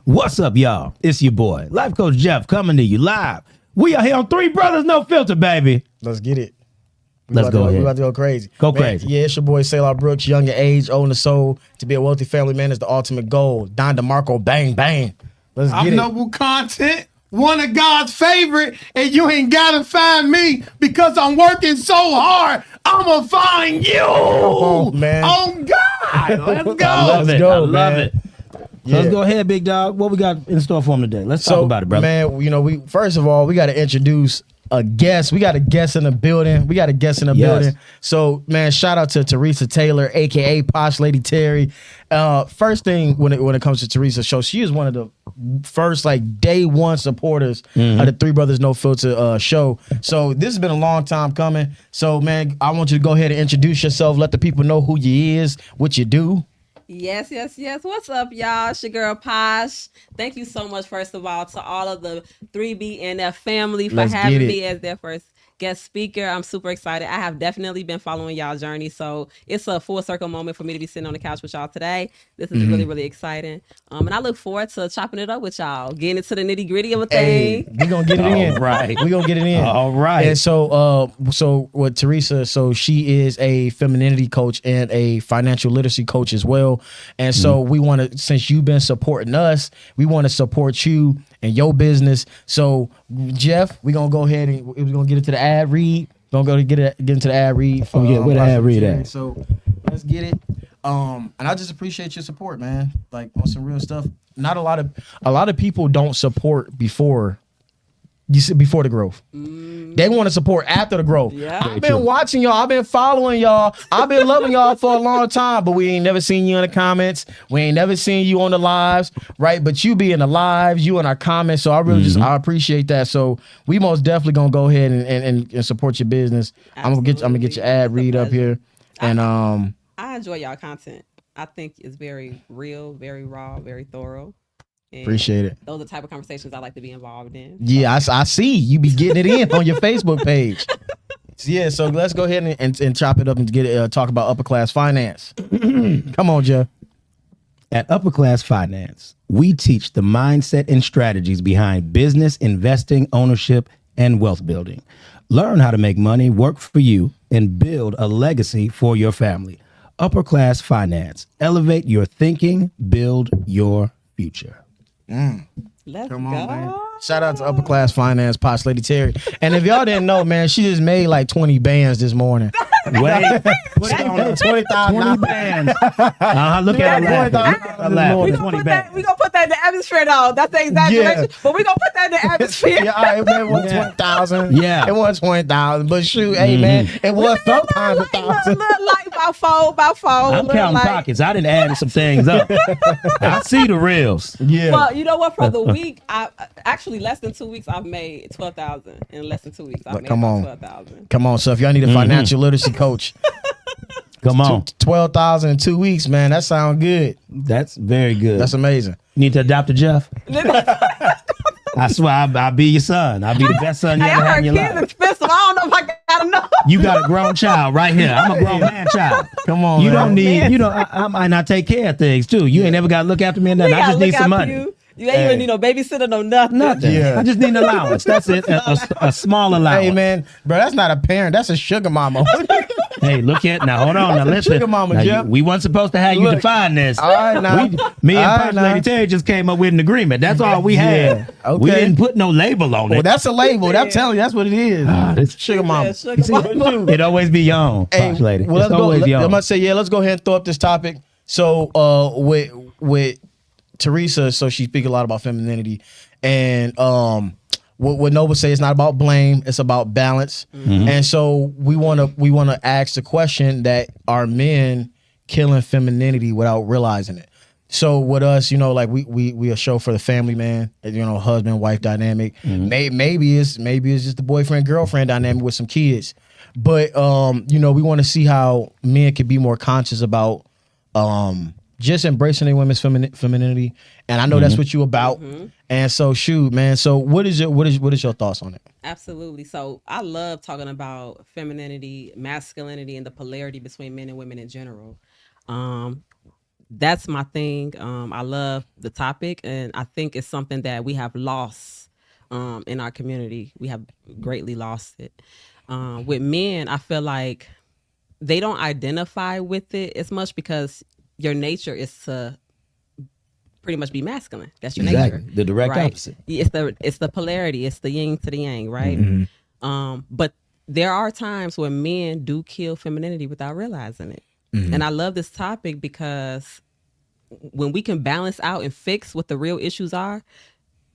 What's up, y'all? It's your boy, Life Coach Jeff, coming to you live. We are here on Three Brothers No Filter, baby. Let's get it. Let's go ahead. We're about to go crazy. Go Man, crazy. Yeah, it's your boy, Sailor Brooks, young in age, old in the soul. To be a wealthy family man is the ultimate goal. Don DeMarco, bang, bang. Let's get I'm it. noble content, one of God's favorite, and you ain't gotta find me because I'm working so hard. I'ma find you. Oh, man. Oh, God. Let's go. I love it. go, I love man. it. So Yeah. let's go ahead, big dog. What we got in store for him today? Let's talk about it, brother. Man, you know, we first of all, we got to introduce a guest. We got a guest in the building. Yes. So, man, shout out to Theresa Taylor, aka Posh Lady Terri. First thing when it comes to Theresa show, she is one of the first day one supporters of the Three Brothers No Filter show. So this has been a long time coming. So, man, I want you to go ahead and introduce yourself. Let the people know who you is, what you do. Yes. What's up, y'all? It's your girl Posh. Thank you so much, first of all, to all of the 3B and their family for Let's having get it. me as their first guest speaker. I'm super excited. I have definitely been following y'all journey, so it's a full circle moment for me to be sitting on the couch with y'all today. This is really, really exciting. And I look forward to chopping it up with y'all, getting into the nitty gritty of a Hey, thing. we gonna get it in. All right. We gonna get it in. All right. And so with Theresa, so she is a femininity coach and a financial literacy coach as well. And so we want to, since you've been supporting us, we want to support you and your business. So Jeff, we gonna go ahead and we're gonna get into the ad read. Gonna go to get into the ad read. Oh, yeah, where the ad read at? So let's get it. And I just appreciate your support, man. Like on some real stuff. Not a lot of people don't support before the growth. They want to support after the growth. Yeah. I've been watching y'all. I've been following y'all. I've been loving y'all for a long time, but we ain't never seen you in the comments. We ain't never seen you on the lives, right? But you be in the lives, you in our comments. So I really I appreciate that. So we most definitely gonna go ahead and support your business. I'm gonna get your ad read up here. And I enjoy y'all content. I think it's very real, very raw, very thorough. And appreciate it. those are the type of conversations I like to be involved in. Yeah, I see you be getting it in on your Facebook page. Yeah, so let's go ahead and chop it up and get it, talk about upper class finance. Come on, Jeff. At Upper Class Finance, we teach the mindset and strategies behind business, investing, ownership, and wealth building. Learn how to make money work for you and build a legacy for your family. Upper Class Finance. Elevate your thinking, build your future. Let's Come go. on, man. Shout out to Upper Class Finance, Posh Lady Terri. And if y'all didn't know, man, she just made like 20 bands this morning. Wait, put it on 20,000 bands. Look at her laugh. We 20 gonna bands. put that in the atmosphere, though. That's the exaggeration. Yeah. But we gonna put that in the atmosphere. Yeah, all right, man, it was 20,000. Yeah. It was 20,000. But shoot, hey, man, it was sometimes a Little thousand. light about four. I'm counting pockets. I didn't add some things up. I see the reels. Yeah. Well, you know what? For the week, I actually less than 2 weeks, I've made 12,000. In less than 2 weeks, I've made come on. 12,000. Come on, so if y'all need a financial literacy coach, Come on. 12,000 in 2 weeks, man, that sounds good. That's very good. That's amazing. Need to adopt a Jeff? I swear, I'll be your son. I'll be the best son you Hey, ever I had heard in your kids life. expensive. I don't know if I gotta know. You got a grown child right here. I'm a grown man child. Come on, You man. don't need, I might not take care of things too. You ain't never got to look after me and nothing. I just need some money. You ain't even need no babysitter, no nothing. Nothing. Yeah. I just need an allowance. That's it. A small allowance. Hey, man, bro, that's not a parent. That's a sugar mama. Hey, look at now. Hold on. Now listen. Sugar mama, Now, Jeff. we weren't supposed to have you Look. define this. All right, now. Me and All Posh right, now. Lady Terri just came up with an agreement. That's all we had. Okay. We didn't put no label on Well, it. that's a label. I'm telling you, that's what it is. It's Sugar mama. Yeah, sugar mama. It always be your own, Posh Lady. Well, It's let's go. always your I'm own. gonna say, let's go ahead and throw up this topic. So, with Theresa, so she speaks a lot about femininity, and what Nova say, it's not about blame, it's about balance. And so we wanna ask the question that are men killing femininity without realizing it? So with us, like we a show for the family man, husband wife dynamic. Maybe it's just the boyfriend girlfriend dynamic with some kids, but we want to see how men can be more conscious about just embracing their women's femininity, and I know that's what you about. And so, shoot, man. So, what is your thoughts on it? Absolutely. So I love talking about femininity, masculinity, and the polarity between men and women in general. that's my thing. I love the topic, and I think it's something that we have lost in our community. We have greatly lost it. With men, I feel like they don't identify with it as much because your nature is to pretty much be masculine. That's your Exactly. nature. The direct right? opposite. It's the polarity. It's the yin to the yang, right? But there are times when men do kill femininity without realizing it. And I love this topic because when we can balance out and fix what the real issues are,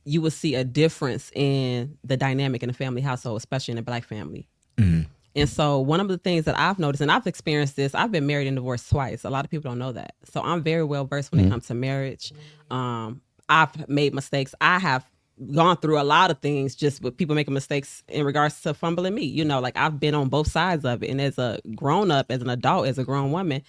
you will see a difference in the dynamic in the family household, especially in a Black family. And so one of the things that I've noticed, and I've experienced this, I've been married and divorced twice. A lot of people don't know that. So I'm very well versed when it comes to marriage. I've made mistakes. I have gone through a lot of things just with people making mistakes in regards to fumbling me. You know, like I've been on both sides of it. And as a grown up, as an adult, as a grown woman,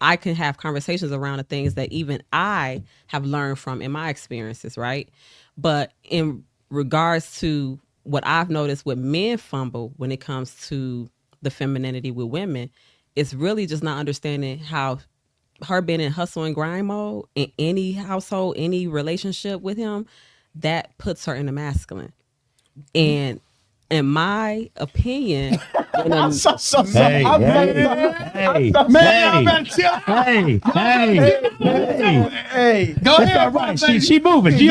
I can have conversations around the things that even I have learned from in my experiences, right? But in regards to what I've noticed with men fumble when it comes to the femininity with women, it's really just not understanding how her being in hustle and grind mode in any household, any relationship with him, that puts her in the masculine. And in my opinion, when a, Hey, hey. Go It's ahead, all right. Posh Lady. She moving. She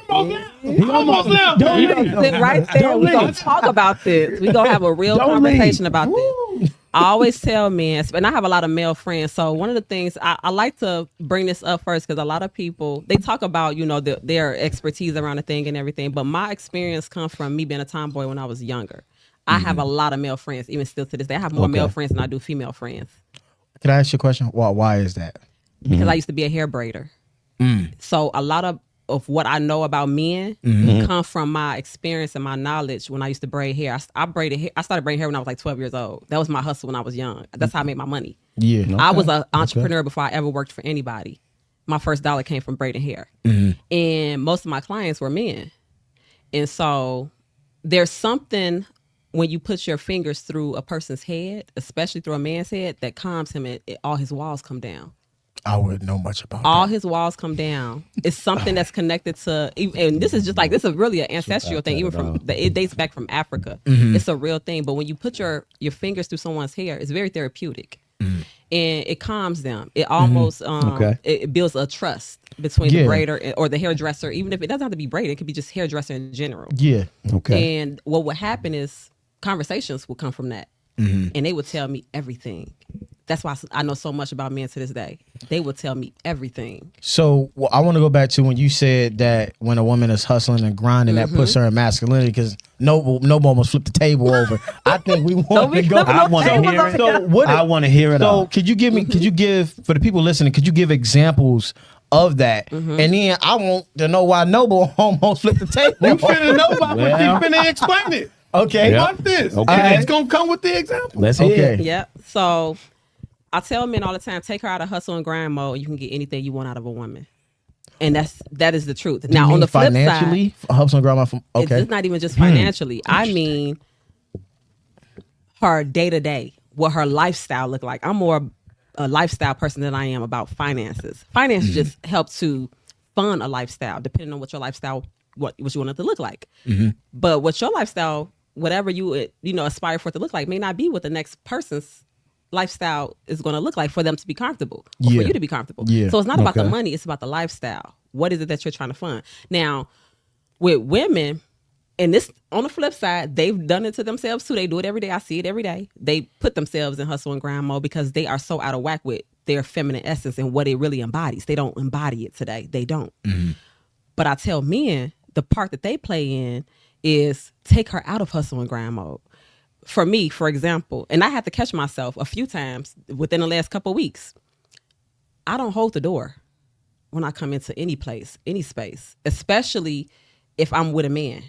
Almost there. sit right there, we're gonna talk about this. We're gonna have a real Don't conversation leave. about this. I always tell men, and I have a lot of male friends, so one of the things I like to bring this up first because a lot of people, they talk about, you know, their expertise around the thing and everything, but my experience comes from me being a tomboy when I was younger. I have a lot of male friends, even still to this day. I have more male friends than I do female friends. Can I ask you a question? Why is that? Because I used to be a hair braider. So a lot of what I know about men come from my experience and my knowledge when I used to braid hair. I braided hair. I started braiding hair when I was like 12 years old. That was my hustle when I was young. That's how I made my money. Yeah. I was an entrepreneur before I ever worked for anybody. My first dollar came from braiding hair. And most of my clients were men. And so there's something when you put your fingers through a person's head, especially through a man's head, that calms him and all his walls come down. I wouldn't know much about All that. his walls come down. It's something that's connected to, and this is just like, this is really an ancestral thing, even from, it dates back from Africa. It's a real thing. But when you put your fingers through someone's hair, it's very therapeutic. And it calms them. It almost, it builds a trust between the braider or the hairdresser, even if it doesn't have to be braided, it could be just hairdresser in general. Yeah. Okay. And what would happen is conversations would come from that. And they would tell me everything. That's why I know so much about men to this day. They will tell me everything. So I want to go back to when you said that when a woman is hustling and grinding, that puts her in masculinity, because no one almost flipped the table over. I think we want to go. I want to hear it. So I want to hear it So all. could you give, for the people listening, could you give examples of that? And then I want to know why Noble almost flipped the table. You finna know about what you Well. finna explain it. Okay. Yeah. Watch this. Okay. And it's gonna come with the example. Let's hear Okay. it. Yep. So I tell men all the time, take her out of hustle and grind mode. You can get anything you want out of a woman. And that is the truth. Do you Now, on mean the flip financially, side, hustling grandma from it's not even just financially. I mean her day to day, what her lifestyle look like. I'm more a lifestyle person than I am about finances. Finance just helps to fund a lifestyle, depending on what your lifestyle, what you want it to look like. But what your lifestyle, whatever you aspire for it to look like, may not be what the next person's lifestyle is going to look like for them to be comfortable or for you to be comfortable. Yeah. So it's not about the money, it's about the lifestyle. What is it that you're trying to fund? Now, with women, and this on the flip side, they've done it to themselves too. They do it every day. I see it every day. They put themselves in hustle and grind mode because they are so out of whack with their feminine essence and what it really embodies. They don't embody it today. They don't. But I tell men, the part that they play in is take her out of hustle and grind mode. For me, for example, and I had to catch myself a few times within the last couple of weeks. I don't hold the door when I come into any place, any space, especially if I'm with a man.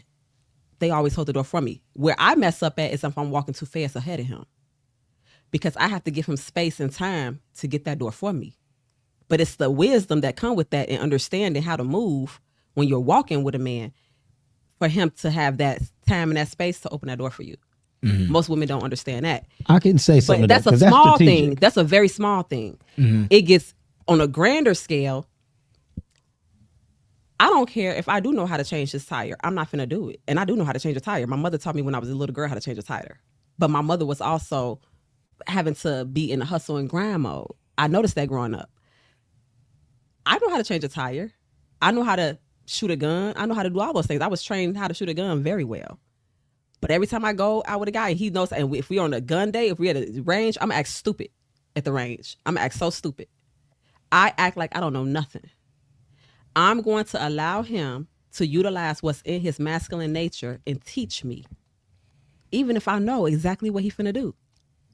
They always hold the door for me. Where I mess up at is if I'm walking too fast ahead of him, because I have to give him space and time to get that door for me. But it's the wisdom that come with that and understanding how to move when you're walking with a man for him to have that time and that space to open that door for you. Most women don't understand that. I can say something But to that's that, a 'cause small strategic. thing. That's a very small thing. It gets on a grander scale, I don't care if I do know how to change this tire. I'm not finna do it. And I do know how to change a tire. My mother taught me when I was a little girl how to change a tire. But my mother was also having to be in a hustle and grind mode. I noticed that growing up. I know how to change a tire. I know how to shoot a gun. I know how to do all those things. I was trained how to shoot a gun very well. But every time I go out with a guy, and he knows, and if we're on a gun day, if we're at a range, I'm gonna act stupid at the range. I'm gonna act so stupid. I act like I don't know nothing. I'm going to allow him to utilize what's in his masculine nature and teach me. Even if I know exactly what he's finna do.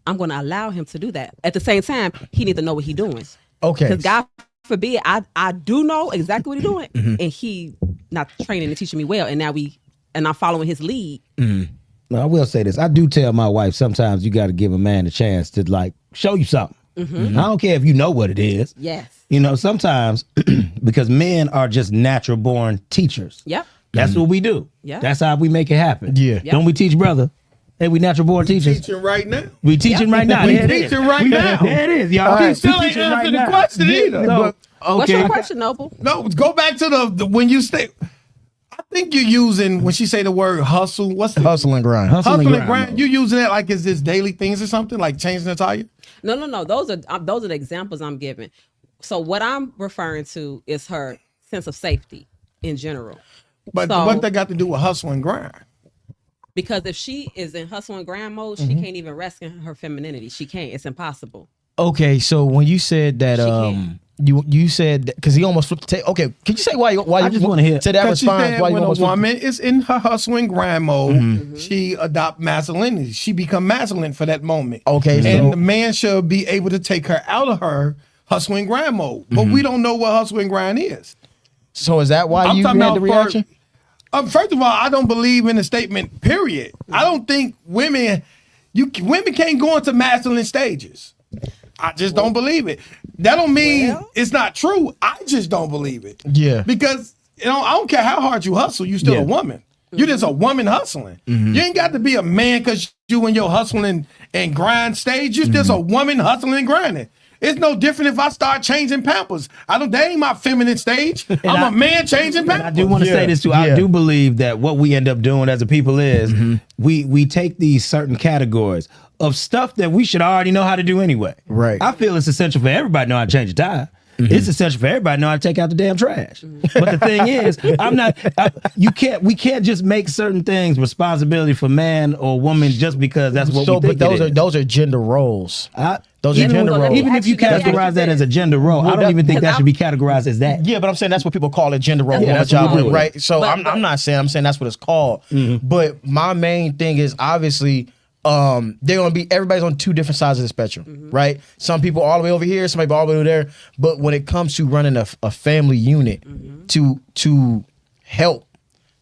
I'm going to allow him to do that. At the same time, he needs to know what he's doing. Okay. Because God forbid, I do know exactly what he's doing, and he not training and teaching me well, and I'm following his lead. No, I will say this. I do tell my wife sometimes you got to give a man a chance to like show you something. I don't care if you know what it is. Yes. You know, sometimes because men are just natural born teachers. Yep. That's what we do. Yeah. That's how we make it happen. Yeah. Yep. Don't we teach, brother? Hey, we natural born teachers. Teaching right now. We teaching right now. We There it is. teaching right now. There it is, y'all. He We still ain't teaching right answered the now. question either. So, What's okay. your question, Noble? No, go back to the when you stay. I think you're using when she say the word hustle. What's the Hustle and grind. Hustle and hustle and grind grind? You using it like is this daily things or something like changing the tire? No. Those are the examples I'm giving. So what I'm referring to is her sense of safety in general. But So- what they got to do with hustle and grind? Because if she is in hustle and grind mode, she can't even rest in her femininity. She can't. It's impossible. Okay, so when you said that, can. you said because he almost flipped the okay. Can you say why you I just wanna hear- to that Because she response? said Why you when a almost flipped- woman is in her hustle and grind mode, she adopt masculinity. She become masculine for that moment. Okay, and so- the man should be able to take her out of her hustle and grind mode. But we don't know what hustle and grind is. So is that why I'm you talking had about the reaction? First of all, I don't believe in the statement. Period. I don't think women can't go into masculine stages. I just don't believe it. That don't mean Well- it's not true. I just don't believe it. Yeah. Because I don't care how hard you hustle, you still Yeah. a woman. You're just a woman hustling. You ain't got to be a man because you in your hustling and grind stage. You're just a woman hustling and grinding. It's no different if I start changing Pampers. That ain't my feminine stage. I'm a man changing Pampers. And I do want to say this too. I Yeah. do believe that what we end up doing as a people is we take these certain categories of stuff that we should already know how to do anyway. Right. I feel it's essential for everybody to know how to change a tire. It's essential for everybody to know how to take out the damn trash. But the thing is, we can't just make certain things responsibility for man or woman just because that's what So, we think but those it are is. those are gender roles. Those are Even- gender so let roles. me Even if you Actually, let me ask categorize you that this. as a gender role, I don't that- even think that because should be categorized as that. Yeah, but I'm saying that's what people call a gender role Yeah, on a that's what we job, do. right? So But- I'm not saying. I'm saying that's what it's called. But my main thing is obviously they're gonna be everybody's on two different sides of the spectrum, right? Some people all the way over here, some people all the way over there. But when it comes to running a family unit to help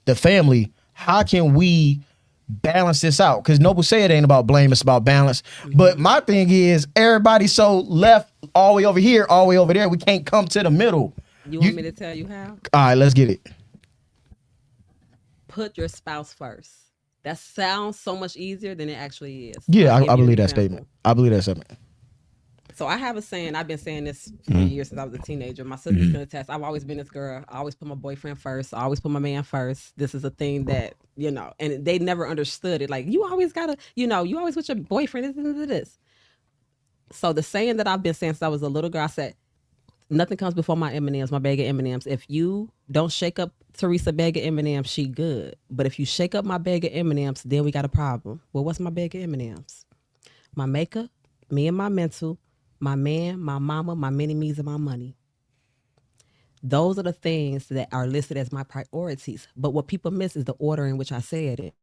the family, how can we balance this out? Because Noble say it ain't about blame, it's about balance. But my thing is everybody's so left all the way over here, all the way over there. We can't come to the middle. You want me to tell you how? All right, let's get it. Put your spouse first. That sounds so much easier than it actually is. Yeah, I'll give I you an believe that example. statement. I believe that statement. So I have a saying, I've been saying this for years since I was a teenager. My sister's can attest. I've always been this girl. I always put my boyfriend first. I always put my man first. This is a thing that, and they never understood it. Like, you always gotta, you always with your boyfriend, this. So the saying that I've been saying since I was a little girl, I said, nothing comes before my M&Ms, my bag of M&Ms. If you don't shake up Theresa bag of M&Ms, she good. But if you shake up my bag of M&Ms, then we got a problem. Well, what's my bag of M&Ms? My makeup, me and my mental, my man, my mama, my mini-me's, and my money. Those are the things that are listed as my priorities. But what people miss is the order in which I say it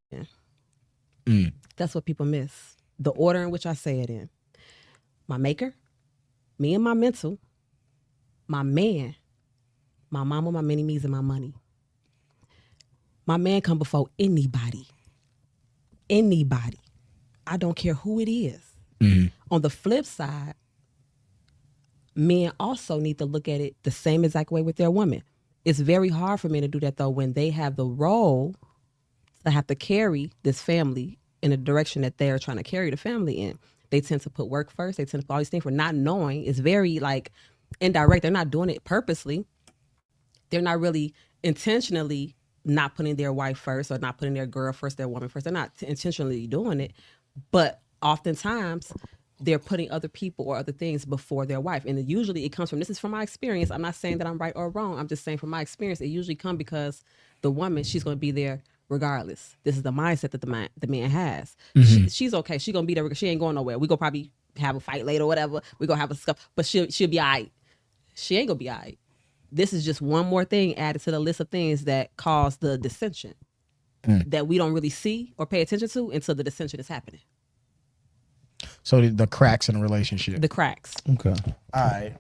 in. That's what people miss. The order in which I say it in. My maker, me and my mental, my man, my mama, my mini-me's, and my money. My man come before anybody. Anybody. I don't care who it is. On the flip side, men also need to look at it the same exact way with their women. It's very hard for men to do that, though, when they have the role to have to carry this family in the direction that they're trying to carry the family in. They tend to put work first. They tend to put all these things for not knowing. It's very like, indirect. They're not doing it purposely. They're not really intentionally not putting their wife first or not putting their girl first, their woman first. They're not intentionally doing it, but oftentimes they're putting other people or other things before their wife. And usually it comes from, this is from my experience. I'm not saying that I'm right or wrong. I'm just saying from my experience, it usually comes because the woman, she's going to be there regardless. This is the mindset that the man has. She's okay. She's going to be there. She ain't going nowhere. We going to probably have a fight later or whatever. We going to have a scuff, but she'll be all right. She ain't going to be all right. This is just one more thing added to the list of things that cause the dissension that we don't really see or pay attention to until the dissension is happening. So the cracks in a relationship. The cracks. Okay. All right.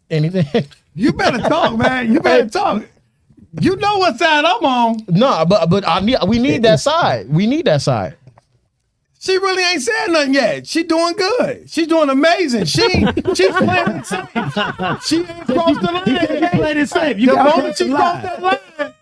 Anything? You better talk, man. You better talk. You know what side I'm on. No, but we need that side. We need that side. She really ain't said nothing yet. She doing good. She's doing amazing. She's playing it safe. She ain't crossed the line. Playing it safe. You The got moment she crossed that line.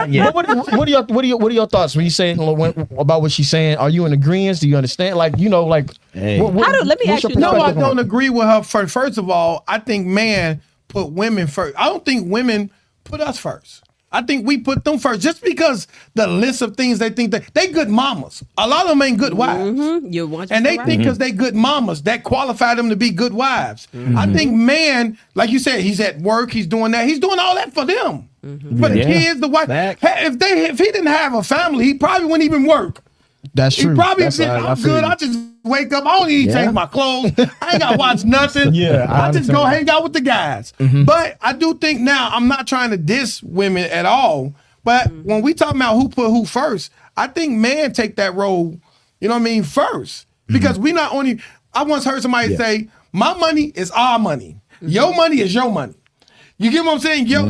Yeah. What are your thoughts when you say about what she's saying? Are you in agreement? Do you understand? Like, you know, like Hey. Let me what's ask your you, No, I perspective on don't it? agree with her. First of all, I think man put women first. I don't think women put us first. I think we put them first just because the list of things they think they good mamas. A lot of them ain't good wives. You're watching, And they think because they good mamas, that qualify them to be good wives. I think man, like you said, he's at work, he's doing that. He's doing all that for them. For the Yeah. kids, the wife. Fact. Hey, if he didn't have a family, he probably wouldn't even work. That's He true. probably That's said, right. I'm feel good. you. I just wake up. I don't need to change my clothes. I ain't got to watch nothing. Yeah, I I just go understand. hang out with the guys. But I do think now, I'm not trying to diss women at all. But when we talking about who put who first, I think men take that role, you know what I mean, first. Because we not only, I once heard somebody say, my money is our money. Your money is your money. You get what I'm saying? Your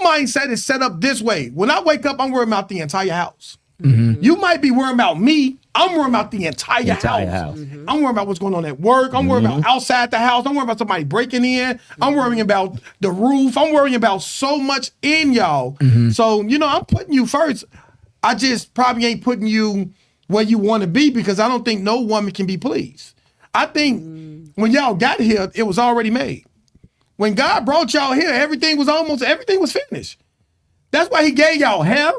mindset is set up this way. When I wake up, I'm worried about the entire house. You might be worried about me. I'm worried about the entire house. I'm worried about what's going on at work. I'm worried about outside the house. I'm worried about somebody breaking in. I'm worrying about the roof. I'm worrying about so much in y'all. So, you know, I'm putting you first. I just probably ain't putting you where you want to be because I don't think no woman can be pleased. I think when y'all got here, it was already made. When God brought y'all here, everything was finished. That's why he gave y'all hair,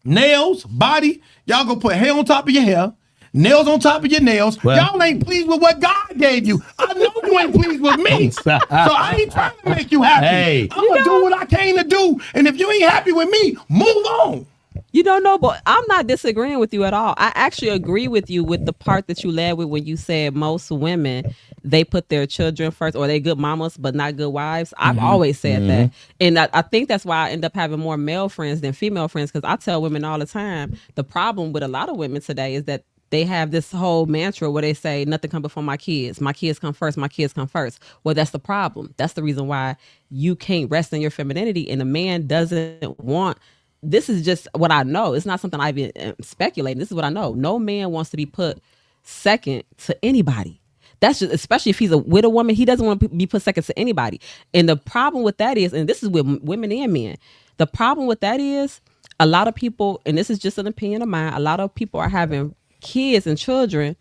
nails, body. Y'all gonna put hair on top of your hair, nails on top of your nails. Well- Y'all ain't pleased with what God gave you. I know you ain't pleased with me. So I ain't trying to make you happy. Hey. I'm gonna do what I came to do. And if you ain't happy with me, move on. You don't know, but I'm not disagreeing with you at all. I actually agree with you with the part that you led with when you said most women, they put their children first or they good mamas but not good wives. I've always said that. And I think that's why I end up having more male friends than female friends because I tell women all the time, the problem with a lot of women today is that they have this whole mantra where they say nothing come before my kids. My kids come first. My kids come first. Well, that's the problem. That's the reason why you can't rest in your femininity and a man doesn't want. This is just what I know. It's not something I've been speculating. This is what I know. No man wants to be put second to anybody. That's just, especially if he's with a woman, he doesn't want to be put second to anybody. And the problem with that is, and this is with women and men, the problem with that is a lot of people, and this is just an opinion of mine, a lot of people are having kids and children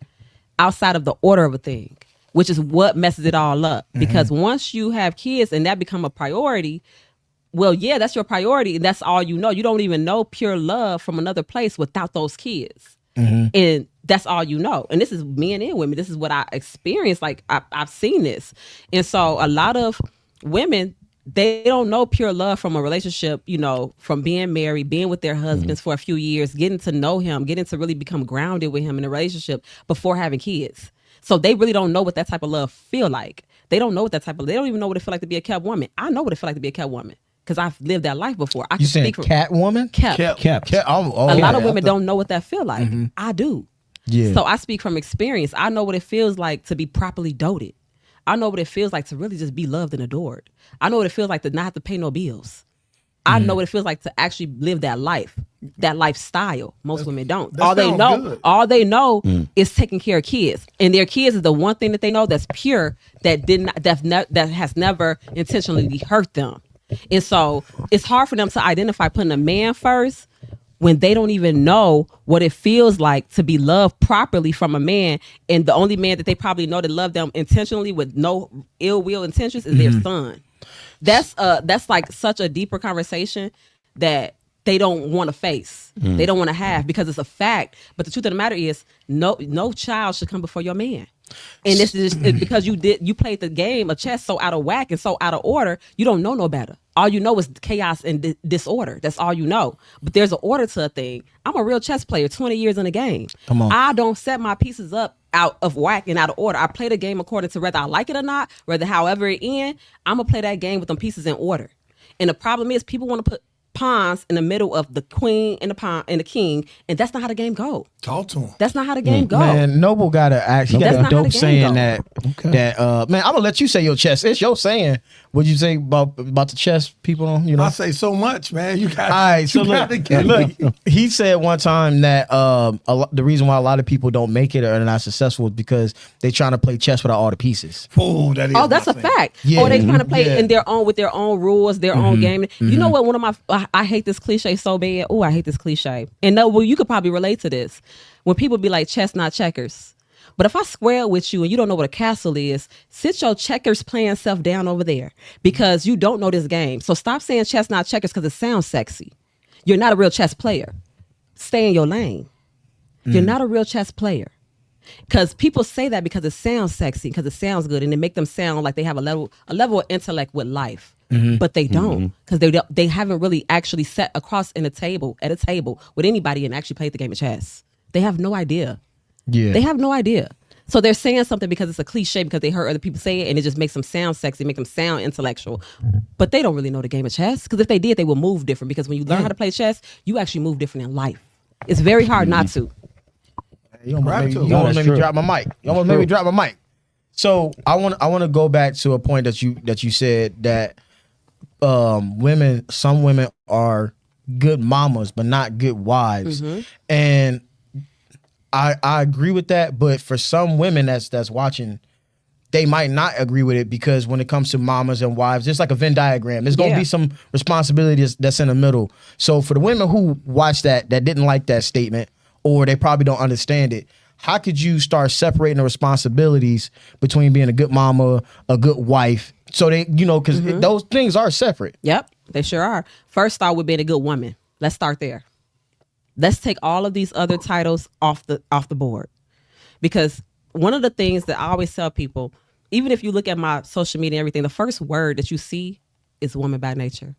outside of the order of a thing, which is what messes it all up. Because once you have kids and that become a priority, well, yeah, that's your priority. And that's all you know. You don't even know pure love from another place without those kids. And that's all you know. And this is men and women. This is what I experienced. Like, I've seen this. And so a lot of women, they don't know pure love from a relationship, you know, from being married, being with their husbands for a few years, getting to know him, getting to really become grounded with him in a relationship before having kids. So they really don't know what that type of love feel like. They don't know what that type of, they don't even know what it feel like to be a kept woman. I know what it feel like to be a kept woman. Because I've lived that life before. I You can saying speak from cat woman? kept. Kept. A lot of women don't know what that feel like. I do. Yeah. So I speak from experience. I know what it feels like to be properly doted. I know what it feels like to really just be loved and adored. I know what it feels like to not have to pay no bills. I know what it feels like to actually live that life, that lifestyle. Most women don't. that All they sounds know, good. all they know is taking care of kids, and their kids is the one thing that they know that's pure, that did not, that has never intentionally hurt them. And so it's hard for them to identify putting a man first when they don't even know what it feels like to be loved properly from a man, and the only man that they probably know that loved them intentionally with no ill will intentions is their son. That's like such a deeper conversation that they don't want to face. They don't want to have, because it's a fact. But the truth of the matter is, no child should come before your man. And this is just because you played the game of chess so out of whack and so out of order, you don't know no better. All you know is chaos and disorder. That's all you know. But there's an order to a thing. I'm a real chess player, 20 years in the game. Come on. I don't set my pieces up out of whack and out of order. I play the game according to whether I like it or not, whether however it ends, I'm going to play that game with them pieces in order. And the problem is, people want to put pawns in the middle of the queen and the pawn and the king, and that's not how the game go. Talk to him. That's not how the game go. Man, Noble got a That's not how dope the game saying go. that man, I'm gonna let you say your chess. It's your saying. What'd you say about the chess people? You know, I say so much, man. You got. all right, so you gotta look, get he said one time that the reason why a lot of people don't make it or are not successful is because they trying to play chess without all the pieces. Oh, that is. Oh, that's my a thing. fact. Yeah. Or they trying to play Yeah. in their own with their own rules, their own game. You know what? One of my I hate this cliche so bad. Oh, I hate this cliche. And no, well, you could probably relate to this. When people be like, chess not checkers. But if I square with you and you don't know what a castle is, sit your checkers playing self down over there, because you don't know this game. So stop saying chess not checkers because it sounds sexy. You're not a real chess player. Stay in your lane. You're not a real chess player. Because people say that because it sounds sexy, because it sounds good, and it make them sound like they have a level of intellect with life. But they don't, because they haven't really actually sat across at a table with anybody and actually played the game of chess. They have no idea. Yeah, They have no idea. So they're saying something because it's a cliche, because they heard other people say it, and it just makes them sound sexy, make them sound intellectual. But they don't really know the game of chess, because if they did, they would move different. Because when you learn how to play chess, you actually move different in life. It's very hard not to. You almost made me, Gratitude. you almost That's made me true. drop my mic. You almost made me drop my mic. So I want to go back to a point that you said that some women are good mamas but not good wives, and I agree with that. But for some women that's watching, they might not agree with it, because when it comes to mamas and wives, it's like a Venn diagram. There's gonna be some responsibilities that's in the middle. So for the women who watch that didn't like that statement, or they probably don't understand it, how could you start separating the responsibilities between being a good mama, a good wife, so they, because those things are separate. Yep, they sure are. First, start with being a good woman. Let's start there. Let's take all of these other titles off the board, because one of the things that I always tell people, even if you look at my social media and everything, the first word that you see is woman by nature.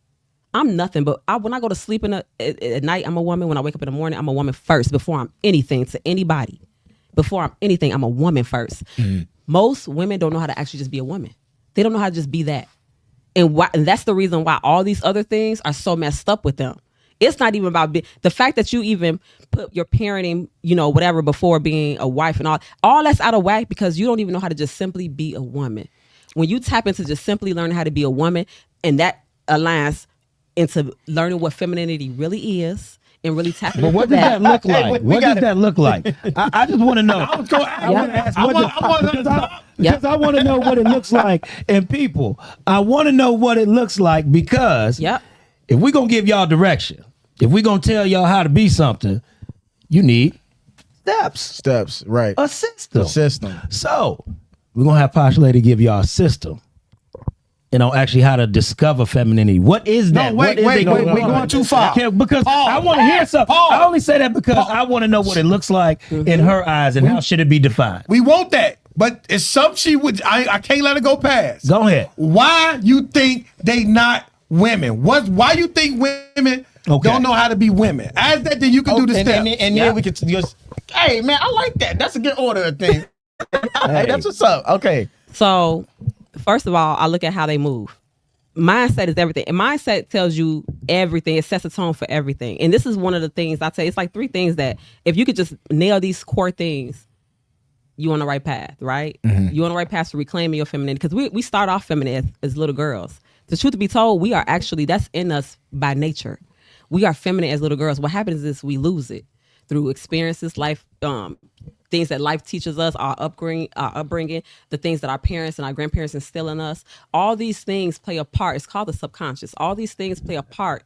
I'm nothing but when I go to sleep at night, I'm a woman. When I wake up in the morning, I'm a woman first, before I'm anything to anybody. Before I'm anything, I'm a woman first. Most women don't know how to actually just be a woman. They don't know how to just be that. And that's the reason why all these other things are so messed up with them. It's not even about the fact that you even put your parenting, whatever, before being a wife and all that's out of whack, because you don't even know how to just simply be a woman. When you tap into just simply learning how to be a woman, and that aligns into learning what femininity really is, and really tapping But into what does that look like? we What got does that look like? I just want to know. I was going. I want to ask. Because I want to know what it looks like. And people, I want to know what it looks like, because Yep. if we're going to give y'all direction, if we're going to tell y'all how to be something, you need steps, Right. a system. The system. So we're going to have Posh Lady give y'all a system. Actually how to discover femininity. What is that? No, wait, What is wait, it? we're going too far. Because Pause. I want to hear something. Pause. I only say that because I want to know what it looks like in her eyes, and how should it be defined. We want that, but it's something she would. I can't let it go past. Go ahead. Why you think they not women? Why you think women don't know how to be women? As that, then you can do the steps. And then we could just, hey man, I like that. That's a good order of things. Hey, that's what's up. Okay. So, first of all, I look at how they move. Mindset is everything. And mindset tells you everything. It sets a tone for everything. And this is one of the things I tell you. It's like 3 things that if you could just nail these core things, you on the right path, right? You on the right path to reclaiming your femininity. Because we start off feminine as little girls. The truth to be told, we are actually, that's in us by nature. We are feminine as little girls. What happens is we lose it through experiences, life, things that life teaches us, our upbringing, the things that our parents and our grandparents instill in us. All these things play a part. It's called the subconscious. All these things play a part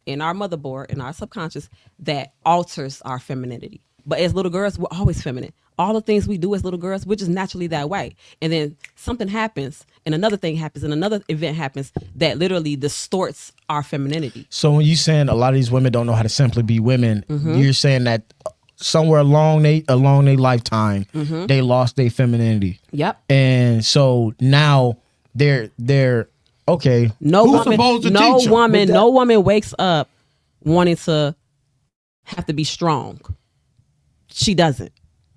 in our motherboard, in our subconscious, that alters our femininity. But as little girls, we're always feminine. All the things we do as little girls, we're just naturally that way. And then something happens, and another thing happens, and another event happens that literally distorts our femininity. So when you saying a lot of these women don't know how to simply be women, you're saying that somewhere along their lifetime, they lost their femininity. Yep. And so now they're okay. No Who's supposed to teach 'em? No woman wakes up wanting to have to be strong. She doesn't.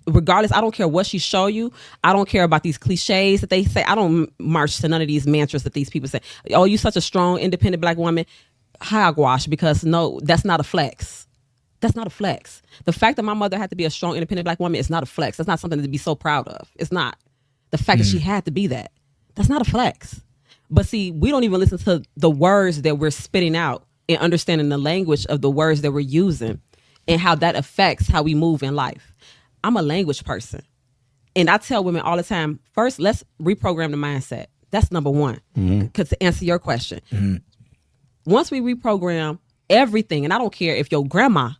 Regardless, I don't care what she show you. I don't care about these cliches that they say. I don't march to none of these mantras that these people say. Oh, you such a strong, independent black woman. Hogwash, because no, that's not a flex. That's not a flex. The fact that my mother had to be a strong, independent black woman is not a flex. That's not something to be so proud of. It's not. The fact that she had to be that, that's not a flex. But see, we don't even listen to the words that we're spitting out and understanding the language of the words that we're using and how that affects how we move in life. I'm a language person. And I tell women all the time, first, let's reprogram the mindset. That's number one. Because to answer your question, once we reprogram everything, and I don't care if your grandma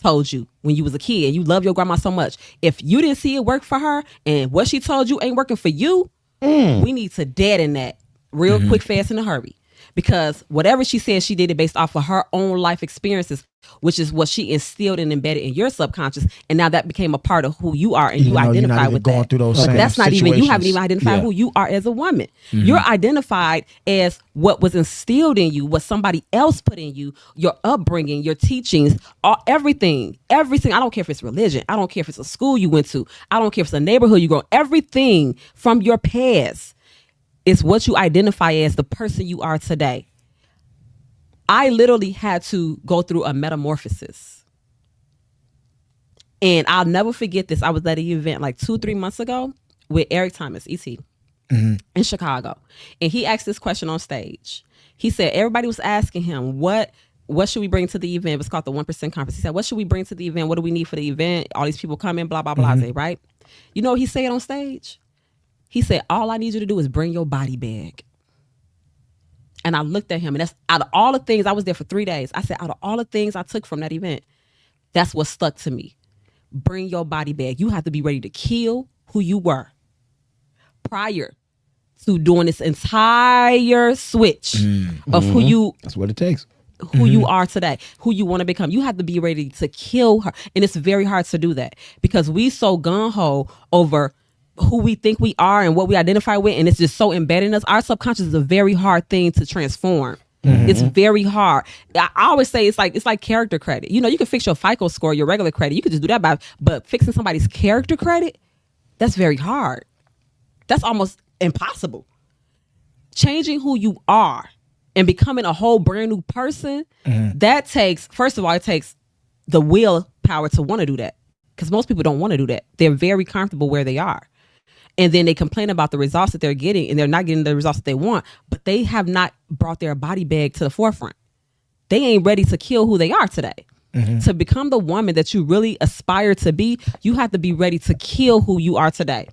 told you when you was a kid and you love your grandma so much, if you didn't see it work for her and what she told you ain't working for you, we need to deaden that real quick, fast, in a hurry. Because whatever she said, she did it based off of her own life experiences, which is what she instilled and embedded in your subconscious. And now that became a part of who you are, and you identify with going that. through those But same that's not even, you haven't even situations. identified who you are as a woman. You're identified as what was instilled in you, what somebody else put in you, your upbringing, your teachings, everything. I don't care if it's religion. I don't care if it's a school you went to. I don't care if it's a neighborhood you grow. Everything from your past is what you identify as the person you are today. I literally had to go through a metamorphosis. And I'll never forget this. I was at an event like 2-3 months ago with Eric Thomas, E.T., in Chicago. And he asked this question on stage. He said, everybody was asking him, what should we bring to the event? It was called the 1% Conference. He said, what should we bring to the event? What do we need for the event? All these people come in, blah, blah, blah, right? You know what he said on stage? He said, all I need you to do is bring your body bag. And I looked at him, and that's out of all the things, I was there for 3 days. I said, out of all the things I took from that event, that's what stuck to me. Bring your body bag. You have to be ready to kill who you were prior to doing this entire switch of who you That's what it takes. who you are today, who you want to become. You have to be ready to kill her. And it's very hard to do that because we so gun-ho over who we think we are and what we identify with, and it's just so embedded in us. Our subconscious is a very hard thing to transform. It's very hard. I always say it's like character credit. You know, you can fix your FICO score, your regular credit. You could just do that but fixing somebody's character credit, that's very hard. That's almost impossible. Changing who you are and becoming a whole brand new person, that takes, first of all, it takes the willpower to want to do that. Because most people don't want to do that. They're very comfortable where they are. And then they complain about the results that they're getting, and they're not getting the results that they want, but they have not brought their body bag to the forefront. They ain't ready to kill who they are today. To become the woman that you really aspire to be, you have to be ready to kill who you are today.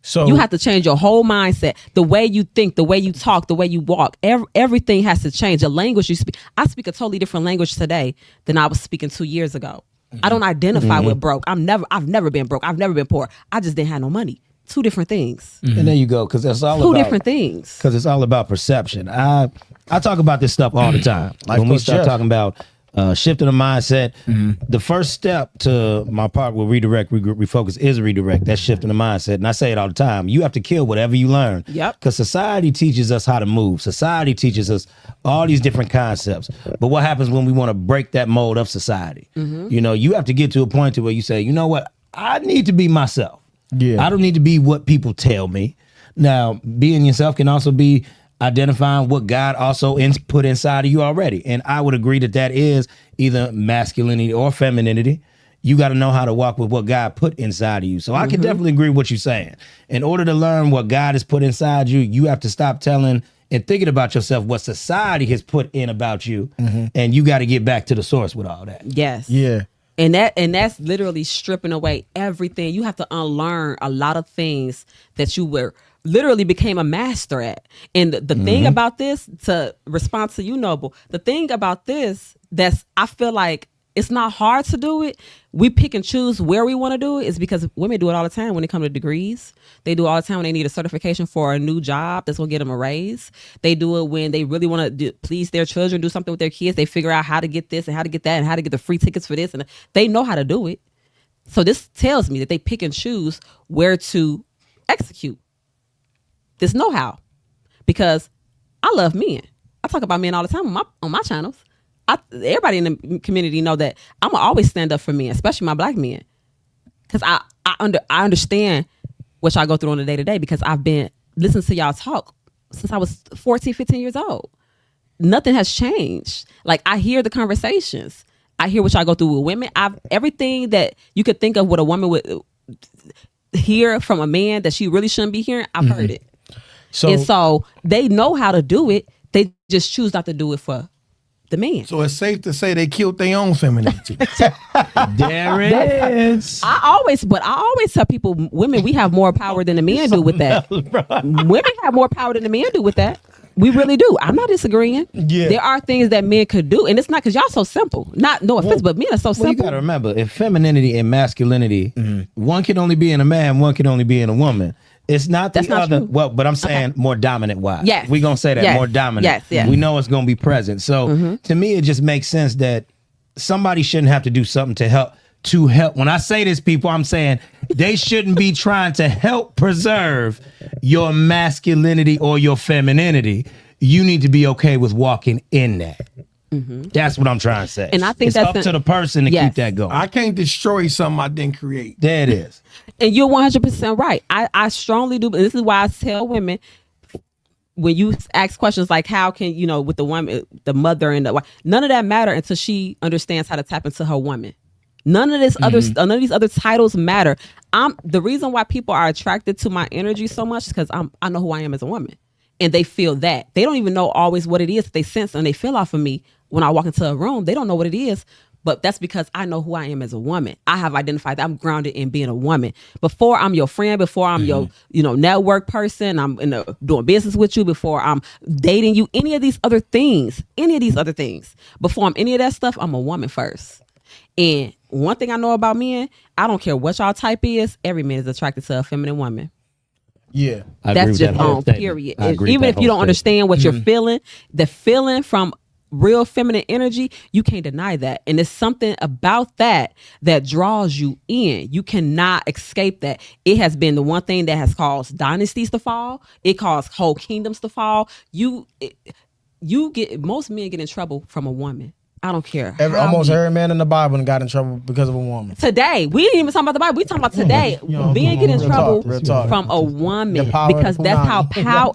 So You have to change your whole mindset, the way you think, the way you talk, the way you walk. Everything has to change. The language you speak. I speak a totally different language today than I was speaking 2 years ago. I don't identify with broke. I've never been broke. I've never been poor. I just didn't have no money. Two different things. And there you go, because that's all Two about different things. Because it's all about perception. I talk about this stuff all the time. Life When we Coach start Jeff. talking about shifting the mindset, the first step to my part with redirect, refocus is redirect. That's shifting the mindset. And I say it all the time. You have to kill whatever you learn. Yep. Because society teaches us how to move. Society teaches us all these different concepts. But what happens when we want to break that mold of society? You know, you have to get to a point to where you say, you know what? I need to be myself. Yeah. I don't need to be what people tell me. Now, being yourself can also be identifying what God also put inside of you already. And I would agree that is either masculinity or femininity. You got to know how to walk with what God put inside of you. So I can definitely agree with what you're saying. In order to learn what God has put inside you, you have to stop telling and thinking about yourself what society has put in about you. And you got to get back to the source with all that. Yes. yeah. And that's literally stripping away everything. You have to unlearn a lot of things that you were literally became a master at. And the thing about this, to respond to you, Noble, the thing about this I feel like it's not hard to do it. We pick and choose where we want to do it is because women do it all the time when it comes to degrees. They do it all the time when they need a certification for a new job that's going to get them a raise. They do it when they really want to please their children, do something with their kids. They figure out how to get this and how to get that and how to get the free tickets for this. And they know how to do it. So this tells me that they pick and choose where to execute this know-how, because I love men. I talk about men all the time on my channels. Everybody in the community know that I'm gonna always stand up for men, especially my black men, because I understand what y'all go through on a day-to-day, because I've been listening to y'all talk since I was 14, 15 years old. Nothing has changed. Like, I hear the conversations. I hear what y'all go through with women. Everything that you could think of what a woman would hear from a man that she really shouldn't be hearing, I've heard it. So they know how to do it. They just choose not to do it for the man. So it's safe to say they killed their own femininity. There it is. I always tell people, women, we have more power than the men do with that. Women have more power than the men do with that. We really do. I'm not disagreeing. Yeah. There are things that men could do, and it's not because y'all so simple. No offense, but men are so Well, you simple. got to remember, if femininity and masculinity, one can only be in a man, one can only be in a woman. It's not the That's not other. true. Well, but I'm saying more dominant wise. Yes. We're going to say that, Yes. more dominant. Yes, yes. We know it's going to be present. So to me, it just makes sense that somebody shouldn't have to do something to help. When I say this, people, I'm saying they shouldn't be trying to help preserve your masculinity or your femininity. You need to be okay with walking in that. That's what I'm trying to say. And I think it's that's up to the person to Yes. keep that going. I can't destroy something I didn't create. There it is. And you're 100% right. I strongly do. And this is why I tell women, when you ask questions like, how can, with the woman, the mother and the wife, none of that matter until she understands how to tap into her woman. None of these other titles matter. The reason why people are attracted to my energy so much is because I know who I am as a woman. And they feel that. They don't even know always what it is. They sense and they feel off of me when I walk into a room. They don't know what it is, but that's because I know who I am as a woman. I have identified that I'm grounded in being a woman. Before I'm your friend, before I'm your network person, I'm doing business with you, before I'm dating you, any of these other things, before I'm any of that stuff, I'm a woman first. And one thing I know about men, I don't care what y'all type is, every man is attracted to a feminine woman. Yeah. I agree That's with just that whole on statement. period. I agree with Even that if you whole don't understand what you're feeling, the feeling from real feminine energy, you can't deny that. And it's something about that draws you in. You cannot escape that. It has been the one thing that has caused dynasties to fall. It caused whole kingdoms to fall. Most men get in trouble from a woman. I don't care. Almost every man in the Bible got in trouble because of a woman. Today, we ain't even talking about the Bible. We talking about today. Men get in trouble from a woman because that's how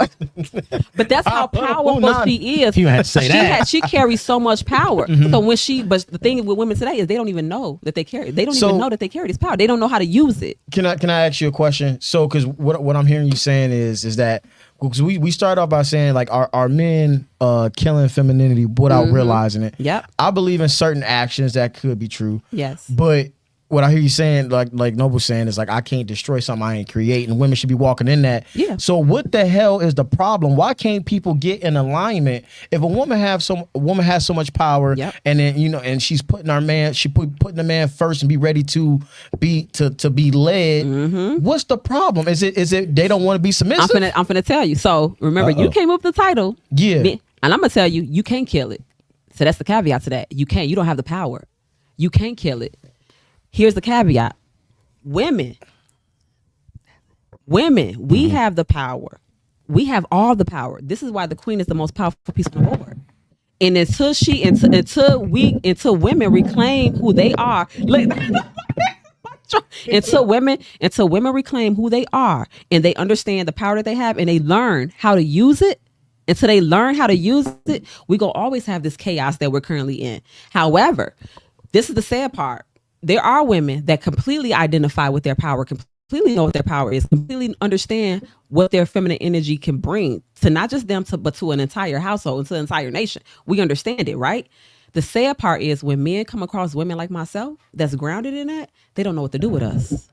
but that's how powerful she is. You had to say that. She carries so much power. So but the thing with women today is they don't even know that they carry. They don't even know that they carry this power. They don't know how to use it. Can I ask you a question? So, because what I'm hearing you saying is that, because we start off by saying, like, are men killing femininity without realizing it? Yep. I believe in certain actions that could be true. Yes. But what I hear you saying, like Noble's saying, is like, I can't destroy something I ain't creating. Women should be walking in that. Yeah. So what the hell is the problem? Why can't people get in alignment? If a woman has so much power, Yep. and then and she's putting putting the man first and be ready to be led. What's the problem? Is it they don't want to be submissive? I'm finna tell you. So remember, you came up with the title. Yeah. And I'm gonna tell you, you can't kill it. So that's the caveat to that. You can't. You don't have the power. You can't kill it. Here's the caveat. Women, we have the power. We have all the power. This is why the queen is the most powerful piece on the board. And until women reclaim who they are, until women reclaim who they are and they understand the power that they have and they learn how to use it, we gonna always have this chaos that we're currently in. However, this is the sad part. There are women that completely identify with their power, completely know what their power is, completely understand what their feminine energy can bring to not just them, but to an entire household and to an entire nation. We understand it, right? The sad part is when men come across women like myself that's grounded in that, they don't know what to do with us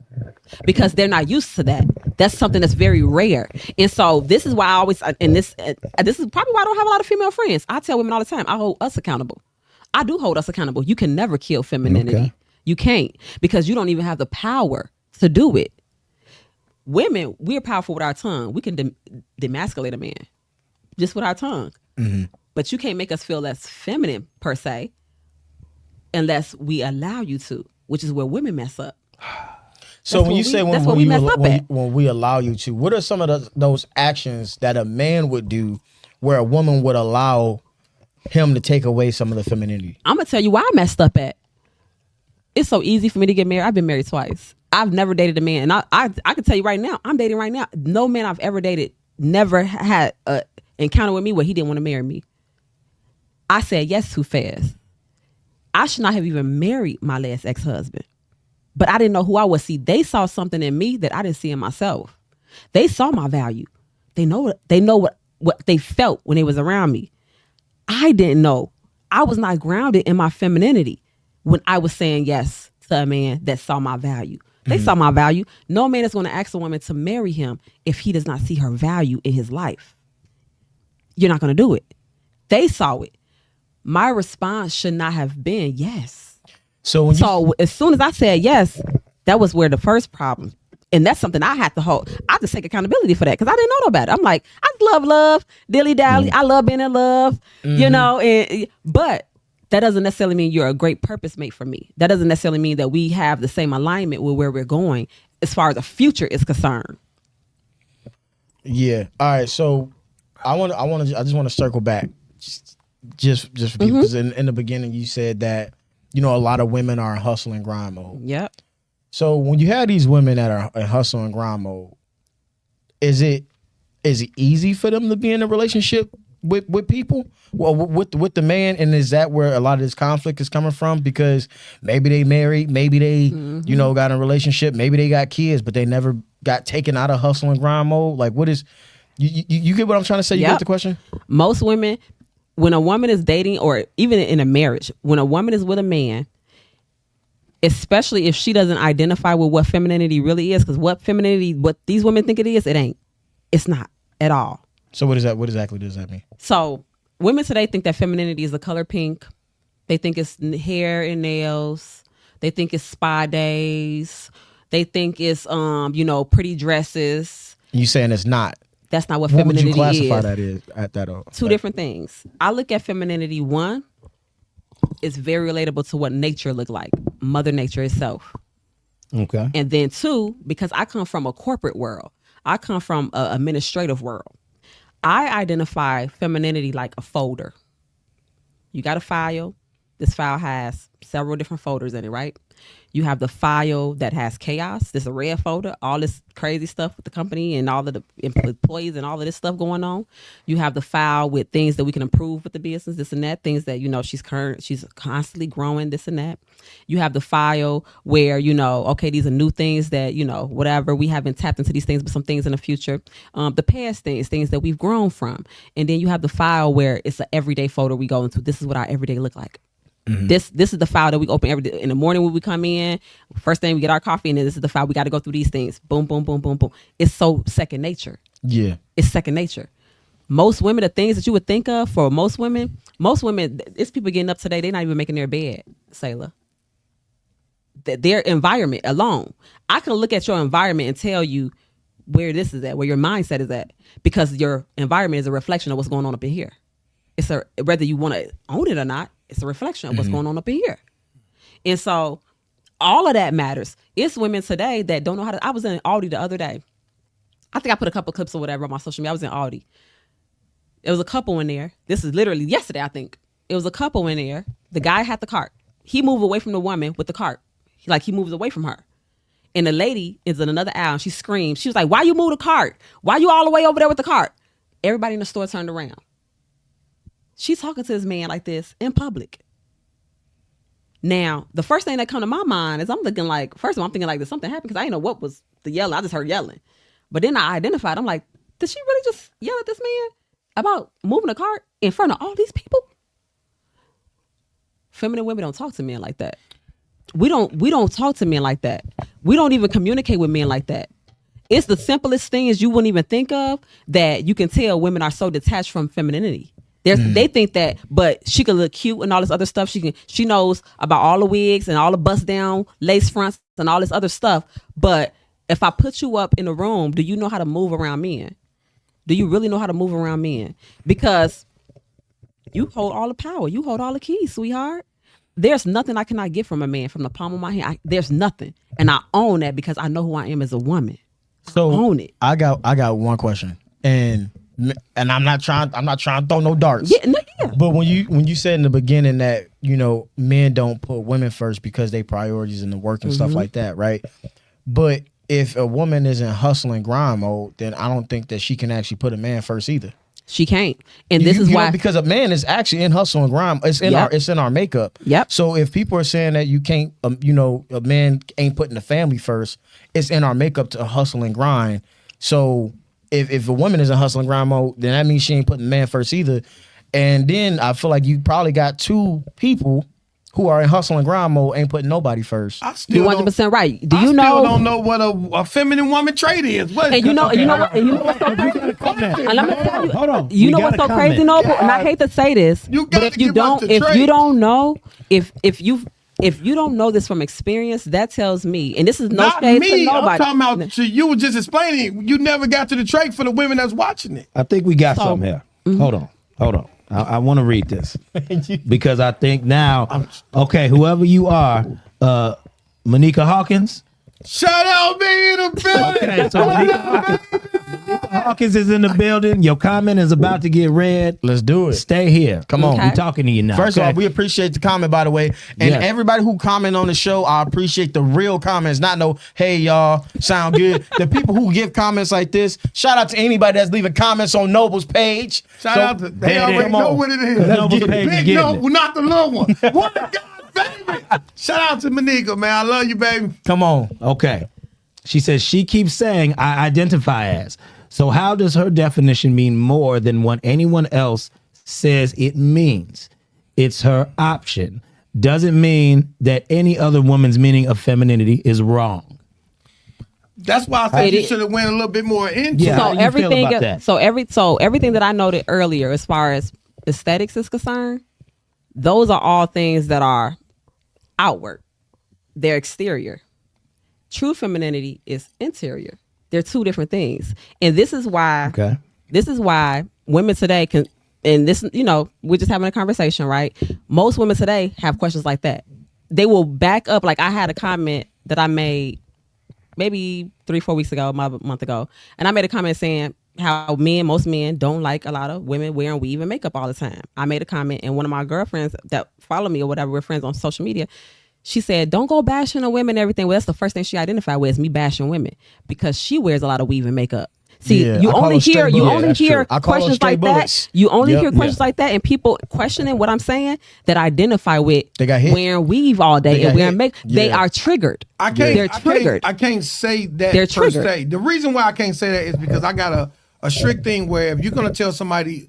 because they're not used to that. That's something that's very rare. And so this is why I always, and this is probably why I don't have a lot of female friends. I tell women all the time, I hold us accountable. I do hold us accountable. You can never kill femininity. Okay. You can't, because you don't even have the power to do it. Women, we're powerful with our tongue. We can demasculate a man just with our tongue. Mm-hmm. But you can't make us feel less feminine per se unless we allow you to, which is where women mess up. So when you say when we allow you to, what are some of those actions that a man would do where a woman would allow him to take away some of the femininity? I'm gonna tell you why I messed up at. It's so easy for me to get married. I've been married twice. I've never dated a man, and I can tell you right now, I'm dating right now. No man I've ever dated never had a encounter with me where he didn't want to marry me. I said yes too fast. I should not have even married my last ex-husband. But I didn't know who I was. See, they saw something in me that I didn't see in myself. They saw my value. They know what they felt when they was around me. I didn't know. I was not grounded in my femininity when I was saying yes to a man that saw my value. They saw my value. No man is going to ask a woman to marry him if he does not see her value in his life. You're not going to do it. They saw it. My response should not have been yes. So as soon as I said yes, that was where the first problem. And that's something I had to hold. I had to take accountability for that because I didn't know no better. I'm like, I love, dilly-dally. I love being in love, you know. But that doesn't necessarily mean you're a great purpose mate for me. That doesn't necessarily mean that we have the same alignment with where we're going as far as the future is concerned. Yeah. All right. So I just want to circle back just for people, because in the beginning you said that, you know, a lot of women are in hustle and grind mode. Yep. So when you have these women that are in hustle and grind mode, is it easy for them to be in a relationship with people, well, with the man? And is that where a lot of this conflict is coming from? Because maybe they married, maybe they you know, got in a relationship, maybe they got kids, but they never got taken out of hustle and grind mode. Like, what is you get what I'm trying to say? You get the question? Most women, when a woman is dating, or even in a marriage, when a woman is with a man, especially if she doesn't identify with what femininity really is, because what these women think it is, it ain't. It's not at all. So what exactly does that mean? So women today think that femininity is the color pink. They think it's hair and nails. They think it's spa days. They think it's you know, pretty dresses. You saying it's not? That's not what femininity is. What would you classify that is at that all? Two different things. I look at femininity, one, it's very relatable to what nature looked like, Mother Nature itself. Okay. And then two, because I come from a corporate world, I come from an administrative world. I identify femininity like a folder. You got a file. This file has several different folders in it, right? You have the file that has chaos. This is a red folder, all this crazy stuff with the company and all of the employees and all of this stuff going on. You have the file with things that we can improve with the business, this and that, things that, you know, she's constantly growing, this and that. You have the file where, you know, okay, these are new things that, you know, whatever, we haven't tapped into these things, but some things in the future. The past things that we've grown from. And then you have the file where it's an everyday folder we go into. This is what our everyday look like. This is the file that we open every day in the morning when we come in. First thing we get our coffee, and then this is the file we got to go through these things. Boom, boom, boom, boom, boom. It's so second nature. Yeah, it's second nature. Most women, the things that you would think of for most women, it's people getting up today. They're not even making their bed, Sailor. Their environment alone. I can look at your environment and tell you where this is at, where your mindset is at, because your environment is a reflection of what's going on up in here. It's whether you want to own it or not, it's a reflection of what's going on up in here. And so all of that matters. It's women today that don't know how to. I was in Aldi the other day. I think I put a couple clips or whatever on my social media. I was in Aldi. There was a couple in there. This is literally yesterday, I think. It was a couple in there. The guy had the cart. He moved away from the woman with the cart. He moves away from her. And the lady is in another aisle and she screams. She was like, "Why you move the cart? Why you all the way over there with the cart?" Everybody in the store turned around. She's talking to this man like this in public. Now, the first thing that come to my mind is I'm thinking like, first of all, I'm thinking like, did something happen? Because I didn't know what was the yelling. I just heard yelling. But then I identified. I'm like, did she really just yell at this man about moving a cart in front of all these people? feminine women don't talk to men like that. We don't talk to men like that. We don't even communicate with men like that. It's the simplest things you wouldn't even think of that you can tell women are so detached from femininity. They think that, but she can look cute and all this other stuff. She knows about all the wigs and all the bust down lace fronts and all this other stuff. But if I put you up in a room, do you know how to move around men? Do you really know how to move around men? Because you hold all the power. You hold all the keys, sweetheart. There's nothing I cannot get from a man from the palm of my hand. There's nothing. And I own that because I know who I am as a woman. So own it. I got one question. And I'm not trying to throw no darts. Yeah. But when you said in the beginning that, men don't put women first because they priorities in the work and stuff like that, right? But if a woman is in hustle and grind mode, then I don't think that she can actually put a man first either. She can't. And this is why, because a man is actually in hustle and grind. It's in our makeup. Yep. So if people are saying that you can't, a man ain't putting the family first, it's in our makeup to hustle and grind. So if a woman is in hustle and grind mode, then that means she ain't putting the man first either. And then I feel like you probably got two people who are in hustle and grind mode ain't putting nobody first. You're 100% right. Do you I know? still don't know what a feminine woman trait is. What? And you know what's so crazy? And let me tell you, Hold on. You know what's so crazy, Noble? And I hate to say this, You but gotta if you give us don't, the if trait. you don't know, if you don't know this from experience, that tells me, and this is no Not shade to me. I'm nobody. talking about you were just explaining it. You never got to the trait for the women that's watching it. I think we got So- something here. Hold on. I want to read this because I think now, okay, whoever you are, Monica Hawkins. Shout out me in the building. Okay, so Monica Hawkins is in the building. Your comment is about to get read. Let's do it. Stay here. Come on. Okay. We talking to you now. First of okay? all, we appreciate the comment, by the way. And Yes. everybody who comment on the show, I appreciate the real comments, not no, hey, y'all, sound good. The people who give comments like this, shout out to anybody that's leaving comments on Noble's page. Shout out to they there it already is. know what it is. Noble's page is Big getting Noble, it. not the little one. What a God favorite. Shout out to Monica, man. I love you, baby. Come on. Okay. She says she keeps saying I identify as. So how does her definition mean more than what anyone else says it means? It's her option. Doesn't mean that any other woman's meaning of femininity is wrong. That's why I said you should have went a little bit more into Yeah. it. How So you feel everything, about that? so everything that I noted earlier, as far as aesthetics is concerned, those are all things that are outward. They're exterior. True femininity is interior. They're two different things, and this is why. Okay. This is why women today can, and this, we're just having a conversation, right? Most women today have questions like that. They will back up. Like I had a comment that I made maybe 3-4 weeks ago, a month ago, and I made a comment saying how most men don't like a lot of women wearing weave and makeup all the time. I made a comment, and one of my girlfriends that follow me or whatever, we're friends on social media, she said, don't go bashing on women and everything. Well, that's the first thing she identified with, is me bashing women, because she wears a lot of weave and makeup. See, Yeah, you I call only those straight hear bullets. That's hear true. I call those questions straight like bullets. that. You only Yep. hear questions like that, and people questioning what I'm saying that identify with They got hit. wearing weave all They day got and wearing hit. makeup. They Yeah. are triggered. They're triggered. I can't say that They're per triggered. se. The reason why I can't say that is because I got a strict thing where if you're gonna tell somebody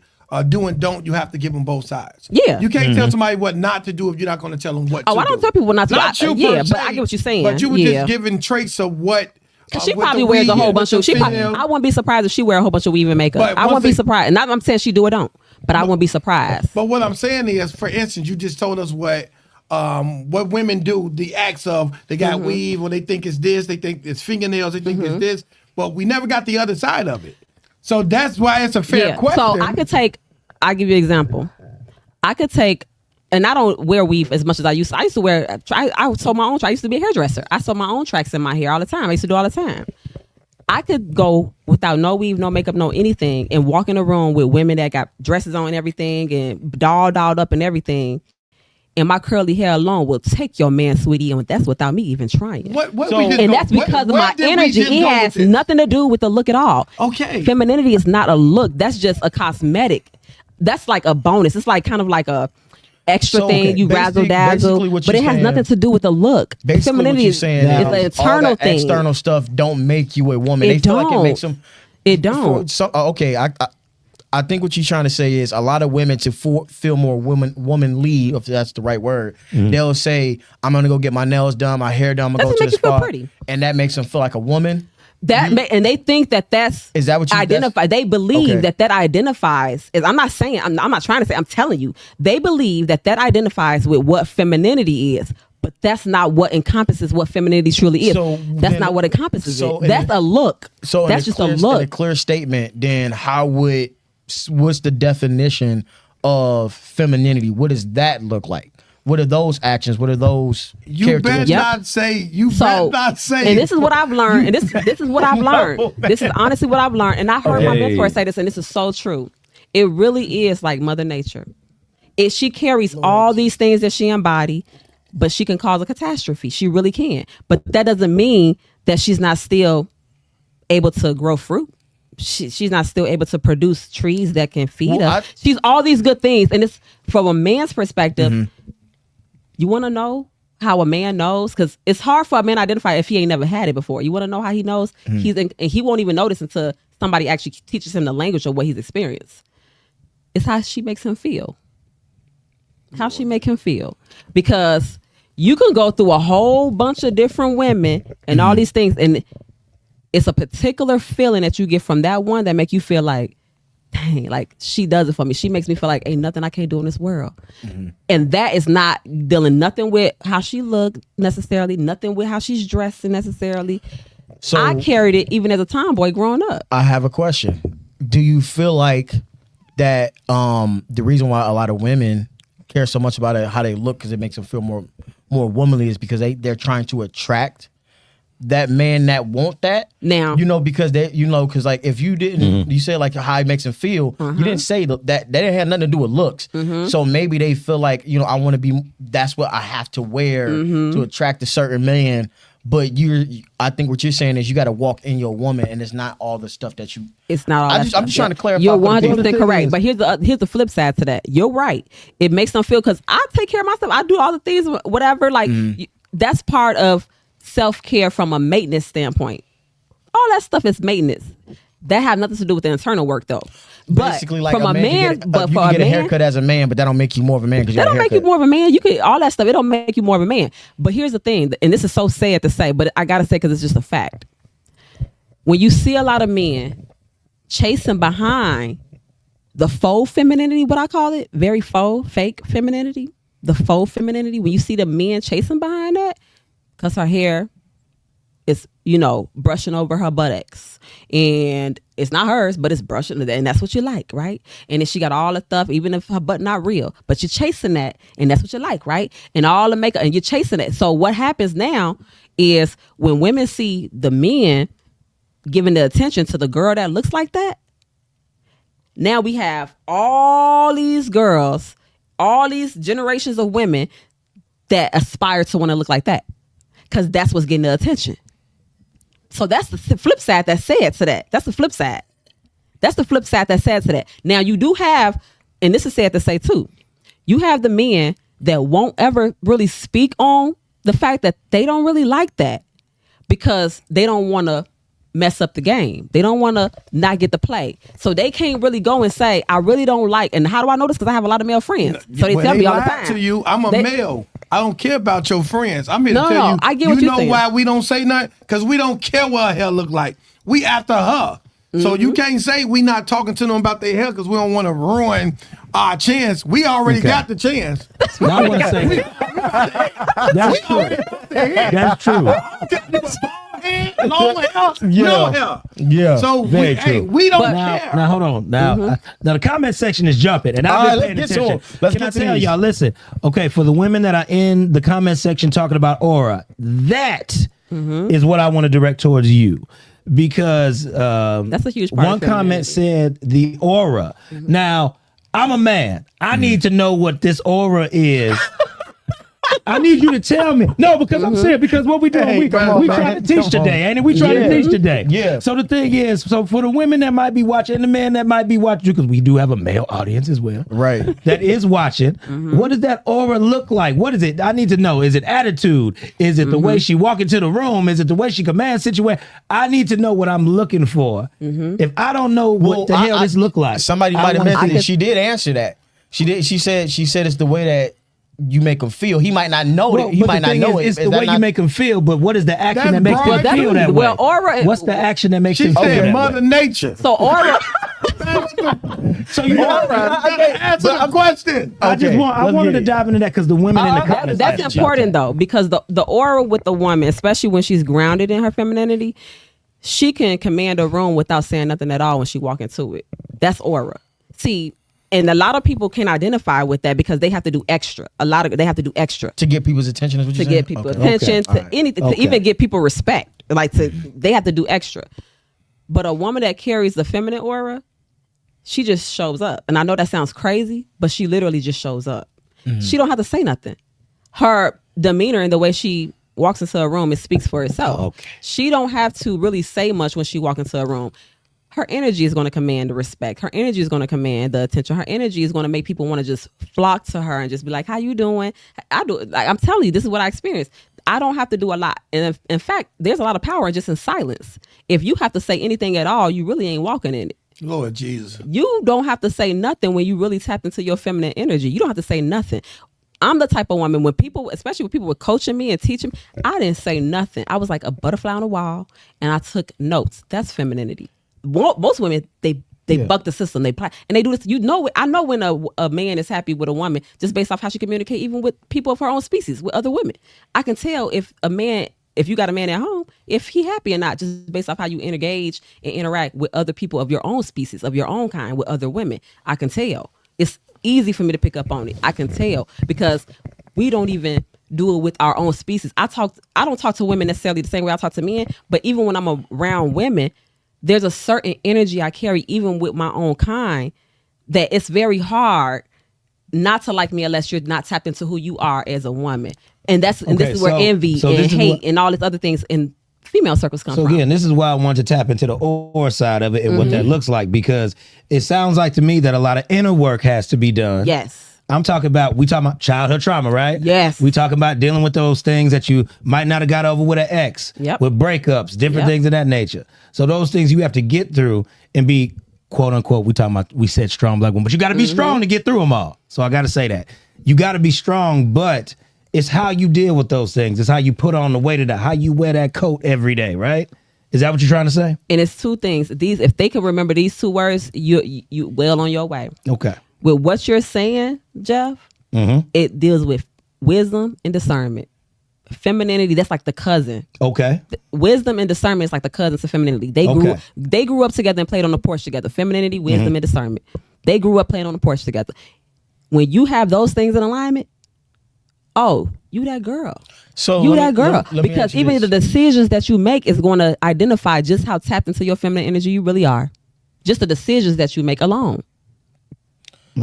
do and don't, you have to give them both sides. Yeah. You can't tell somebody what not to do if you're not gonna tell them what to do. I don't tell people not to. Not you Yeah, per but I se, get what you're saying. But you were Yeah. just giving traits of what. Cause she with probably the wears a weave whole and bunch with of. She the probably, female. I wouldn't be surprised if she wear a whole bunch of weave and makeup. But I wouldn't be once it- surprised. Not I'm saying she do or don't, but I wouldn't be surprised. But what I'm saying is, for instance, you just told us what women do, the acts of they got Mm-hmm. weave, or they think it's this, they think it's fingernails, they think it's this, but we never got the other side of it. So that's why it's a fair question. So I'll give you an example. I could take, and I don't wear weave as much as I used to. I used to wear, I sold my own, I used to be a hairdresser. I sold my own tracks in my hair all the time. I used to do all the time. I could go without no weave, no makeup, no anything, and walk in a room with women that got dresses on and everything and dolled up and everything. And my curly hair alone will take your man, sweetie, and that's without me even trying. What we So- just And go- that's because of where my did we energy. just It go with has this? nothing to do with the look at all. Okay. Femininity is not a look. That's just a cosmetic. That's like a bonus. It's like kind of like a extra So, thing. okay, You razzle dazzle, basically what but it you're has saying- nothing to do with the look. Basically, Femininity what you're is saying it's is an all internal that thing. external stuff don't make you a woman. They It feel like it don't. makes them. It don't. Okay, I think what you're trying to say is a lot of women to feel more womanly, if that's the right word. They'll say, "I'm gonna go get my nails done, my hair done. I'm gonna go to the spa," and that makes them feel like a woman. And they think that's is that what you identify? They believe that identifies. I'm not saying. I'm not trying to say. I'm telling you. They believe that identifies with what femininity is. But that's not what encompasses what femininity truly is. So that's not what encompasses it. That's a look. So that's just a look. In a clear statement, then what's the definition of femininity? What does that look like? What are those actions? What are those characteristics? Not say. Better not say. And this is what I've learned. And this is what I've learned. This is honestly what I've learned. And I heard my mentor say this, and this is so true. It really is like Mother Nature. She carries all these things that she embodies, but she can cause a catastrophe. She really can. But that doesn't mean that she's not still able to grow fruit. She's not still able to produce trees that can feed us. She's all these good things. And it's from a man's perspective. You want to know how a man knows? Because it's hard for a man to identify if he ain't never had it before. You want to know how he knows? And he won't even notice until somebody actually teaches him the language of what he's experienced. It's how she makes him feel. How she make him feel. Because you can go through a whole bunch of different women and all these things, and it's a particular feeling that you get from that one that make you feel like, dang, like she does it for me. She makes me feel like ain't nothing I can't do in this world. And that is not dealing nothing with how she looked necessarily, nothing with how she's dressing necessarily. So I carried it even as a tomboy growing up. I have a question. Do you feel like that the reason why a lot of women care so much about how they look, because it makes them feel more womanly, is because they're trying to attract that man that want that now, because because like if you didn't you say like how it makes them feel, you didn't say that didn't have nothing to do with looks. So maybe they feel like I want to be, that's what I have to wear to attract a certain man. But I think what you're saying is you got to walk in your woman, and it's not all the stuff that you. It's not all. I'm just trying to clarify. You're 100% correct. But here's the flip side to that. You're right. It makes them feel, because I take care of myself. I do all the things, whatever. Like that's part of self-care from a maintenance standpoint. All that stuff is maintenance. That have nothing to do with the internal work, though. Basically, like from a man, but for a man, haircut as a man, but that don't make you more of a man. That don't make you more of a man. You could all that stuff. It don't make you more of a man. But here's the thing, and this is so sad to say, but I gotta say because it's just a fact. When you see a lot of men chasing behind the faux femininity, what I call it, very faux, fake femininity, the faux femininity. When you see the men chasing behind that, because her hair is, brushing over her buttocks, and it's not hers, but it's brushing, and that's what you like, right? And then she got all the stuff, even if her butt not real, but you're chasing that, and that's what you like, right? And all the makeup, and you're chasing it. So what happens now is when women see the men giving the attention to the girl that looks like that, now we have all these girls, all these generations of women that aspire to want to look like that, because that's what's getting the attention. So that's the flip side that's said to that. That's the flip side. That's the flip side that's said to that. Now you do have, and this is sad to say too, you have the men that won't ever really speak on the fact that they don't really like that, because they don't want to mess up the game. They don't want to not get the play. So they can't really go and say, I really don't like, and how do I know this? Because I have a lot of male friends. So they tell me all the time. To you, I'm a male. I don't care about your friends. I'm here to tell you. I get what you're saying. Why we don't say nothing? Because we don't care what her hair look like. We after her. So you can't say we not talking to them about their hair because we don't want to ruin our chance. We already got the chance. Now I want to say that's true. That's true. Long hair, no hair. Yeah. So we don't care. Now hold on. Now, now the comment section is jumping, and I've been paying attention. Can I tell y'all? Listen, okay, for the women that are in the comment section talking about aura, that is what I want to direct towards you, because that's a huge part. One comment said the aura. Now I'm a man. I need to know what this aura is. I need you to tell me. No, because I'm saying, because what we doing, Hey, we come on, man. trying to teach Come on. today, ain't it? We trying to teach today. Yeah. So the thing is, so for the women that might be watching and the men that might be watching, because we do have a male audience as well. Right. That is watching. What does that aura look like? What is it? I need to know. Is it attitude? Is it the way she walk into the room? Is it the way she commands situation? I need to know what I'm looking for. If I don't know what the hell this look like. Somebody I might have wanna mentioned see it. She did answer that. She did. She said it's the way that you make him feel. He might not know it. He but might the not thing know is, it. it's Is the that way not- you make him feel, but what is the action That's that makes broad. them feel that way? Well, aura. What's the action that makes She them feel said that Mother way? Nature. So aura. So you know, Answer the question. I just Okay, I let's wanted get to it. dive into that because the women in the comments. That's asked important about though, because the aura with the woman, especially when she's grounded in her femininity, she can command a room without saying nothing at all when she walk into it. That's aura. See, and a lot of people can identify with that because they have to do extra. They have to do extra to get people's attention. Is what to you're get saying? people Okay. attention, All to right. anything, Okay. to even get people respect. They have to do extra. But a woman that carries the feminine aura, she just shows up. And I know that sounds crazy, but she literally just shows up. She don't have to say nothing. Her demeanor and the way she walks into a room, it speaks for itself. Okay. She don't have to really say much when she walks into a room. Her energy is going to command the respect. Her energy is going to command the attention. Her energy is going to make people want to just flock to her and just be like, "How you doing?" I'm telling you, this is what I experienced. I don't have to do a lot, and in fact, there's a lot of power just in silence. If you have to say anything at all, you really ain't walking in it. Lord Jesus. You don't have to say nothing when you really tap into your feminine energy. You don't have to say nothing. I'm the type of woman when people, especially when people were coaching me and teaching me, I didn't say nothing. I was like a butterfly on a wall, and I took notes. That's femininity. Most women, they buck the system. They play, and they do this. I know when a man is happy with a woman just based off how she communicate, even with people of her own species, with other women. I can tell if you got a man at home, if he happy or not, just based off how you engage and interact with other people of your own species, of your own kind, with other women. I can tell. It's easy for me to pick up on it. I can tell because we don't even do it with our own species. I don't talk to women necessarily the same way I talk to men, but even when I'm around women, there's a certain energy I carry even with my own kind that it's very hard not to like me unless you're not tapped into who you are as a woman. And this is where envy and hate and all these other things in female circles come So from. again, this is why I wanted to tap into the aura side of it and what that looks like, because it sounds like to me that a lot of inner work has to be done. Yes. We talking about childhood trauma, right? Yes. We talking about dealing with those things that you might not have got over with an ex, Yep. with breakups, different Yep. things of that nature. So those things you have to get through and be, quote unquote, we said strong black woman, but you got to be strong to get through them all. So I got to say that. You got to be strong, but it's how you deal with those things. It's how you put on the weight of that, how you wear that coat every day, right? Is that what you're trying to say? And it's two things. If they can remember these two words, you well on your way. Okay. With what you're saying, Jeff, it deals with wisdom and discernment. Femininity, that's like the cousin. Okay. Wisdom and discernment is like the cousins to femininity. They grew up together and played on the porch together. Femininity, wisdom, and discernment. They grew up playing on the porch together. When you have those things in alignment, you that girl. So You let that me- girl. let me Because ask you even this. the decisions that you make is going to identify just how tapped into your feminine energy you really are. Just the decisions that you make alone.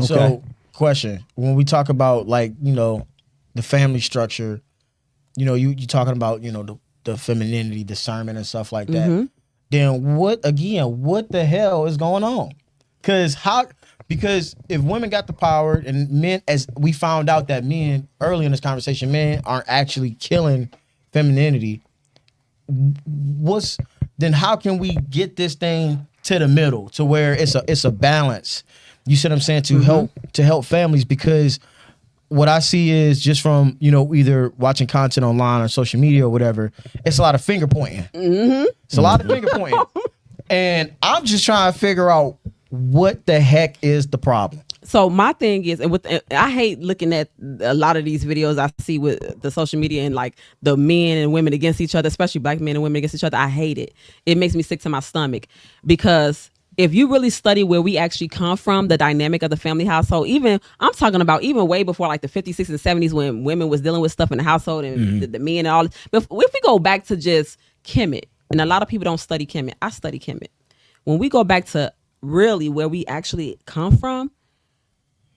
So, question: when we talk about the family structure, you talking about the femininity, discernment, and stuff like that. Then what the hell is going on? Because if women got the power and men, as we found out that men early in this conversation, men aren't actually killing femininity. Then how can we get this thing to the middle to where it's a balance? You see what I'm saying? To help families, because what I see is just from either watching content online or social media or whatever, it's a lot of finger pointing. It's a lot of finger pointing, and I'm just trying to figure out what the heck is the problem. So my thing is, I hate looking at a lot of these videos I see with the social media and like the men and women against each other, especially black men and women against each other. I hate it. It makes me sick to my stomach, because if you really study where we actually come from, the dynamic of the family household, I'm talking about even way before like the 50s, 60s, and 70s when women was dealing with stuff in the household and the men and all this. But if we go back to just Kemet, and a lot of people don't study Kemet. I study Kemet. When we go back to really where we actually come from,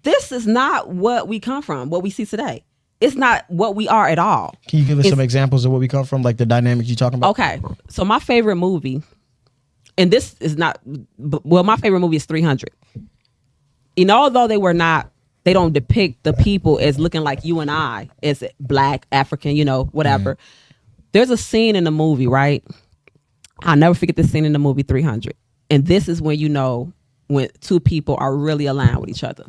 this is not what we come from, what we see today. it's not what we are at all. Can you give us some examples of where we come from, like the dynamics you're talking about? Okay, so my favorite movie, and this is not, well, my favorite movie is 300. And although they don't depict the people as looking like you and I, as black, African, whatever. There's a scene in the movie, right? I'll never forget this scene in the movie 300. And this is when when two people are really aligned with each other.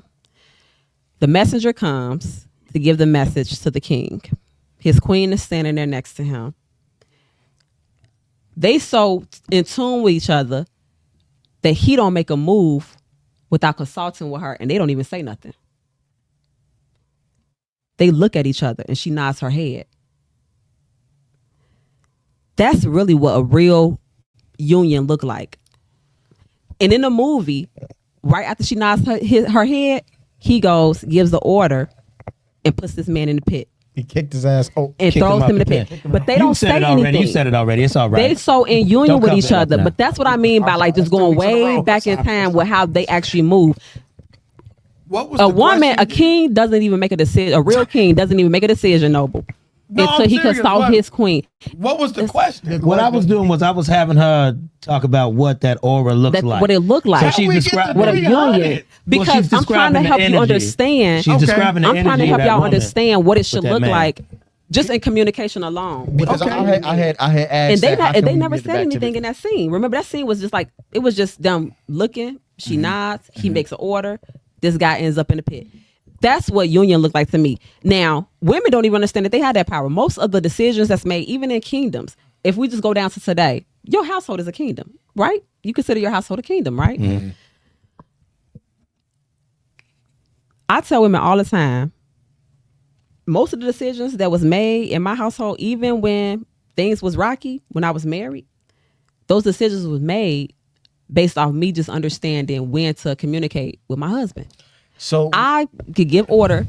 The messenger comes to give the message to the king. His queen is standing there next to him. They so in tune with each other that he don't make a move without consulting with her, and they don't even say nothing. They look at each other and she nods her head. That's really what a real union look like. And in the movie, right after she nods her head, he gives the order, and puts this man in the pit. He kicked his ass and throws him in the pit. But they don't say anything. You said it already. It's all right. They so in union with each other. But that's what I mean by like just going way back in time with how they actually move. What was a woman, a king doesn't even make a decision. A real king doesn't even make a decision, Noble. Until he consult his queen. What was the question? What I was doing was I was having her talk about what that aura looks like. What it looked like. So she's describing what a union. Because I'm trying to help you understand. She's describing the energy. I'm trying to help y'all understand what it should look like, just in communication alone. Because I had asked, and they never said anything in that scene. Remember, that scene was just like, it was just them looking. She nods. He makes an order. This guy ends up in the pit. That's what union looked like to me. Now, women don't even understand that they have that power. Most of the decisions that's made, even in kingdoms, if we just go down to today, your household is a kingdom, right? You consider your household a kingdom, right? Mm-hmm. I tell women all the time, most of the decisions that was made in my household, even when things was rocky, when I was married, those decisions was made based off me just understanding when to communicate with my husband. So I could give order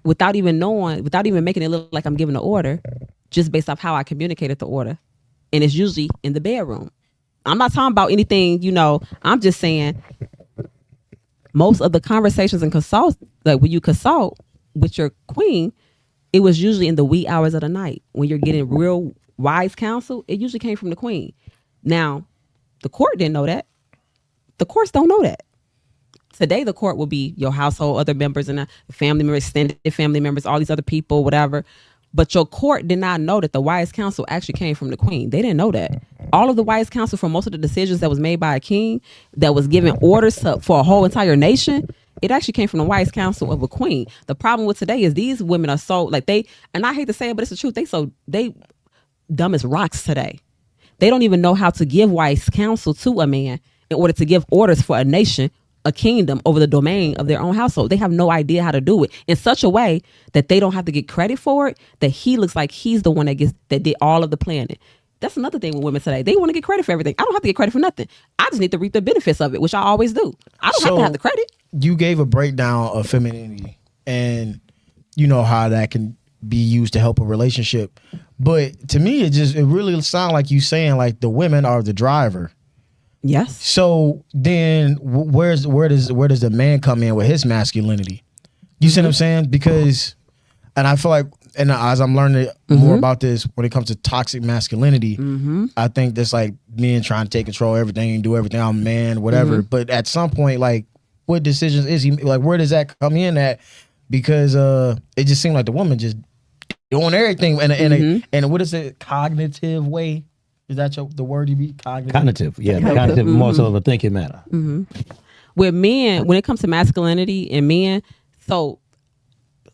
without even making it look like I'm giving the order, just based off how I communicated the order. And it's usually in the bedroom. I'm not talking about anything, I'm just saying most of the conversations and consult, like when you consult with your queen, it was usually in the wee hours of the night when you're getting real wise counsel. It usually came from the queen. Now, the court didn't know that. The courts don't know that. Today, the court will be your household, other members, and family members, extended family members, all these other people, whatever. But your court did not know that the wise counsel actually came from the queen. They didn't know that. All of the wise counsel for most of the decisions that was made by a king, that was giving orders for a whole entire nation, it actually came from the wise counsel of a queen. The problem with today is these women are so, like and I hate to say it, but it's the truth. They dumb as rocks today. They don't even know how to give wise counsel to a man in order to give orders for a nation, a kingdom, over the domain of their own household. They have no idea how to do it in such a way that they don't have to get credit for it, that he looks like he's the one that did all of the planning. That's another thing with women today. They want to get credit for everything. I don't have to get credit for nothing. I just need to reap the benefits of it, which I always do. I don't have to have the credit. You gave a breakdown of femininity and how that can be used to help a relationship. But to me, it really sounds like you saying like the women are the driver. Yes. So then where does the man come in with his masculinity? You see what I'm saying? Because, and I feel like, and as I'm learning more about this, when it comes to toxic masculinity, I think that's like men trying to take control of everything, do everything. I'm a man, whatever. But at some point, like, what decisions is he, like, where does that come in at? Because it just seemed like the woman just doing everything in what is it, cognitive way? Is that the word you be? Cognitive, yeah. Cognitive, more so of a thinking matter. With men, when it comes to masculinity and men, so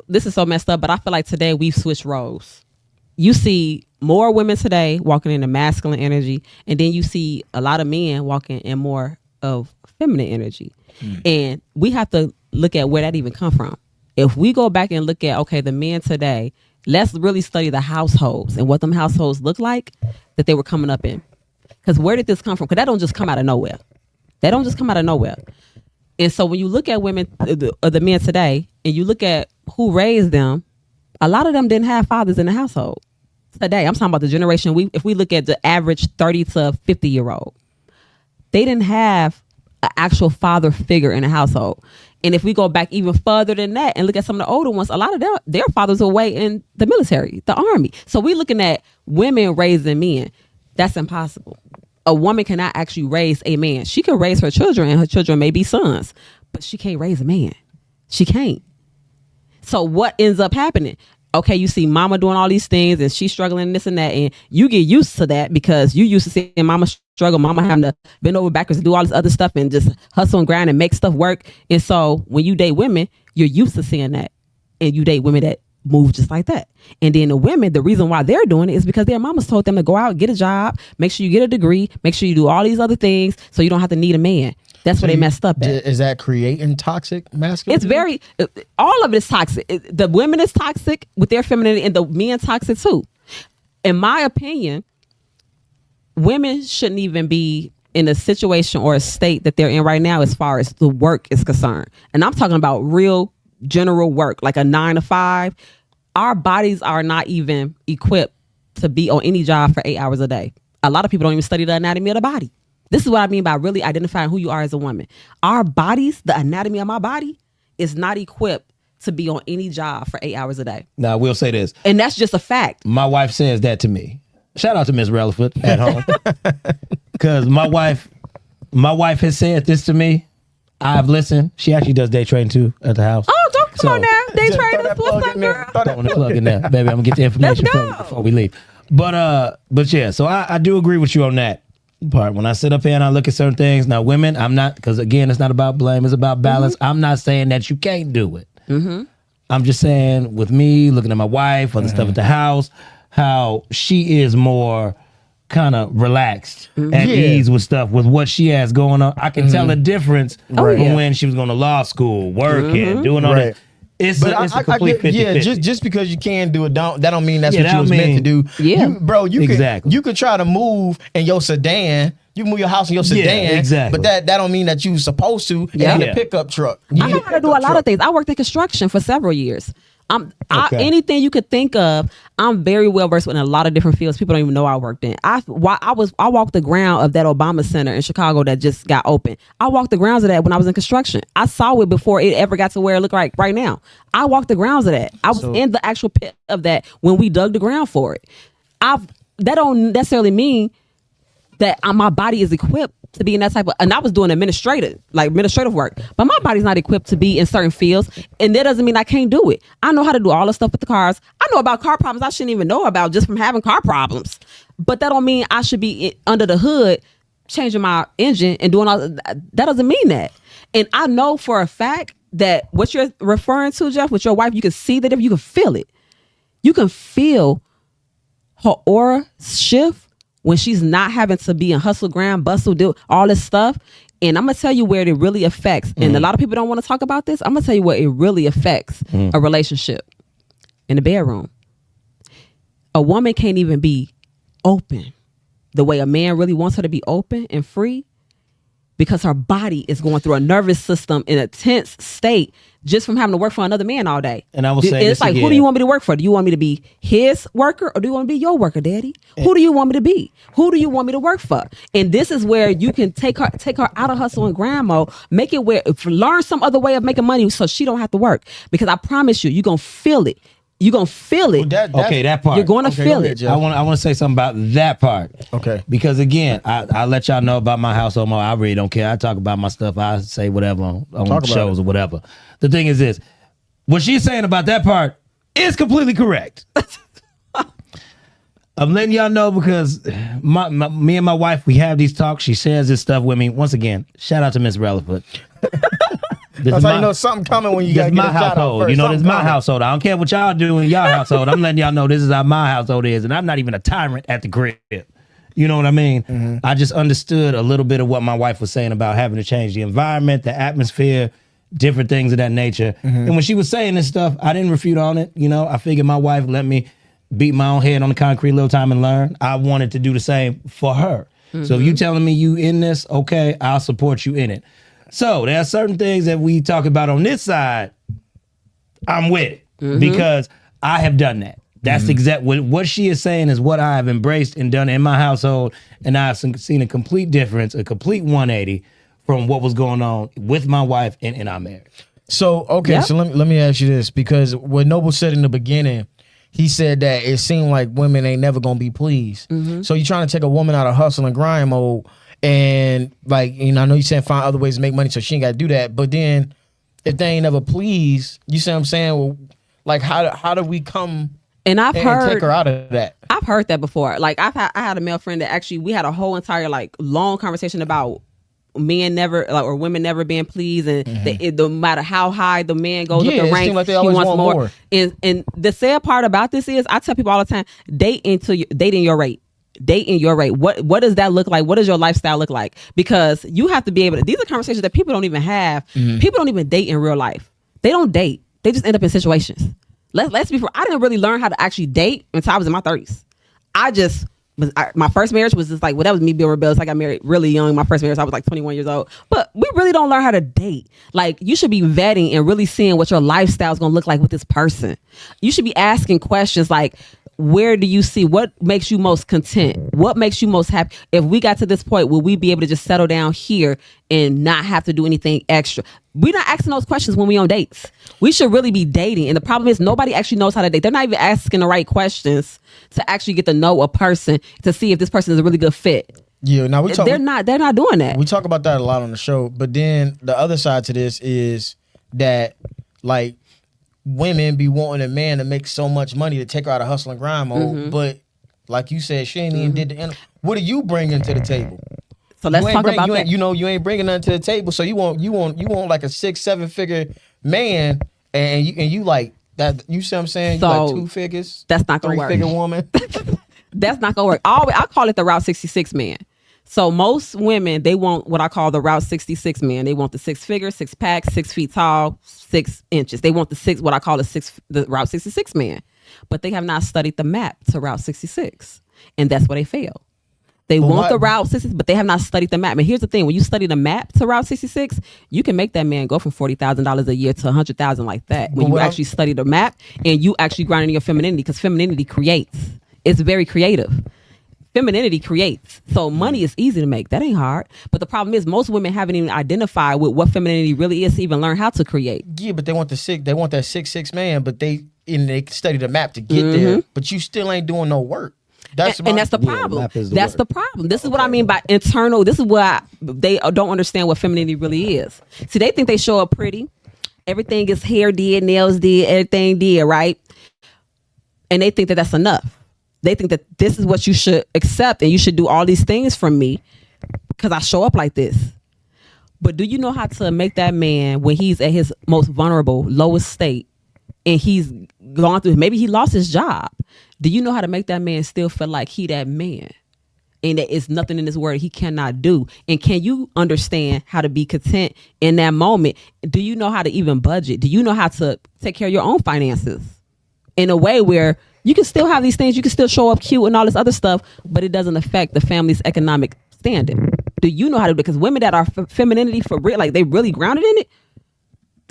this is so messed up, but I feel like today we've switched roles. You see more women today walking in the masculine energy, and then you see a lot of men walking in more of feminine energy. And we have to look at where that even come from. If we go back and look at, okay, the men today, let's really study the households and what them households look like that they were coming up in. Because where did this come from? Because that don't just come out of nowhere. That don't just come out of nowhere. And so when you look at women, the men today, and you look at who raised them, a lot of them didn't have fathers in the household. Today, I'm talking about the generation, if we look at the average 30 to 50-year-old, they didn't have an actual father figure in the household. And if we go back even further than that and look at some of the older ones, a lot of their fathers were away in the military, the army. So we're looking at women raising men. That's impossible. A woman cannot actually raise a man. She can raise her children, and her children may be sons, but she can't raise a man. She can't. So what ends up happening? Okay, you see mama doing all these things and she's struggling and this and that, and you get used to that because you used to seeing mama struggle, mama having to bend over backwards and do all this other stuff and just hustle and grind and make stuff work. And so when you date women, you're used to seeing that, and you date women that move just like that. And then the women, the reason why they're doing it is because their mamas told them to go out, get a job, make sure you get a degree, make sure you do all these other things so you don't have to need a man. That's where they messed up at. Is that creating toxic masculinity? It's very, all of it is toxic. The women is toxic with their femininity, and the men toxic too. In my opinion, women shouldn't even be in a situation or a state that they're in right now as far as the work is concerned. And I'm talking about real general work, like a 9 to 5. Our bodies are not even equipped to be on any job for 8 hours a day. A lot of people don't even study the anatomy of the body. This is what I mean by really identifying who you are as a woman. Our bodies, the anatomy of my body, is not equipped to be on any job for 8 hours a day. Now, I will say this. And that's just a fact. My wife says that to me. Shout out to Miss Relaford at home. Because my wife has said this to me. I've listened. She actually does day trading too at the house. Oh, don't come on now. Day traders, what's up, girl? Throwing the plug in there. Baby, I'm going to get the information Let's for you go. before we leave. But yeah, so I do agree with you on that part. When I sit up here and I look at certain things, now women, I'm not, because again, it's not about blame, it's about balance. I'm not saying that you can't do it. I'm just saying with me, looking at my wife, other stuff at the house, how she is more kind of relaxed at ease with stuff, with what she has going on. I can tell a difference from when she was going to law school, working, doing all that. It's a complete 50-50. Yeah, just because you can do it, that don't mean that's Yeah, what that you was meant to do. Yeah. You could try to move in your sedan. You move your house in your sedan, exactly. but that don't mean that you supposed to in a pickup truck. I know how to do a lot of things. I worked in construction for several years. Anything you could think of, I'm very well versed in a lot of different fields. People don't even know I worked in. I walked the ground of that Obama Center in Chicago that just got open. I walked the grounds of that when I was in construction. I saw it before it ever got to where it look like right now. I walked the grounds of that. I was in the actual pit of that when we dug the ground for it. That don't necessarily mean that my body is equipped to be in that type of, and I was doing administrative work, but my body's not equipped to be in certain fields, and that doesn't mean I can't do it. I know how to do all the stuff with the cars. I know about car problems I shouldn't even know about just from having car problems, but that don't mean I should be under the hood changing my engine and doing all that. Doesn't mean that. And I know for a fact that what you're referring to, Jeff, with your wife, you can see that, if you can feel it, you can feel her aura shift when she's not having to be in hustle, grind, bustle, do all this stuff. And I'm going to tell you where it really affects. And a lot of people don't want to talk about this. I'm going to tell you where it really affects a relationship. In the bedroom. A woman can't even be open the way a man really wants her to be open and free, because her body is going through a nervous system in a tense state just from having to work for another man all day. And I will say it's like, who do you want me to work for? Do you want me to be his worker, or do you want me to be your worker, daddy? Who do you want me to be? Who do you want me to work for? And this is where you can take her out of hustle and grind mode, make it where, learn some other way of making money so she don't have to work. Because I promise you're going to feel it. You're going to feel it. That part. You're going to feel it. I want to say something about that part. Okay. Because again, I let y'all know about my household more. I really don't care. I talk about my stuff. I say whatever on shows or whatever. The thing is this. What she's saying about that part is completely correct. I'm letting y'all know because me and my wife, we have these talks. She shares this stuff with me. Once again, shout out to Miss Relaford. That's how you know something coming when you got my household. You know, this is my household. I don't care what y'all do in y'all household. I'm letting y'all know this is how my household is, and I'm not even a tyrant at the crib. You know what I mean? I just understood a little bit of what my wife was saying about having to change the environment, the atmosphere, different things of that nature. And when she was saying this stuff, I didn't refute on it. You know, I figured my wife let me beat my own head on the concrete a little time and learn. I wanted to do the same for her. So if you telling me you in this, okay, I'll support you in it. So there are certain things that we talk about on this side, I'm with it because I have done that. That's exactly what she is saying is what I have embraced and done in my household. And I've seen a complete difference, a complete 180 from what was going on with my wife and in our marriage. So okay, Yep. so let me ask you this, because what Noble said in the beginning, he said that it seemed like women ain't never gonna be pleased. So you're trying to take a woman out of hustle and grind mode, and like, you know, I know you saying find other ways to make money, so she ain't got to do that. But then if they ain't never pleased, you see what I'm saying? Well, like how do we come And I've and heard take her out of that? I've heard that before. Like I had a male friend that actually we had a whole entire like long conversation about men never like or women never being pleased, and no matter how high the man goes up Yeah, the it ranks, seem like they he always wants want more. more. And the sad part about this is I tell people all the time, dating your rate. Dating your rate. What does that look like? What does your lifestyle look like? Because you have to be able to. These are conversations that people don't even have. People don't even date in real life. They don't date. They just end up in situations. Let's be. I didn't really learn how to actually date until I was in my 30s. My first marriage was just like, well, that was me being rebellious. I got married really young. My first marriage, I was like 21 years old. But we really don't learn how to date. Like, you should be vetting and really seeing what your lifestyle is going to look like with this person. You should be asking questions like, where do you see what makes you most content? What makes you most happy? If we got to this point, will we be able to just settle down here and not have to do anything extra? We're not asking those questions when we on dates. We should really be dating. And the problem is nobody actually knows how to date. They're not even asking the right questions to actually get to know a person to see if this person is a really good fit. Yeah, now They're not doing that. We talk about that a lot on the show, but then the other side to this is that like women be wanting a man to make so much money to take her out of hustle and grind mode, but like you said, she ain't even did the end. What are you bringing to the table? So let's talk about that. You ain't bringing nothing to the table. So you want like a 6-7 figure man, and you like that. You see what I'm saying? You So, like 2 figures. that's not gonna work. 3-figure woman. That's not gonna work. I call it the Route 66 man. So most women, they want what I call the Route 66 man. They want the 6 figure, 6 pack, 6 feet tall, 6 inches. They want what I call the Route 66 man. But they have not studied the map to Route 66. And that's where they fail. They want the Route 66, but they have not studied the map. And here's the thing. When you study the map to Route 66, you can make that man go from $40,000 a year to $100,000 like that. When you actually study the map and you actually grind in your femininity, because femininity creates. It's very creative. Femininity creates. So money is easy to make. That ain't hard. But the problem is most women haven't even identified with what femininity really is to even learn how to create. Yeah, but they want that 6'6" man, but they study the map to get there, but you still ain't doing no work. That's And that's the problem. map is the That's word. the problem. This is what I mean by internal. This is why they don't understand what femininity really is. See, they think they show up pretty. Everything is hair did, nails did, everything did, right? And they think that that's enough. They think that this is what you should accept and you should do all these things from me because I show up like this. But do you know how to make that man when he's at his most vulnerable, lowest state and he's gone through, maybe he lost his job. Do you know how to make that man still feel like he that man? And there is nothing in this world he cannot do. And can you understand how to be content in that moment? Do you know how to even budget? Do you know how to take care of your own finances in a way where you can still have these things, you can still show up cute and all this other stuff, but it doesn't affect the family's economic standing? Do you know how to do it? Because women that are femininity for real, like they really grounded in it.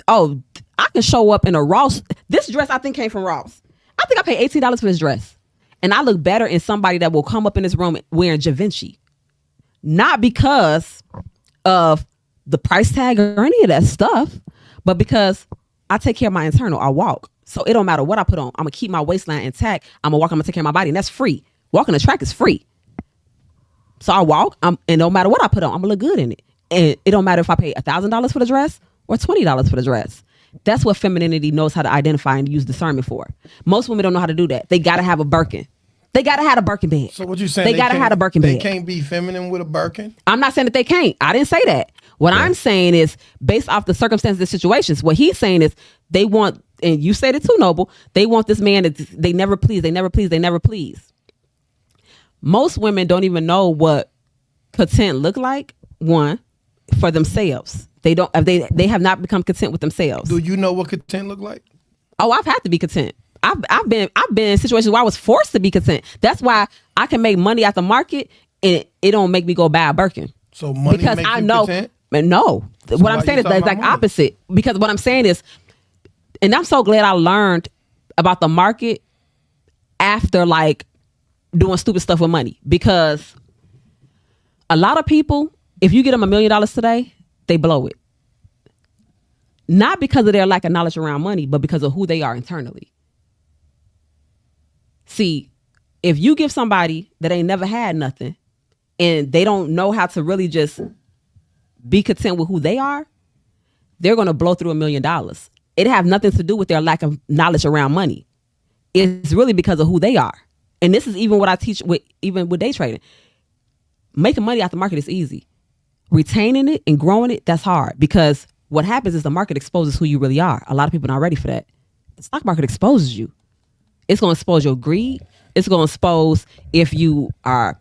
Oh, I can show up in a Ross. This dress I think came from Ross. I think I paid $18 for this dress. And I look better in somebody that will come up in this room wearing Givenchy. Not because of the price tag or any of that stuff, but because I take care of my internal. I walk. So it don't matter what I put on. I'm going to keep my waistline intact. I'm going to walk. I'm going to take care of my body. And that's free. Walking the track is free. So I walk. And no matter what I put on, I'm going to look good in it. And it don't matter if I pay $1,000 for the dress or $20 for the dress. That's what femininity knows how to identify and use discernment for. Most women don't know how to do that. They got to have a Birkin. They got to have a Birkin bag. So what you saying? They got to have a Birkin They bag. can't be feminine with a Birkin? I'm not saying that they can't. I didn't say that. What I'm saying is based off the circumstances and situations. What he's saying is they want, and you said it too, Noble, they want this man that they never please, they never please, they never please. Most women don't even know what content look like, one, for themselves. They don't. They have not become content with themselves. Do you know what content look like? Oh, I've had to be content. I've been in situations where I was forced to be content. That's why I can make money at the market and it don't make me go buy a Birkin. So money because make I you know. content? No, So what why I'm saying you is talking like about money? opposite. Because what I'm saying is, and I'm so glad I learned about the market after like doing stupid stuff with money. Because a lot of people, if you get them $1 million today, they blow it. not because of their lack of knowledge around money, but because of who they are internally. See, if you give somebody that ain't never had nothing and they don't know how to really just be content with who they are, they're going to blow through $1 million. It have nothing to do with their lack of knowledge around money. It's really because of who they are. And this is even what I teach even with day trading. Making money out the market is easy. Retaining it and growing it, that's hard, because what happens is the market exposes who you really are. A lot of people are not ready for that. The stock market exposes you. It's going to expose your greed. It's going to expose if you are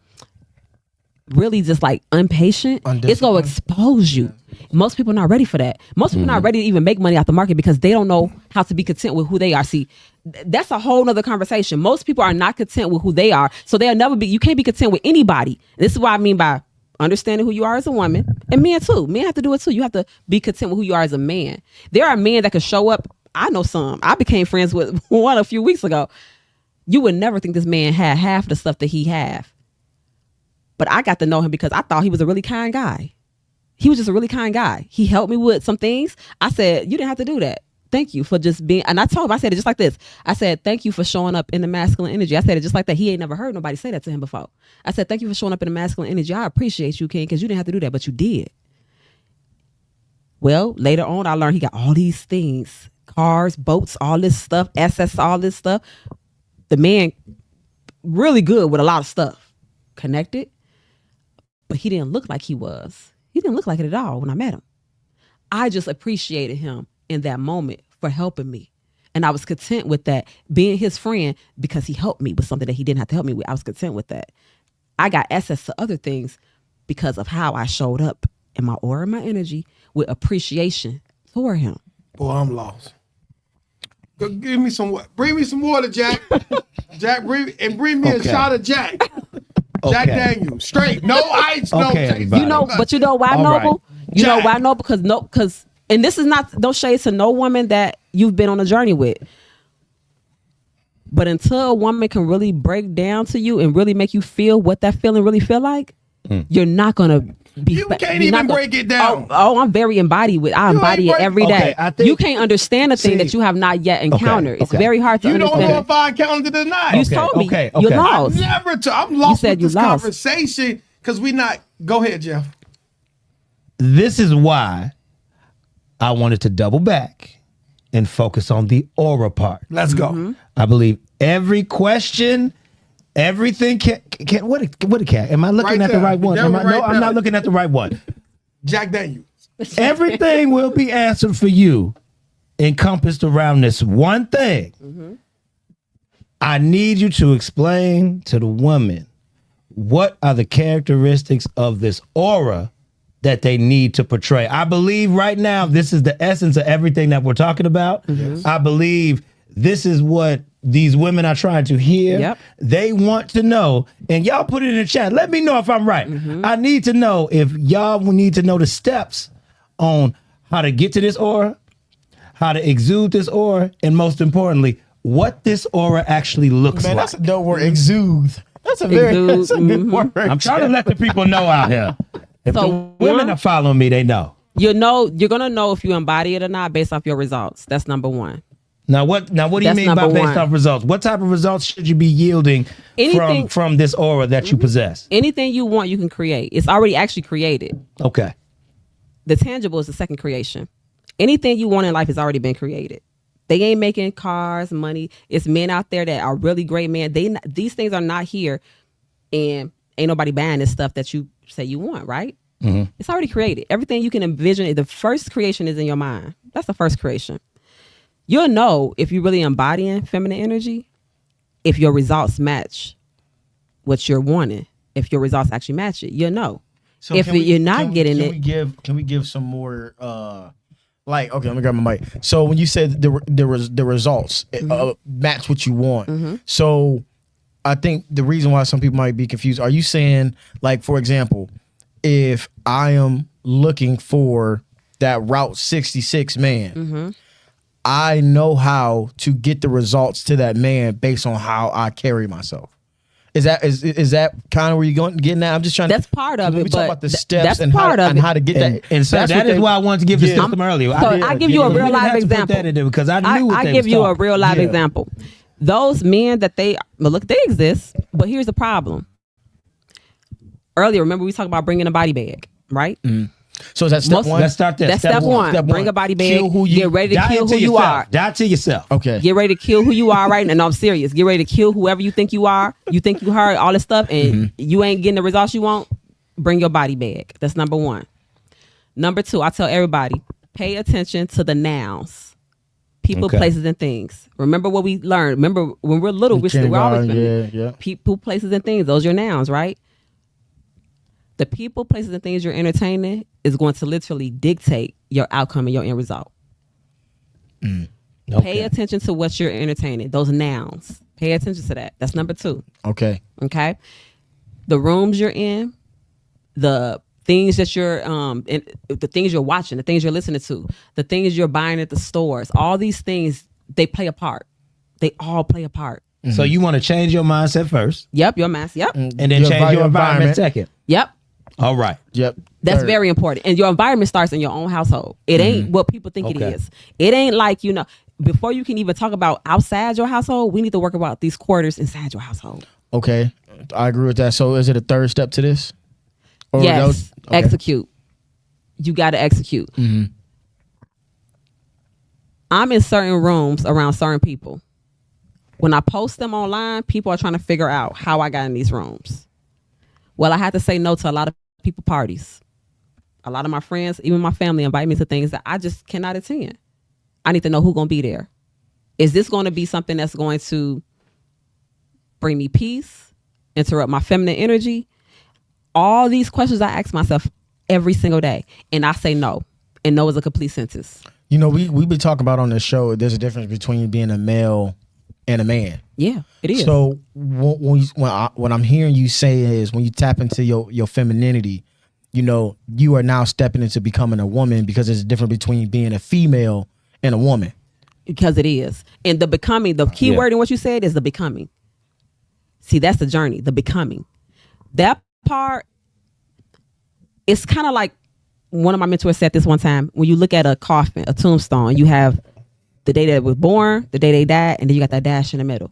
really just like impatient. It's going to expose you. Most people are not ready for that. Most people are not ready to even make money out the market because they don't know how to be content with who they are. See, that's a whole nother conversation. Most people are not content with who they are. So they'll never be, you can't be content with anybody. This is what I mean by understanding who you are as a woman, and men too. Men have to do it too. You have to be content with who you are as a man. There are men that can show up. I know some. I became friends with one a few weeks ago. You would never think this man had half the stuff that he have. But I got to know him because I thought he was a really kind guy. He was just a really kind guy. He helped me with some things. I said, you didn't have to do that. Thank you for just being, and I told him, I said it just like this. I said, thank you for showing up in the masculine energy. I said it just like that. He ain't never heard nobody say that to him before. I said, thank you for showing up in the masculine energy. I appreciate you, King, because you didn't have to do that, but you did. Well, later on, I learned he got all these things, cars, boats, all this stuff, assets, all this stuff. The man, really good with a lot of stuff, connected, but he didn't look like he was. He didn't look like it at all when I met him. I just appreciated him in that moment for helping me. And I was content with that, being his friend, because he helped me with something that he didn't have to help me with. I was content with that. I got access to other things because of how I showed up in my aura and my energy with appreciation for him. Boy, I'm lost. Go give me some water. Bring me some water, Jack. Jack, bring me a shot of Jack. Jack Daniels. Straight. No ice, no taste. You know, but you know why, All Noble? right. You know Jack. why, Noble? Because and this is not no shade to no woman that you've been on a journey with. But until a woman can really break down to you and really make you feel what that feeling really feel like, you're not gonna be. You can't even break it down. Oh, I'm very embodied with. I embody it every day. I think, you can't understand a thing that you have not yet encountered. It's very hard to You understand. don't know if I encountered it or not. You told me you lost. I'm lost said with you this lost. conversation because we not. Go ahead, Jeff. This is why I wanted to double back and focus on the aura part. Let's go. I believe every question, everything can what it can. Am I looking Right at the there. right one? That one right I'm there. not looking at the right one. Jack Daniels. Everything will be answered for you, encompassed around this one thing. I need you to explain to the woman what are the characteristics of this aura that they need to portray. I believe right now this is the essence of everything that we're talking about. I believe this is what these women are trying to hear. Yep. They want to know, and y'all put it in the chat. Let me know if I'm right. I need to know if y'all need to know the steps on how to get to this aura, how to exude this aura, and most importantly, what this aura actually looks Man, like. that's a dope word. Exude. That's a good word. I'm trying to let the people know out here. If So, the women one- are following me, they know. You're gonna know if you embody it or not based off your results. That's number one. Now what do you That's mean by number based one. off results? What type of results should you be yielding Anything- from this aura that you possess? Anything you want, you can create. It's already actually created. Okay. The tangible is the second creation. Anything you want in life has already been created. They ain't making cars, money. It's men out there that are really great men. These things are not here, and ain't nobody buying this stuff that you say you want, right? It's already created. Everything you can envision, the first creation is in your mind. That's the first creation. You'll know if you're really embodying feminine energy, if your results match what you're wanting. If your results actually match it, you'll know. So If you're not getting can it- can we give some more? Like, okay, let me grab my mic. So when you said the results match what you want, so I think the reason why some people might be confused. Are you saying, like, for example, if I am looking for that Route 66 man, I know how to get the results to that man based on how I carry myself. Is that kind of where you're getting at? I'm just trying That's to. part of We it. talk but about the th- steps that's and part of it. how to get that. And so That's that what is why I wanted to give the Yeah. system earlier. So I give you a real live example. Because I knew what I they give was you a talking. real live Yeah. example. Those men that look, they exist, but here's the problem. Earlier, remember we talked about bringing a body bag, right? So is that step one? Let's start there. That's step one. Step Bring one. a body bag. Kill who you- Get ready to Die kill to who you yourself. are. Die to yourself. Okay. Get ready to kill who you are, right? And I'm serious. Get ready to kill whoever you think you are. You think you heard all this stuff, and you ain't getting the results you want. Bring your body bag. That's number one. Number two, I tell everybody, pay attention to the nouns. People, Okay. places, and things. Remember what we learned. Remember when we're little, we're always yeah. people, places, and things. Those are your nouns, right? The people, places, and things you're entertaining is going to literally dictate your outcome and your end result. Pay Okay. attention to what you're entertaining. Those nouns. Pay attention to that. That's number two. Okay. Okay. The rooms you're in, the things that you're the things you're watching, the things you're listening to, the things you're buying at the stores, all these things, they play a part. They all play a part. So you want to change your mindset first, Yep, your mask. Yep. and then change your environment second. Yep. All right. Yep. That's Third. very important. And your environment starts in your own household. It ain't what people think Okay. it is. It ain't like, before you can even talk about outside your household, we need to work about these quarters inside your household. Okay. I agree with that. So is it a third step to this? Or Yes. those- okay. Execute. You got to execute. I'm in certain rooms around certain people. When I post them online, people are trying to figure out how I got in these rooms. Well, I had to say no to a lot of people parties. A lot of my friends, even my family, invite me to things that I just cannot attend. I need to know who's going to be there. Is this going to be something that's going to bring me peace, interrupt my feminine energy? All these questions I ask myself every single day, and I say no. And no is a complete sentence. You know, we've been talking about on this show, there's a difference between being a male and a man. Yeah, it is. So what I'm hearing you say is when you tap into your femininity, you know, you are now stepping into becoming a woman because there's a difference between being a female and a woman. Because it is. And the becoming, the key word in what you said is the becoming. See, that's the journey, the becoming. That part, it's kind of like one of my mentors said this one time. When you look at a coffin, a tombstone, you have the day that it was born, the day they died, and then you got that dash in the middle.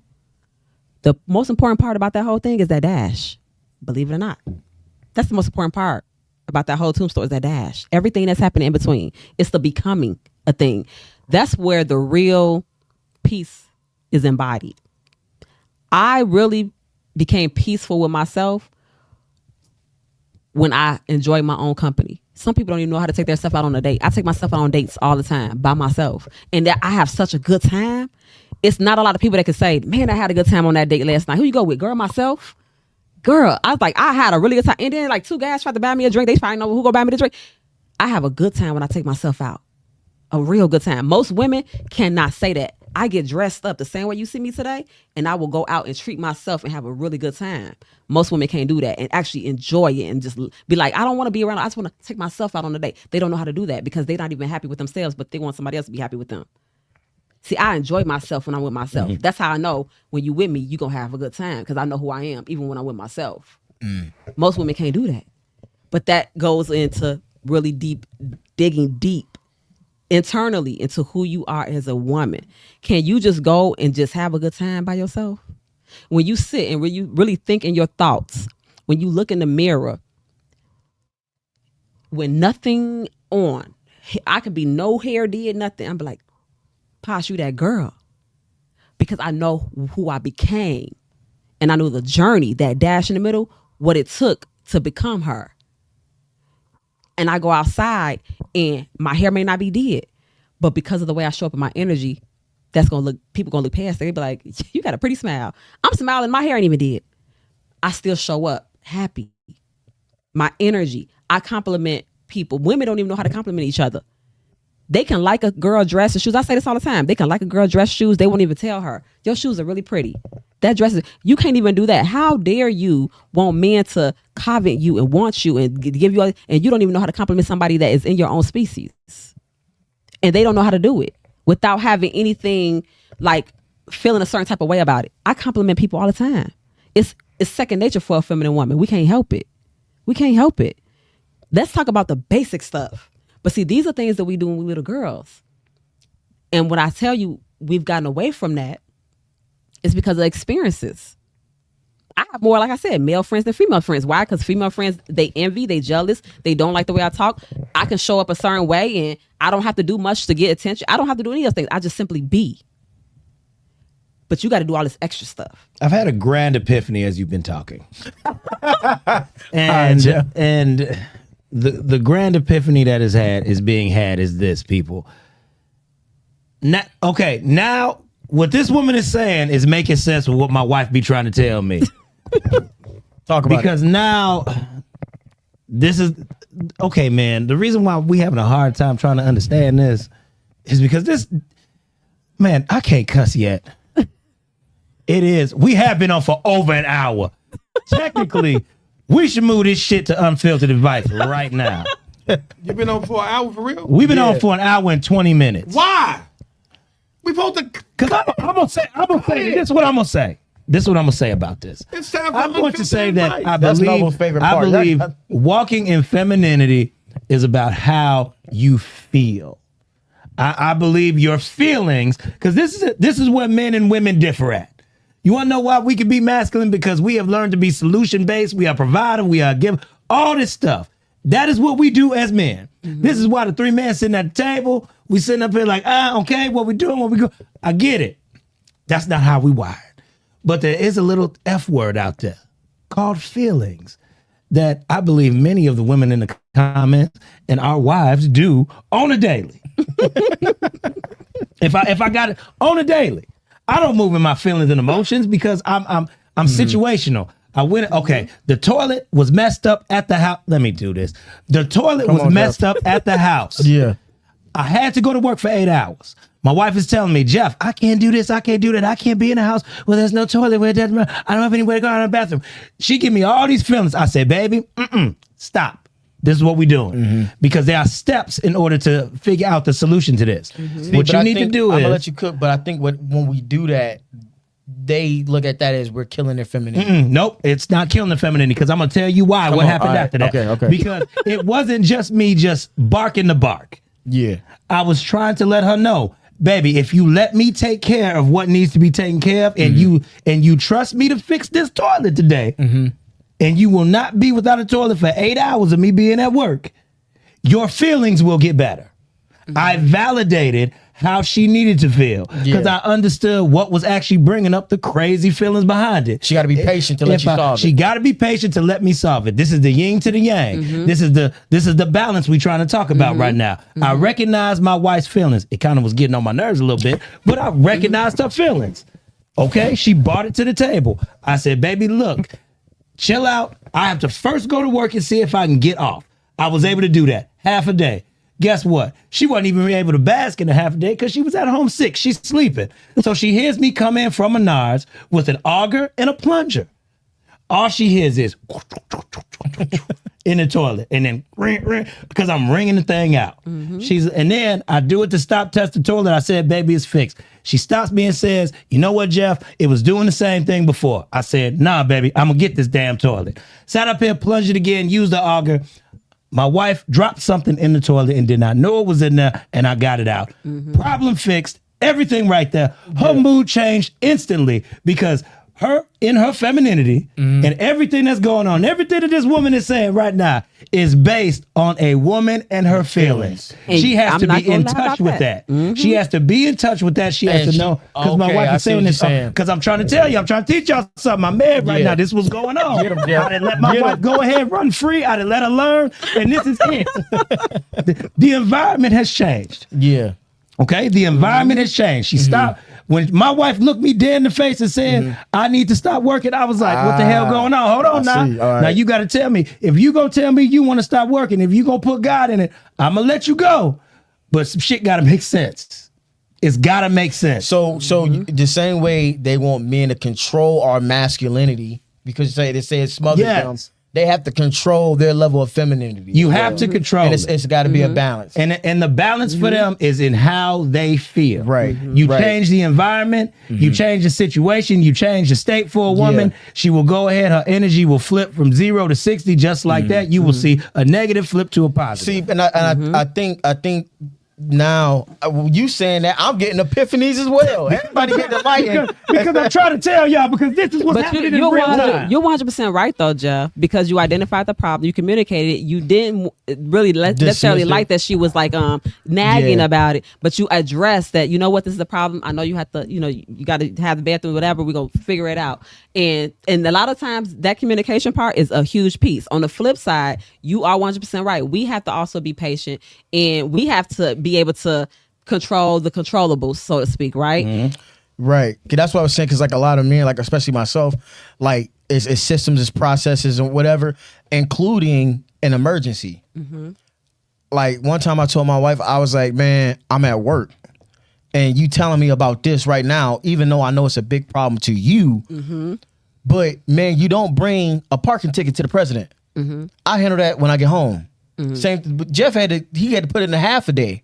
The most important part about that whole thing is that dash. Believe it or not. That's the most important part about that whole tombstone is that dash. Everything that's happening in between. It's the becoming a thing. That's where the real peace is embodied. I really became peaceful with myself when I enjoy my own company. Some people don't even know how to take their stuff out on a date. I take myself out on dates all the time by myself. And that I have such a good time. It's not a lot of people that can say, man, I had a good time on that date last night. Who you go with? Girl, myself? Girl, I was like, I had a really good time. And then like two guys tried to buy me a drink. They probably know who gonna buy me the drink. I have a good time when I take myself out. A real good time. Most women cannot say that. I get dressed up the same way you see me today, and I will go out and treat myself and have a really good time. Most women can't do that and actually enjoy it and just be like, I don't want to be around. I just want to take myself out on a date. They don't know how to do that because they're not even happy with themselves, but they want somebody else to be happy with them. See, I enjoy myself when I'm with myself. That's how I know when you with me, you're going to have a good time because I know who I am, even when I'm with myself. Most women can't do that. But that goes into really deep, digging deep internally into who you are as a woman. Can you just go and just have a good time by yourself? When you sit and when you really think in your thoughts, when you look in the mirror, when nothing on, I could be no hair did, nothing. I'm like, Posh, you that girl. Because I know who I became. And I know the journey, that dash in the middle, what it took to become her. And I go outside and my hair may not be did, but because of the way I show up in my energy, that's gonna look, people gonna look past it. They be like, you got a pretty smile. I'm smiling, my hair ain't even did. I still show up happy. My energy, I compliment people. Women don't even know how to compliment each other. They can like a girl dress and shoes. I say this all the time. They can like a girl dress shoes. They won't even tell her, your shoes are really pretty. That dress is, you can't even do that. How dare you want men to covet you and want you and give you, and you don't even know how to compliment somebody that is in your own species. And they don't know how to do it without having anything like feeling a certain type of way about it. I compliment people all the time. it's second nature for a feminine woman. We can't help it. We can't help it. Let's talk about the basic stuff. But see, these are things that we do when we little girls. And when I tell you we've gotten away from that, it's because of experiences. I have more, like I said, male friends than female friends. Why? Because female friends, they envy, they jealous, they don't like the way I talk. I can show up a certain way and I don't have to do much to get attention. I don't have to do any of those things. I just simply be. But you got to do all this extra stuff. I've had a grand epiphany as you've been talking. and the grand epiphany that is being had is this, people. Now what this woman is saying is making sense with what my wife be trying to tell me. Talk about because now this is okay, man. The reason why we having a hard time trying to understand this is because this, man, I can't cuss yet. It is. We have been on for over an hour. Technically, we should move this shit to unfiltered advice right now. You been on for an hour for real? We've been on for an hour and 20 minutes. Why? We supposed to. Because I'm gonna say, this is what I'm gonna say. This is what I'm gonna say about this. It's time for I'm going to say that I That's Noble's believe, favorite I part. believe walking in femininity is about how you feel. I believe your feelings, because this is where men and women differ at. You want to know why we can be masculine? Because we have learned to be solution-based. We are provider. We are giver. All this stuff. That is what we do as men. Mm-hmm. This is why the three men sitting at the table, we sitting up here like, okay, what we doing, what we go. I get it. That's not how we wired. But there is a little F word out there called feelings that I believe many of the women in the comments and our wives do on a daily. If I got it on a daily, I don't move in my feelings and emotions because I'm situational. I went, okay, the toilet was messed up at the house. Let me do this. The toilet was messed up at the house. Yeah. I had to go to work for 8 hours. My wife is telling me, Jeff, I can't do this. I can't do that. I can't be in the house where there's no toilet. Where I don't have anywhere to go in the bathroom. She give me all these feelings. I said, baby, stop. This is what we're doing. Mm-hmm. Because there are steps in order to figure out the solution to this. Mm-hmm. See, what you need to do is... I'm going to let you cook, but I think when we do that, they look at that as we're killing their femininity. Nope, it's not killing the femininity because I'm going to tell you why. What happened after that. Okay. Because it wasn't just me just barking the bark. Yeah. I was trying to let her know, baby, if you let me take care of what needs to be taken care of and you trust me to fix this toilet today, and you will not be without a toilet for 8 hours of me being at work, your feelings will get better. I validated how she needed to feel because I understood what was actually bringing up the crazy feelings behind it. She got to be patient to let you solve it. She got to be patient to let me solve it. This is the yin to the yang. This is the balance we're trying to talk about right now. I recognize my wife's feelings. It kind of was getting on my nerves a little bit, but I recognized her feelings. Okay, she brought it to the table. I said, baby, look, chill out. I have to first go to work and see if I can get off. I was able to do that half a day. Guess what? She wasn't even able to bask in a half a day because she was at home sick. She's sleeping. So she hears me come in from Menards with an auger and a plunger. All she hears is in the toilet and then because I'm wringing the thing out. And then I do it to stop test the toilet. I said, baby, it's fixed. She stops me and says, you know what, Jeff? It was doing the same thing before. I said, nah, baby, I'm going to get this damn toilet. Sat up here, plunged it again, used the auger. My wife dropped something in the toilet and did not know it was in there, and I got it out. Problem fixed, everything right there. Her mood changed instantly because her, in her femininity, and everything that's going on, everything that this woman is saying right now is based on a woman and her feelings. And she has I'm to not be gonna in lie touch about with that. She has to be in touch with that. She has to know. Because my wife is saying this because I'm trying to tell you, I'm trying to teach y'all something. I'm married right now. This was going on. I didn't let my wife go ahead, run free. I didn't let her learn. And this is it. The environment has changed. Yeah. Okay? The environment has changed. She stopped. When my wife looked me dead in the face and said, I need to stop working, I was like, what the hell going on? Hold on now. Right. Now you got to tell me. If you going to tell me you want to stop working, if you going to put God in it, I'm going to let you go. But some shit got to make sense. It's got to make sense. So the same way they want men to control our masculinity because they say it's smothered them. they have to control their level of femininity. You have to control and it. it's got to be a balance. And the balance for them is in how they feel. Right. You change the environment, you change the situation, you change the state for a woman. She will go ahead, her energy will flip from 0 to 60 just like that. You will see a negative flip to a positive. See, and I think now you saying that, I'm getting epiphanies as well. Everybody get the light. because I'm trying to tell y'all, because this is what's happening in real time. You're 100% right though, Jeff, because you identified the problem, you communicated it, you didn't really necessarily like that she was like nagging about it, but you addressed that, you know what, this is the problem. I know you have to, you got to have the bathroom, whatever, we're going to figure it out. And a lot of times that communication part is a huge piece. On the flip side, you are 100% right. We have to also be patient, and we have to be able to control the controllables, so to speak, right? Right. That's what I was saying, because like a lot of men, like especially myself, like it's systems, it's processes and whatever, including an emergency. Like one time I told my wife, I was like, man, I'm at work and you telling me about this right now, even though I know it's a big problem to you, but man, you don't bring a parking ticket to the president. I handle that when I get home. Same. Jeff had to put in a half a day.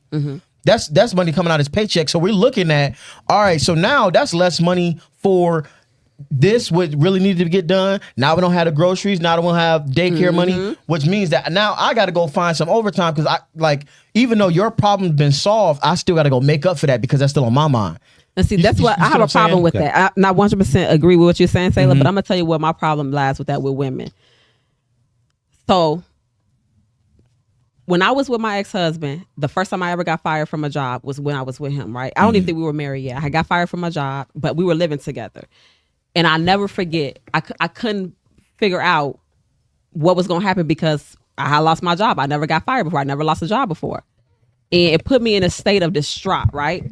That's money coming out of his paycheck. So we're looking at, all right, so now that's less money for this, what really needed to get done. Now we don't have the groceries. Now we don't have daycare money, which means that now I got to go find some overtime, because even though your problem's been solved, I still got to go make up for that, because that's still on my mind. And see, that's what I have a problem with that. I not 100% agree with what you're saying, Taylor, but I'm gonna tell you what my problem lies with that with women. So when I was with my ex-husband, the first time I ever got fired from a job was when I was with him, right? I don't even think we were married yet. I got fired from my job, but we were living together. And I never forget, I couldn't figure out what was going to happen, because I had lost my job. I never got fired before. I never lost a job before. And it put me in a state of distraught, right?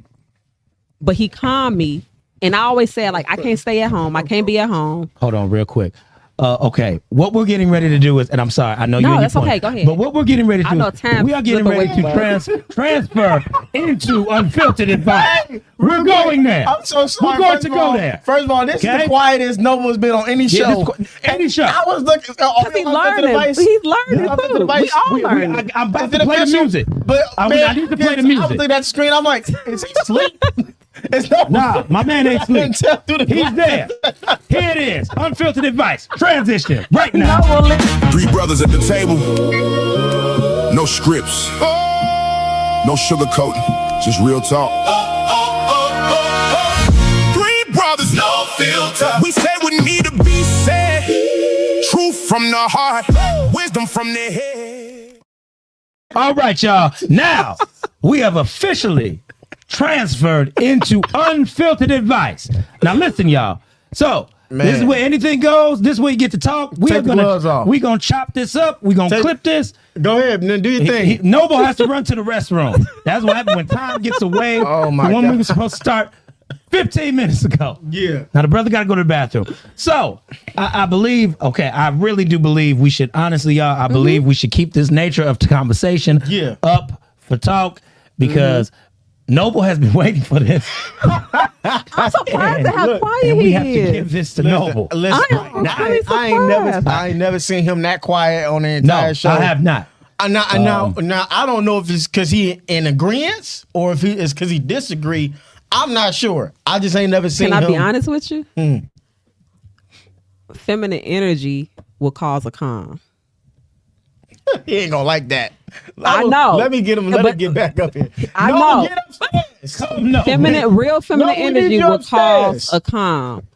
But he calmed me. And I always said, like, I can't stay at home. I can't be at home. Hold on real quick. Okay, what we're getting ready to do is, and I'm sorry, I know you're. No, that's okay. Go ahead. But what we're getting ready to do, is we are getting ready to transfer into unfiltered advice. We're going there. I'm so sorry. We're going to go there. First of all, this is the quietest Noble's been on any show. Any show. I was looking. He's learning. He's learning too. We all learning. I'm about to play the music. But I need to play the music. I was looking at the screen. I'm like, is he asleep? Nah, my man ain't sleep. He's there. Here it is. Unfiltered advice. Transition right now. Three brothers at the table. No scripts. No sugarcoating. Just real talk. Three brothers, no filter. We say what need to be said. Truth from the heart. Wisdom from the head. All right, y'all. Now, we have officially transferred into unfiltered advice. Now listen, y'all. So this is where anything goes. This is where you get to talk. We're gonna chop this up. We're gonna clip this. Go ahead, do your thing. Noble has to run to the restroom. That's what happens when time gets away. Oh my God. When we were supposed to start 15 minutes ago. Yeah. Now the brother got to go to the bathroom. So I believe, I really do believe we should, honestly, y'all, I believe we should keep this nature of conversation up for talk, because Noble has been waiting for this. I'm surprised at how quiet and we he have is. to give this to Noble. Listen, I ain't never seen him that quiet on the entire show. I have not. Now I don't know if it's because he in agreement or if it's because he disagree. I'm not sure. I just ain't never seen him. Can I be honest with you? Feminine energy will cause a calm. He ain't gonna like that. I know. Let me get him. Let him get back up here. I know. Get upstairs. Real feminine energy will cause a calm.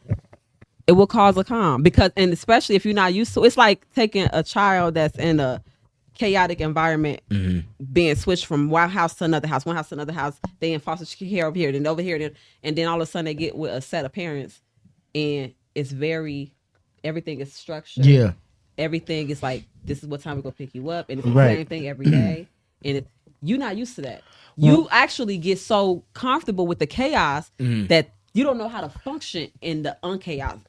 It will cause a calm, because, and especially if you're not used to, it's like taking a child that's in a chaotic environment, being switched from one house to another house, they in foster care over here, then over here, and then all of a sudden they get with a set of parents, and it's everything is structured. Yeah. Everything is like, this is what time we're gonna pick you up, and it's the same thing every day, and you're not used to that. You actually get so comfortable with the chaos that you don't know how to function in the chaotic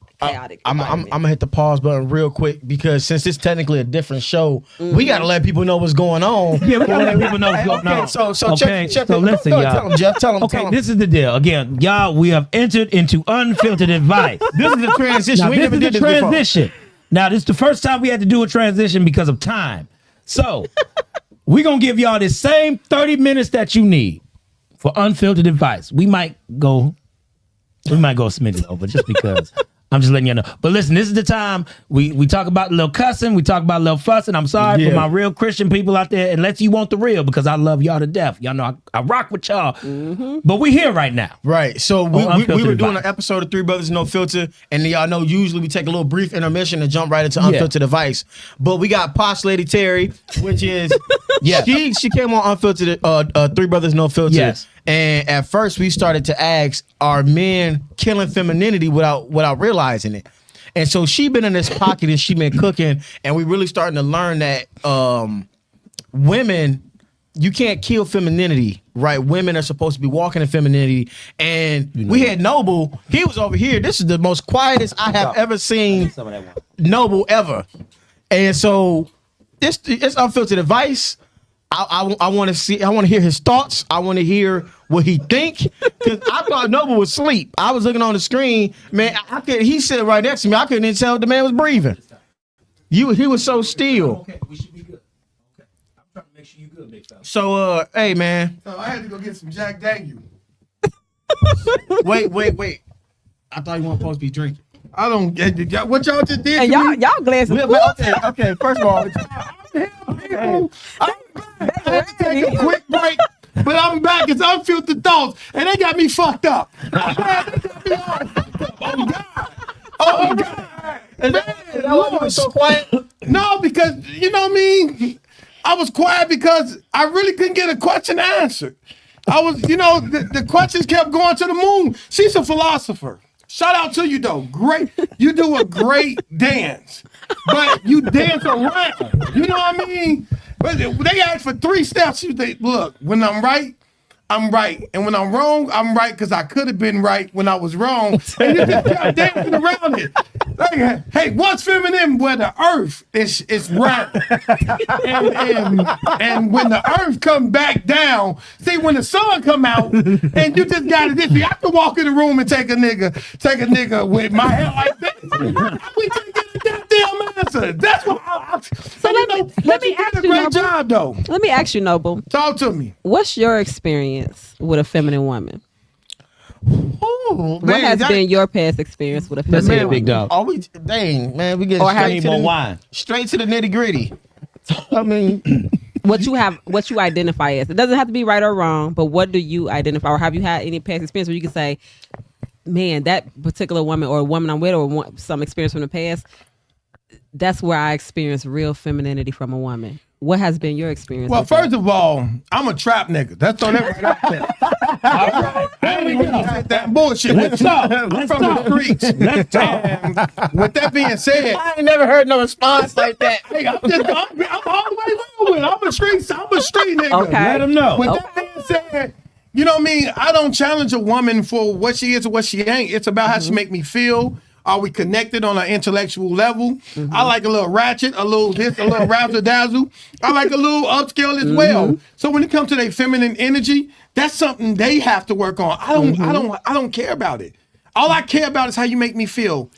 I'm gonna hit the pause button real quick, because since it's technically a different show, we gotta let people know what's going on. Yeah, we gotta let people know what's going on. So check listen, y'all. Tell him, Jeff. Tell him. This is the deal. Again, y'all, we have entered into unfiltered advice. This is a transition. Now, We this never is did the this transition. Now, this is the first time we had to do a transition because of time. So, we're going to give y'all the same 30 minutes that you need for unfiltered advice. We might go a smidgen over just because. I'm just letting you know. But listen, this is the time we talk about a little cussing, we talk about a little fussing. I'm sorry for my real Christian people out there, unless you want the real, because I love y'all to death. Y'all know I rock with y'all. But we here right now. Right. So we were doing Advice. an episode of Three Brothers No Filter, and y'all know usually we take a little brief intermission and jump right into unfiltered advice. But we got Posh Lady Terri, which is she came on unfiltered Three Brothers No Filter. Yes. And at first we started to ask, are men killing femininity without realizing it? And so she been in this pocket and she been cooking, and we really starting to learn that women, you can't kill femininity, right? Women are supposed to be walking in femininity. And we had Noble, he was over here. This is the most quietest I have ever seen Noble ever. And so it's unfiltered advice. I want to hear his thoughts. I want to hear what he think, because I thought Noble was asleep. I was looking on the screen, man. He sat right next to me. I couldn't even tell if the man was breathing. He was so still. Okay, we should be good. Okay, I'm trying to make sure you're good, big fella. So hey man, So I had to go get some Jack Daniel. wait. I thought you weren't supposed to be drinking. I don't get what y'all just did. And to y'all me? glasses. Okay. First of all, I'm back. I had to take a quick break, but I'm back. It's unfiltered thoughts, and they got me fucked up. Man, they got me all fucked up. Oh God! And that why you was so quiet. No, because you know what I mean. I was quiet because I really couldn't get a question answered. I was, the questions kept going to the moon. She's a philosopher. Shout out to you though. Great. You do a great dance. But you dance around. You know what I mean? But they asked for 3 steps. Look, when I'm right, I'm right. And when I'm wrong, I'm right, because I could have been right when I was wrong. And you just kept dancing around it. Like, hey, what's feminine? Where the earth is round. and when the earth come back down, see, when the sun come out, and you just got it. I can walk in the room and take a nigga with my hair like this. We can't get a goddamn answer. That's what So let me ask a you, great Noble. job, though. Let me ask you, Noble. Talk to me. What's your experience with a feminine woman? Ooh, What has been your past experience with a feminine it, woman? big dog. Are we? Dang, man, we get Or have- Need more wine. straight to the nitty gritty. I mean, What you identify as. It doesn't have to be right or wrong, but what do you identify, or have you had any past experience where you can say, man, that particular woman or a woman I'm with, or some experience from the past, that's where I experienced real femininity from a woman. What has been your experience? Well, with that? first of all, I'm a trap nigga. That's on that right out there. All right. I ain't gonna say that bullshit. Let's talk. I'm Let's from talk. the streets. Let's talk. And with that being said, I ain't never heard no response like that. hey, I'm all the way around with it. I'm a street nigga. Okay. Let him know. With that being said, you know what I mean? I don't challenge a woman for what she is or what she ain't. It's about how she make me feel. Are we connected on an intellectual level? I like a little ratchet, a little this, a little razzle dazzle. I like a little upscale as well. So when it comes to their feminine energy, that's something they have to work on. I don't care about it. All I care about is how you make me feel.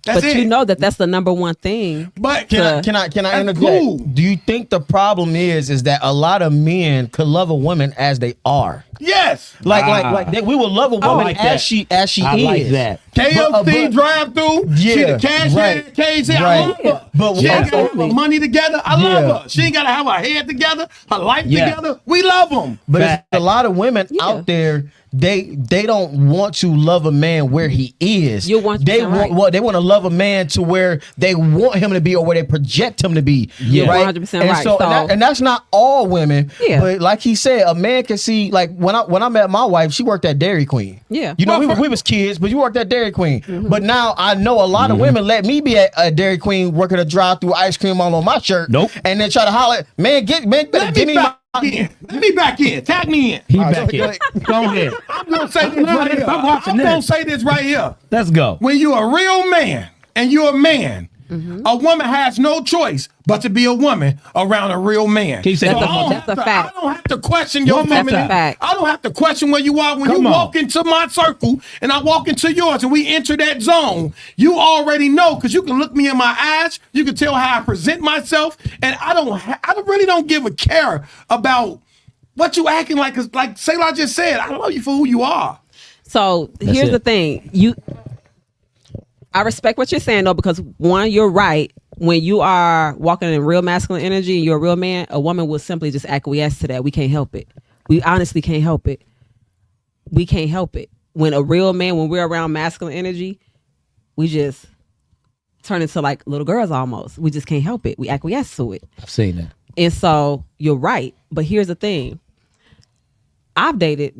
That's But it. you know that's the number one thing. But Can I That's interject? cool. Do you think the problem is that a lot of men could love a woman as they are? yes. Like we will love a woman like as she I is. like that. KFC drive through. She Yeah, the cash right, KZ. I right. love her. But she ain't gotta have absolutely. her money together. I love Yeah. her. She ain't gotta have her head together, her life Yeah. together. We love them. But Fact. it's a lot of women Yeah. out there. They don't want to love a man where he is. You're 100% they want right. well, they want to love a man to where they want him to be or where they project him to be. You're right? 100% and right. So, So- and that's not all women. Yeah. But like he said, a man can see. Like when I met my wife, she worked at Dairy Queen. Yeah. You know, Well, we was kids, but you worked at Dairy Queen. Mm-hmm. But now I know a lot of women let me be at a Dairy Queen working a drive-through ice cream all on my shirt. Nope. And then try to holler, man, give me Let me back in. Let me back in. Tag me in. He right, back go in. Go ahead. I'm gonna say this right here. I'm watching I'm gonna this. say this right here. Let's go. When you're a real man and you're a man, A woman has no choice but to be a woman around a real man. Can you say So that? That's a fact. I don't have to question your One more femininity. time. Fact. I don't have to question where you are when Come you on. walk into my circle and I walk into yours and we enter that zone. You already know because you can look me in my eyes. You can tell how I present myself, and I really don't give a care about what you acting like. Cause like Sailor just said, I love you for who you are. So here's it. the thing. I respect what you're saying though, because one, you're right. When you are walking in real masculine energy and you're a real man, a woman will simply just acquiesce to that. We can't help it. We honestly can't help it. We can't help it. When a real man, when we're around masculine energy, we just turn into like little girls almost. We just can't help it. We acquiesce to it. I've seen that. And so you're right. But here's the thing. I've dated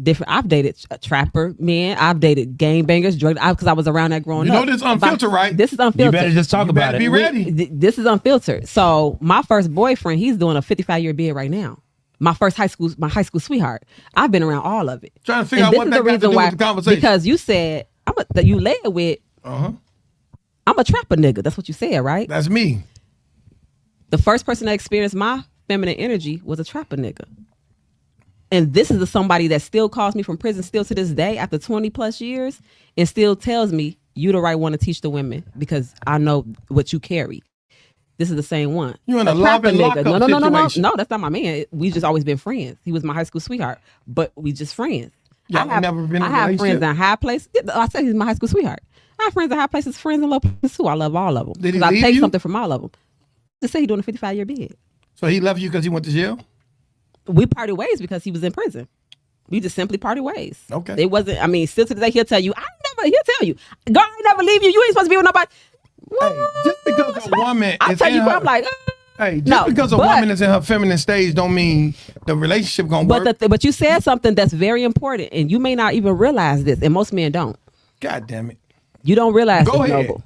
trapper men. I've dated gangbangers, because I was around that growing You know up. this unfiltered, right? This is unfiltered. You better just talk You about better it. be ready. This is unfiltered. So my first boyfriend, he's doing a 55-year bid right now. My high school sweetheart. I've been around all of it. Trying to figure And out what that got to do with the conversation. Because you said you led with. I'm a trapper nigga. That's what you said, right? That's me. The first person that experienced my feminine energy was a trapper nigga. And this is somebody that still calls me from prison still to this day after 20 plus years and still tells me you the right one to teach the women because I know what you carry. This is the same one. You in a love trapper and lockup situation. No, that's not my man. We just always been friends. He was my high school sweetheart, but we just friends. Y'all never been in a I have friends relationship? in high places. I said he's my high school sweetheart. I have friends in high places, friends in low places too. I love all of them. Did he 'Cause I leave take you? something from all of them. Just say he's doing a 55-year bid. So he left you because he went to jail? We parted ways because he was in prison. We just simply parted ways. Okay. It wasn't, still to today, he'll tell you, he'll tell you, girl, I never leave you. You ain't supposed to be with nobody. Hey, just because a woman I'll is tell in you, her, I'm like, hey, just no, because a but- woman is in her feminine stage don't mean the relationship gonna work. but you said something that's very important, and you may not even realize this, and most men don't. God damn it. You don't realize Go this, ahead. Noble.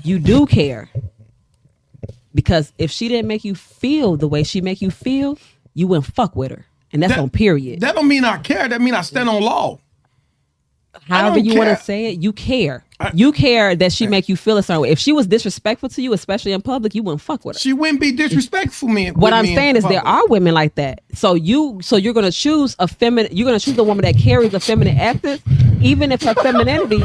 You do care. Because if she didn't make you feel the way she make you feel, you wouldn't fuck with her. And that's on period. That don't mean I care. That mean I stand on law. However don't you want care. to say it, you care. You care that she make you feel a certain way. If she was disrespectful to you, especially in public, you wouldn't fuck with her. She wouldn't be disrespectful me. What I'm saying is there are women like that. So you're gonna choose a feminine. You're gonna choose a woman that carries a feminine essence, even if her femininity,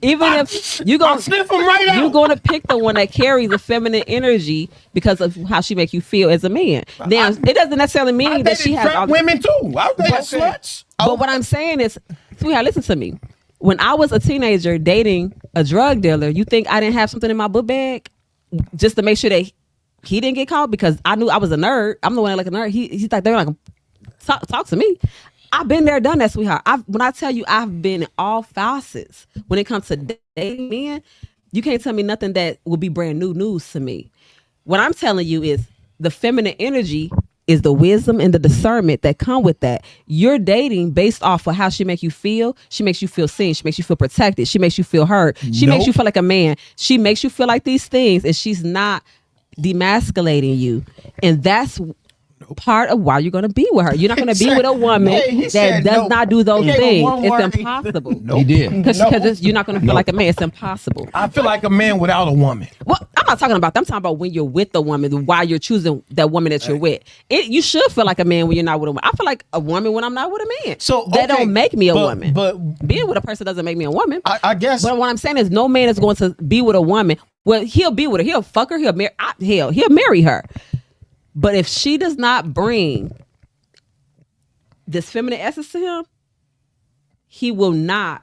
even if you I'll gonna sniff them right out. you're gonna pick the one that carries the feminine energy because of how she make you feel as a man. Now it doesn't necessarily I mean that she dated has trap all women too. I dated sluts. But what I'm saying is, sweetheart, listen to me. When I was a teenager dating a drug dealer, you think I didn't have something in my book bag just to make sure that he didn't get caught because I knew I was a nerd. I'm the one that like a nerd. He's like, they're like, talk to me. I've been there, done that, sweetheart. When I tell you I've been in all facets when it comes to dating men, you can't tell me nothing that will be brand new news to me. What I'm telling you is the feminine energy is the wisdom and the discernment that come with that. You're dating based off of how she make you feel. She makes you feel seen. She makes you feel protected. She makes you feel heard. She makes you feel like a man. She makes you feel like these things, and she's not demasculating you. And that's part of why you're going to be with her. You're not going to be with a woman that does not do those things. It's impossible. He did. Because you're not going to feel like a man. It's impossible. I feel like a man without a woman. Well, I'm not talking about that. I'm talking about when you're with the woman, why you're choosing that woman that you're with. You should feel like a man when you're not with a woman. I feel like a woman when I'm not with a man. So, that okay, don't make me a woman. but- being with a person doesn't make me a woman. I guess. But what I'm saying is no man is going to be with a woman. Well, he'll be with her. He'll fuck her. He'll marry her. But if she does not bring this feminine essence to him, he will not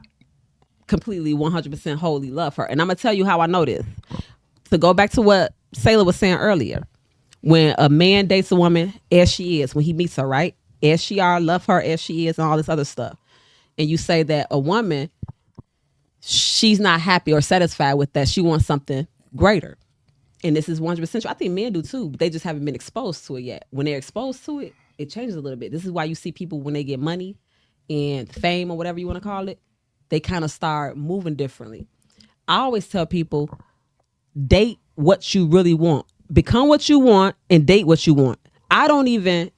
completely 100% wholly love her. And I'm going to tell you how I know this. To go back to what Sailor was saying earlier, when a man dates a woman as she is, when he meets her, right? As she are, love her as she is, and all this other stuff. And you say that a woman, she's not happy or satisfied with that. She wants something greater. And this is 100% true. I think men do too, but they just haven't been exposed to it yet. When they're exposed to it, it changes a little bit. This is why you see people when they get money and fame or whatever you want to call it, they kind of start moving differently. I always tell people, date what you really want. Become what you want and date what you want. I don't even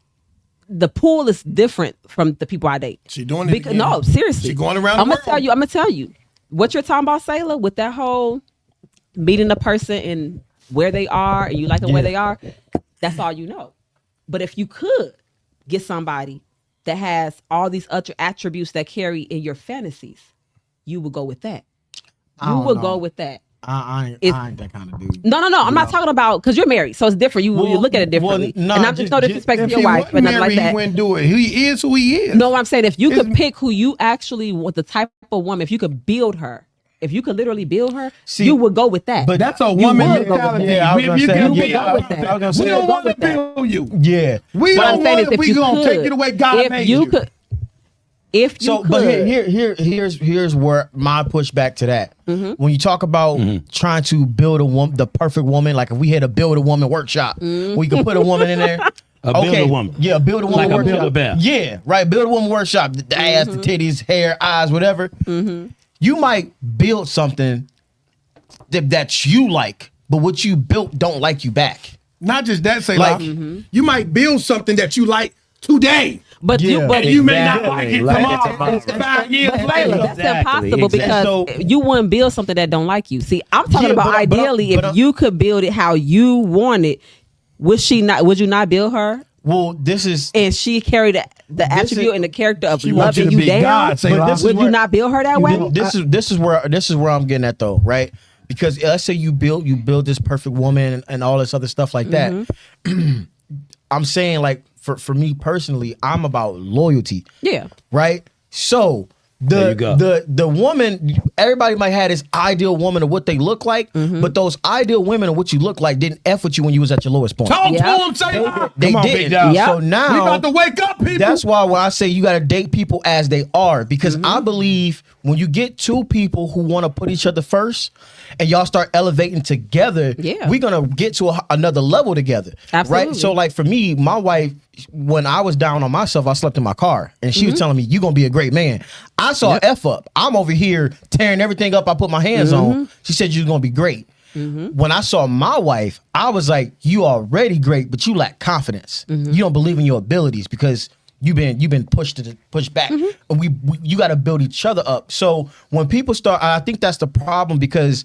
the pool is different from the people I date. She doing it again. No, seriously. She going around I'm the gonna world. tell you what you're talking about, Sailor, with that whole meeting the person and where they are and you like them where they are. That's all you know. But if you could get somebody that has all these other attributes that carry in your fantasies, you would go with that. You would go with that. I ain't that kind of dude. No. I'm not talking about because you're married, so it's different. You look at it differently. And I'm just no disrespect to If your he wife, wasn't but nothing like married, he that. wouldn't do it. He is who he is. No, I'm saying if you could pick who you actually want, the type of woman, if you could build her, if you could literally build her, you would go with that. But that's a You woman would go with mentality. that. Yeah, I was gonna If you say, can you build would go with her, that. I was gonna say, we don't go want to with that. build you. Yeah. We What I'm don't saying want is it. We gonna could, take it away. God if made you you. could, if you could. But here's where my pushback to that. When you talk about trying to build a woman, the perfect woman, like if we had a build a woman workshop, we could put a woman in there. Build a woman. Yeah, build a woman Like a workshop. Build-A-Bear. Yeah, right. Build a woman workshop. The ass, the titties, hair, eyes, whatever. You might build something that you like, but what you built don't like you back. Not just that, say Like- you might build something that you like today. But Yeah. And you may not Exactly. like it Like tomorrow. it's 5 years But later. that's Exactly, impossible exactly. because So- you wouldn't build something that don't like you. See, I'm talking Yeah, about but ideally, but if you could build it how you want it, would you not build her? Well, this is And she carried the This attribute is- and the character of She wants you loving to you be down. God, say But Lon. this is Would you where- not build her that way? This is where I'm getting at though, right? Because let's say you build this perfect woman and all this other stuff like that. I'm saying like for me personally, I'm about loyalty, Yeah. right? So There you go. the woman, everybody might have this ideal woman of what they look like, but those ideal women of what you look like didn't F with you when you was at your lowest point. Talk Yeah. to him, say Lon. They Come on, didn't. big dog. Yeah. So We now about to wake up, people. that's why when I say you got to date people as they are, because I believe when you get two people who want to put each other first and y'all start elevating together, Yeah. we're going to get to another level together. Absolutely. Right? So like for me, my wife, when I was down on myself, I slept in my car and she was telling me, you're going to be a great man. I saw F up. I'm over here tearing everything up I put my hands on. She said, you're going to be great. When I saw my wife, I was like, you already great, but you lack confidence. You don't believe in your abilities because you've been pushed back. You got to build each other up. So when people start, I think that's the problem because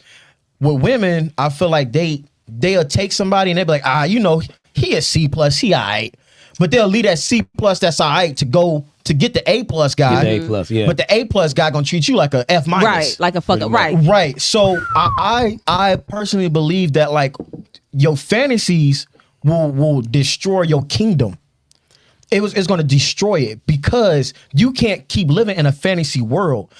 with women, I feel like they'll take somebody and they'll be like, he a C plus, he all right. But they'll leave that C plus that's all right to go to get the A plus guy. Get the A+, yeah. But the A plus guy gonna treat you like a F minus. Right. Like a fucking right. Right. So I personally believe that like your fantasies will destroy your kingdom. It's going to destroy it because you can't keep living in a fantasy world.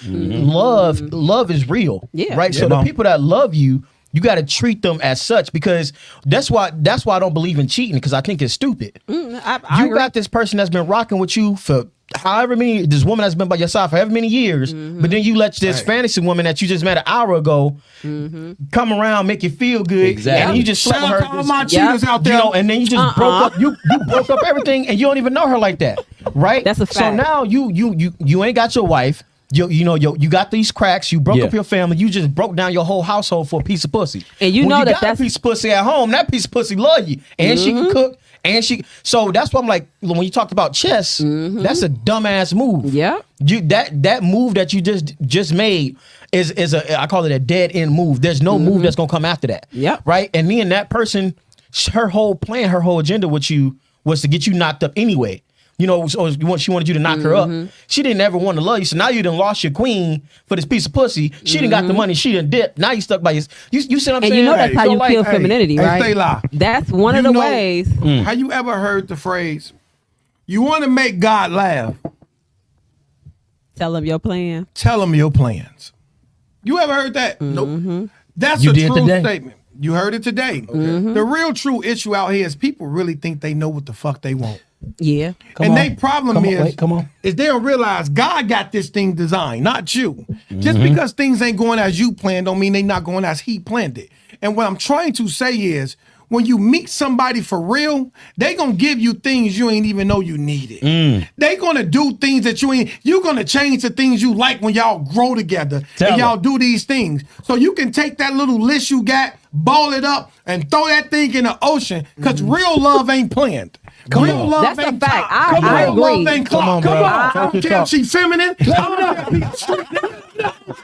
Love is real. Yeah. Right. So the people that love you, you got to treat them as such because that's why I don't believe in cheating because I think it's stupid. I You agree. got this person that's been rocking with you for however many, this woman that's been by your side for however many years, but then you let this fantasy woman that you just met an hour ago come around, make you feel good, Exactly. and you just slept Shout with out her. to all my this- cheaters out there. and then you just broke up. You broke up everything, and you don't even know her like that, right? That's a So fact. now you ain't got your wife. You got these cracks. You broke Yeah. up your family. You just broke down your whole household for a piece of pussy. And you When know you that got that's- a piece of pussy at home. That piece of pussy love you, and she can cook. And so that's why I'm like, when you talked about chess, that's a dumbass move. Yeah. That move that you just made is I call it a dead end move. There's no move that's gonna come after that. Yep. Right. And me and that person, her whole plan, her whole agenda with you was to get you knocked up anyway. So she wanted you to knock her up. She didn't ever want to love you. So now you done lost your queen for this piece of pussy. She done got the money. She done dipped. Now you stuck by you see what I'm And saying? you know that's how So you like, feel hey, femininity, hey, right? stay live. That's one of You the know- ways. Have you ever heard the phrase, you want to make God laugh? Tell them your plan. Tell him your plans. You ever heard that? Nope. That's You a did true today? statement. You heard it today. The real true issue out here is people really think they know what the fuck they want. Yeah. And their problem Come on. is they don't realize God got this thing designed, not you. Just because things ain't going as you planned don't mean they not going as he planned it. And what I'm trying to say is when you meet somebody for real, they gonna give you things you ain't even know you needed. They gonna do things that you're gonna change the things you like when y'all grow together Tell and y'all them. do these things. So you can take that little list you got, ball it up, and throw that thing in the ocean, because real love ain't planned. We don't love That's a ain't fact. top. I We don't agree. love ain't Come on, clock. bro. I Talk don't your care talk. if she feminine. I don't care if she street.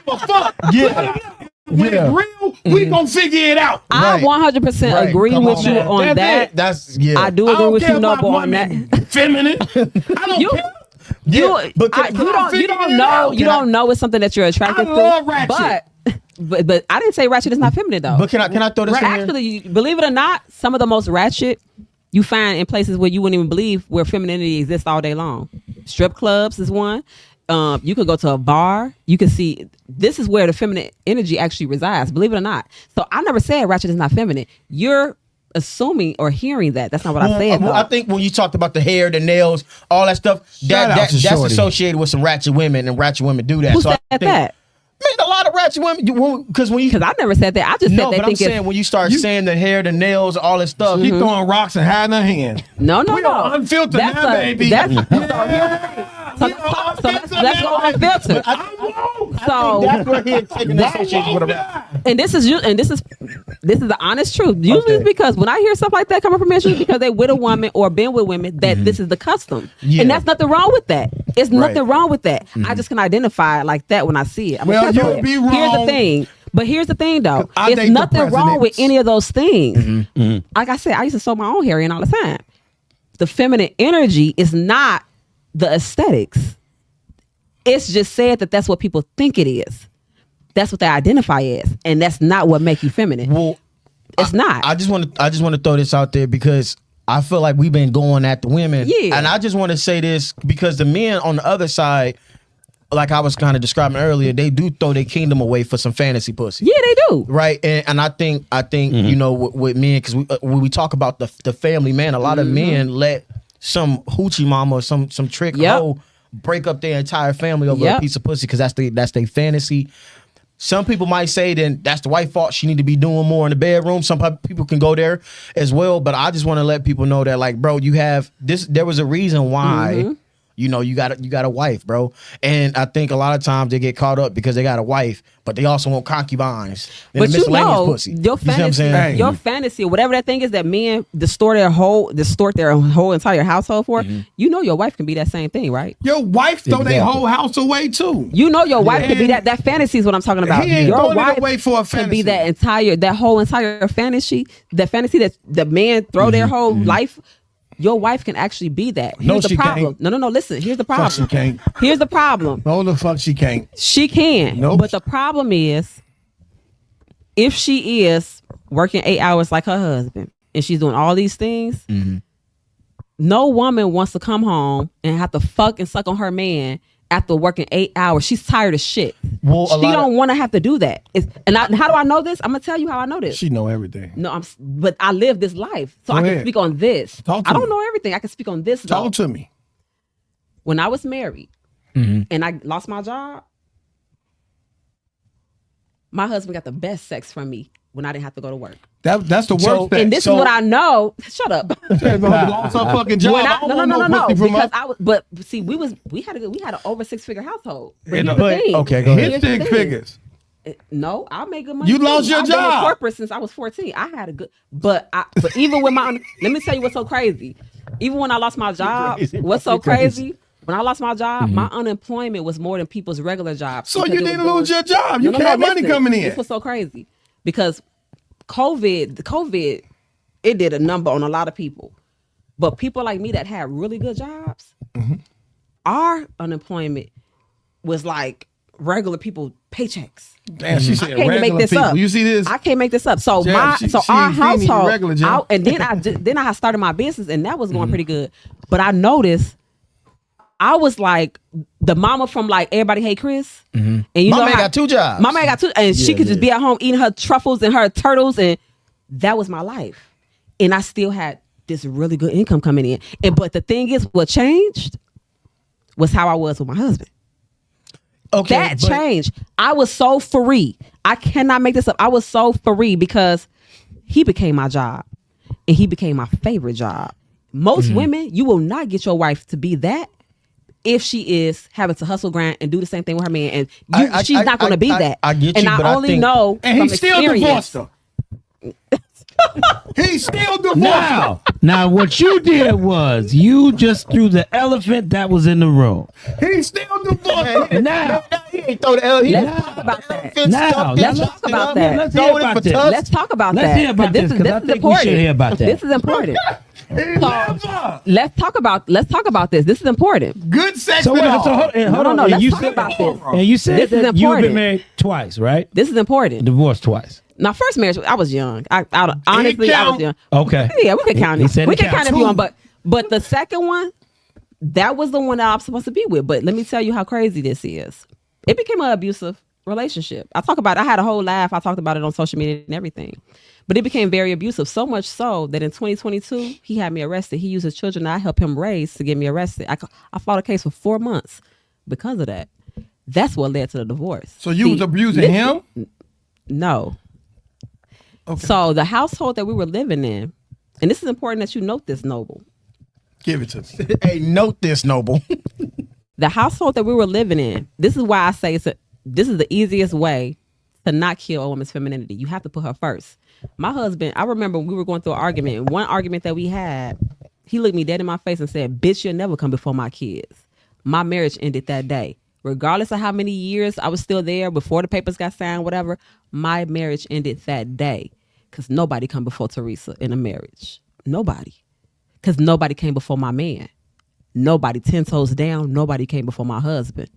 But fuck. Yeah. When it's real, we gonna figure it out. I 100% Right. agree Come with on, you man. on That's that. it. That's yeah. I do I agree don't with care you, about Noble, on that. women feminine. I don't You- care. Yeah, but You don't know it's something that you're attracted I love to. ratchet. But I didn't say ratchet is not feminine though. But can I throw this in here? Actually, believe it or not, some of the most ratchet you find in places where you wouldn't even believe where femininity exists all day long. Strip clubs is one. You could go to a bar. You can see this is where the feminine energy actually resides. Believe it or not. So I never said ratchet is not feminine. You're assuming or hearing that. That's not what I said. Well, though. I think when you talked about the hair, the nails, all that stuff, out to that's Shorty. associated with some ratchet women, and ratchet women do that. Who so said I think, that? Man, a lot of ratchet women, because when you Because I never said that. I just no, said they but I'm think it's saying when you start saying the hair, the nails, all that stuff, She throwing rocks and hiding her hand. no. We on unfiltered That's now, baby. That's Yeah. so let's go unfiltered. So that's where he's taking the association with a rap. and this is the honest truth. Usually it's because when I hear stuff like that coming from men, it's because they with a woman or been with women that this is the custom. Yeah. And that's nothing wrong with that. It's Right. nothing wrong with that. I just can identify it like that when I see it. I'm Well, gonna tell you'll you. be Here's the wrong. thing. But here's the thing though. I It's date the nothing wrong with presidents. any of those things. Like I said, I used to sew my own hair in all the time. The feminine energy is not the aesthetics. It's just said that that's what people think it is. That's what they identify as, and that's not what make you feminine. Well, It's not. I just want to throw this out there because I feel like we've been going at the women, Yeah. and I just want to say this because the men on the other side, like I was kind of describing earlier, they do throw their kingdom away for some fantasy pussy. Yeah, they do. Right, and I think you know with men, because when we talk about the family man, a lot of men let some hoochie mama or some trick Yep. hoe break up their entire family over Yep. a piece of pussy because that's their fantasy. Some people might say then that's the wife's fault. She need to be doing more in the bedroom. Some people can go there as well, but I just want to let people know that, like, bro, you have this. There was a reason why. You know, you got a wife, bro. And I think a lot of times they get caught up because they got a wife, but they also want concubines and But the you miscellaneous know, pussy. your You see what I'm fantasy, saying? your fantasy, or whatever that thing is that men distort their whole entire household for. You know, your wife can be that same thing, right? Your wife throw their Exactly. whole house away too. You know, your wife can be And that fantasy is what I'm talking about. he ain't Your throwing it wife away for a can be fantasy. that whole entire fantasy, that the men throw their whole life. Your wife can actually be that. No, Here's the she problem. can't. No. Listen, here's the problem. she can't. Here's the problem. No, the fuck she can't. She can. Nope. But the problem is, if she is working 8 hours like her husband and she's doing all these things, no woman wants to come home and have to fuck and suck on her man after working 8 hours. She's tired of shit. Well, She don't want to have to do that. How do I know this? I'm gonna tell you how I know this. She know everything. No, but I live this life, so Go I can ahead. speak on this. Talk to I don't me. know everything. I can speak on this. though. Talk to me. When I was married and I lost my job, my husband got the best sex from me when I didn't have to go to work. That's the worst So- thing. And this is what I know. Shut up. Lost her fucking job. When I don't want no. pussy from Because her. but see, we had an over 6-figure household. But And here's the but- thing. okay, go ahead. Hit Here's the six thing. figures. No, I make good money. You too. lost your I've been in job. corporate since I was 14. I had a good, but even with my, let me tell you what's so crazy. Even when I lost my job, what's so crazy? When I lost my job, my unemployment was more than people's regular jobs. So because you it was didn't lose doing- your job. You No, had money listen. coming in. This was so crazy because COVID, it did a number on a lot of people. But people like me that had really good jobs, our unemployment was like regular people paychecks. Damn, she I said can't even regular make this people. our You see this? I can't make this up. So Jeff, our she ain't feeding you household, regular, Jeff. and then I had started my business, and that was going pretty good. But I noticed I was like the mama from like Everybody Hate Chris, and you My know man how- got 2 jobs. My man got 2, and she could just be at home eating her truffles and her turtles, and that was my life. And I still had this really good income coming in. But the thing is, what changed was how I was with my husband. Okay, That but- changed. I was so free. I cannot make this up. I was so free because he became my job, and he became my favorite job. Most women, you will not get your wife to be that if she is having to hustle, grind, and do the same thing with her man, and she's not going to be that. I get and you, I but only I think, know And from he still experience. divorced her. He's still divorced. Now, what you did was you just threw the elephant that was in the room. He's still divorced. Now, He ain't throw the L. Let's talk about that. let's talk about that. Let's hear about this. Let's talk about Let's that. hear about this because I think we should hear about that. This is important. Let's talk about this. This is important. Good sex. So, and all. hold on. No, And you let's talk about this. And you said This is that you've been important. married twice, right? This is important. Divorced twice. My first marriage, I was young. Honestly, I was young. Okay. Yeah, we can count He it. said We it can count counts. it if you want. But the second one, that was the one that I'm supposed to be with. But let me tell you how crazy this is. It became an abusive relationship. I had a whole laugh. I talked about it on social media and everything. But it became very abusive, so much so that in 2022, he had me arrested. He used his children that I helped him raise to get me arrested. I fought a case for 4 months because of that. That's what led to the divorce. So you was abusing him? No. Okay. So the household that we were living in, and this is important that you note this, Noble. Give it to me. Hey, note this, Noble. The household that we were living in, this is why I say this is the easiest way to not kill a woman's femininity. You have to put her first. My husband, I remember we were going through an argument. And one argument that we had, he looked me dead in my face and said, "Bitch, you'll never come before my kids." My marriage ended that day. Regardless of how many years I was still there before the papers got signed, whatever, my marriage ended that day. Because nobody come before Theresa in a marriage. Nobody. Because nobody came before my man. Nobody, 10 toes down, nobody came before my husband.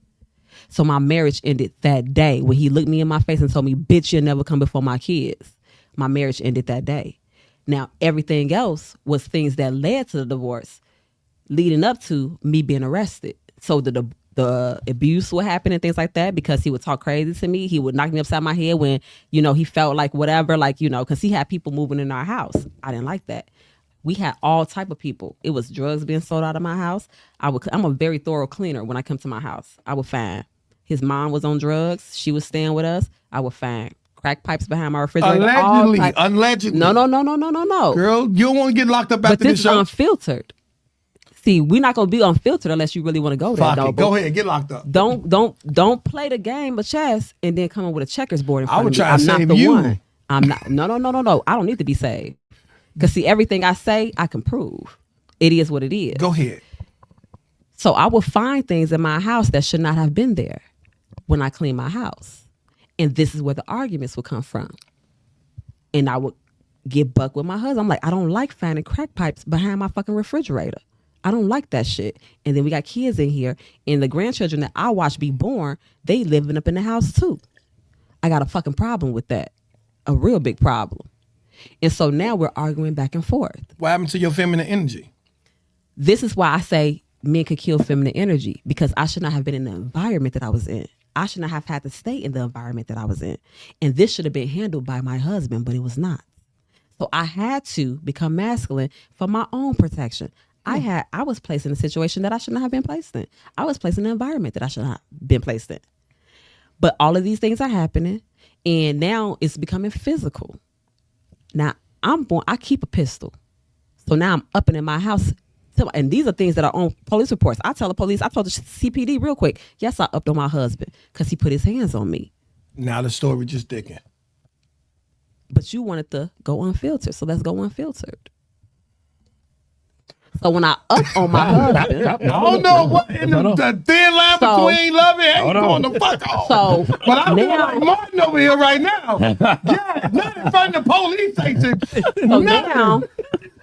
So my marriage ended that day when he looked me in my face and told me, "Bitch, you'll never come before my kids." My marriage ended that day. Now, everything else was things that led to the divorce, leading up to me being arrested. So the abuse would happen and things like that because he would talk crazy to me. He would knock me upside my head when, he felt like whatever, because he had people moving in our house. I didn't like that. We had all type of people. It was drugs being sold out of my house. I'm a very thorough cleaner when I come to my house. I would find his mom was on drugs. She was staying with us. I would find crack pipes behind my refrigerator. Allegedly. No. Girl, you don't want to get locked up But after this this is show. unfiltered. See, we're not gonna be unfiltered unless you really want to go there. Fuck Though. it. Go ahead, get locked up. Don't play the game of chess and then come up with a checkers board in front I would of me. try to I'm save not the you. one. I'm not. No. I don't need to be saved. Because see, everything I say, I can prove. It is what it is. Go ahead. So I will find things in my house that should not have been there when I clean my house. And this is where the arguments would come from. And I would get buck with my husband. I'm like, I don't like finding crack pipes behind my fucking refrigerator. I don't like that shit. And then we got kids in here, and the grandchildren that I watch be born, they living up in the house too. I got a fucking problem with that. A real big problem. And so now we're arguing back and forth. What happened to your feminine energy? This is why I say men could kill feminine energy, because I should not have been in the environment that I was in. I should not have had to stay in the environment that I was in. And this should have been handled by my husband, but it was not. So I had to become masculine for my own protection. I was placed in a situation that I should not have been placed in. I was placed in an environment that I should not have been placed in. But all of these things are happening, and now it's becoming physical. Now I keep a pistol. So now I'm up and in my house. And these are things that are on police reports. I told the CPD real quick. Yes, I upped on my husband because he put his hands on me. Now the story just dicking. But you wanted to go unfiltered, so let's go unfiltered. So when I up on my husband, I don't know what in the thin line between love and hate going the fuck off. So but I feel now, like Martin over here right now. Yeah, not in front of the police station. so now,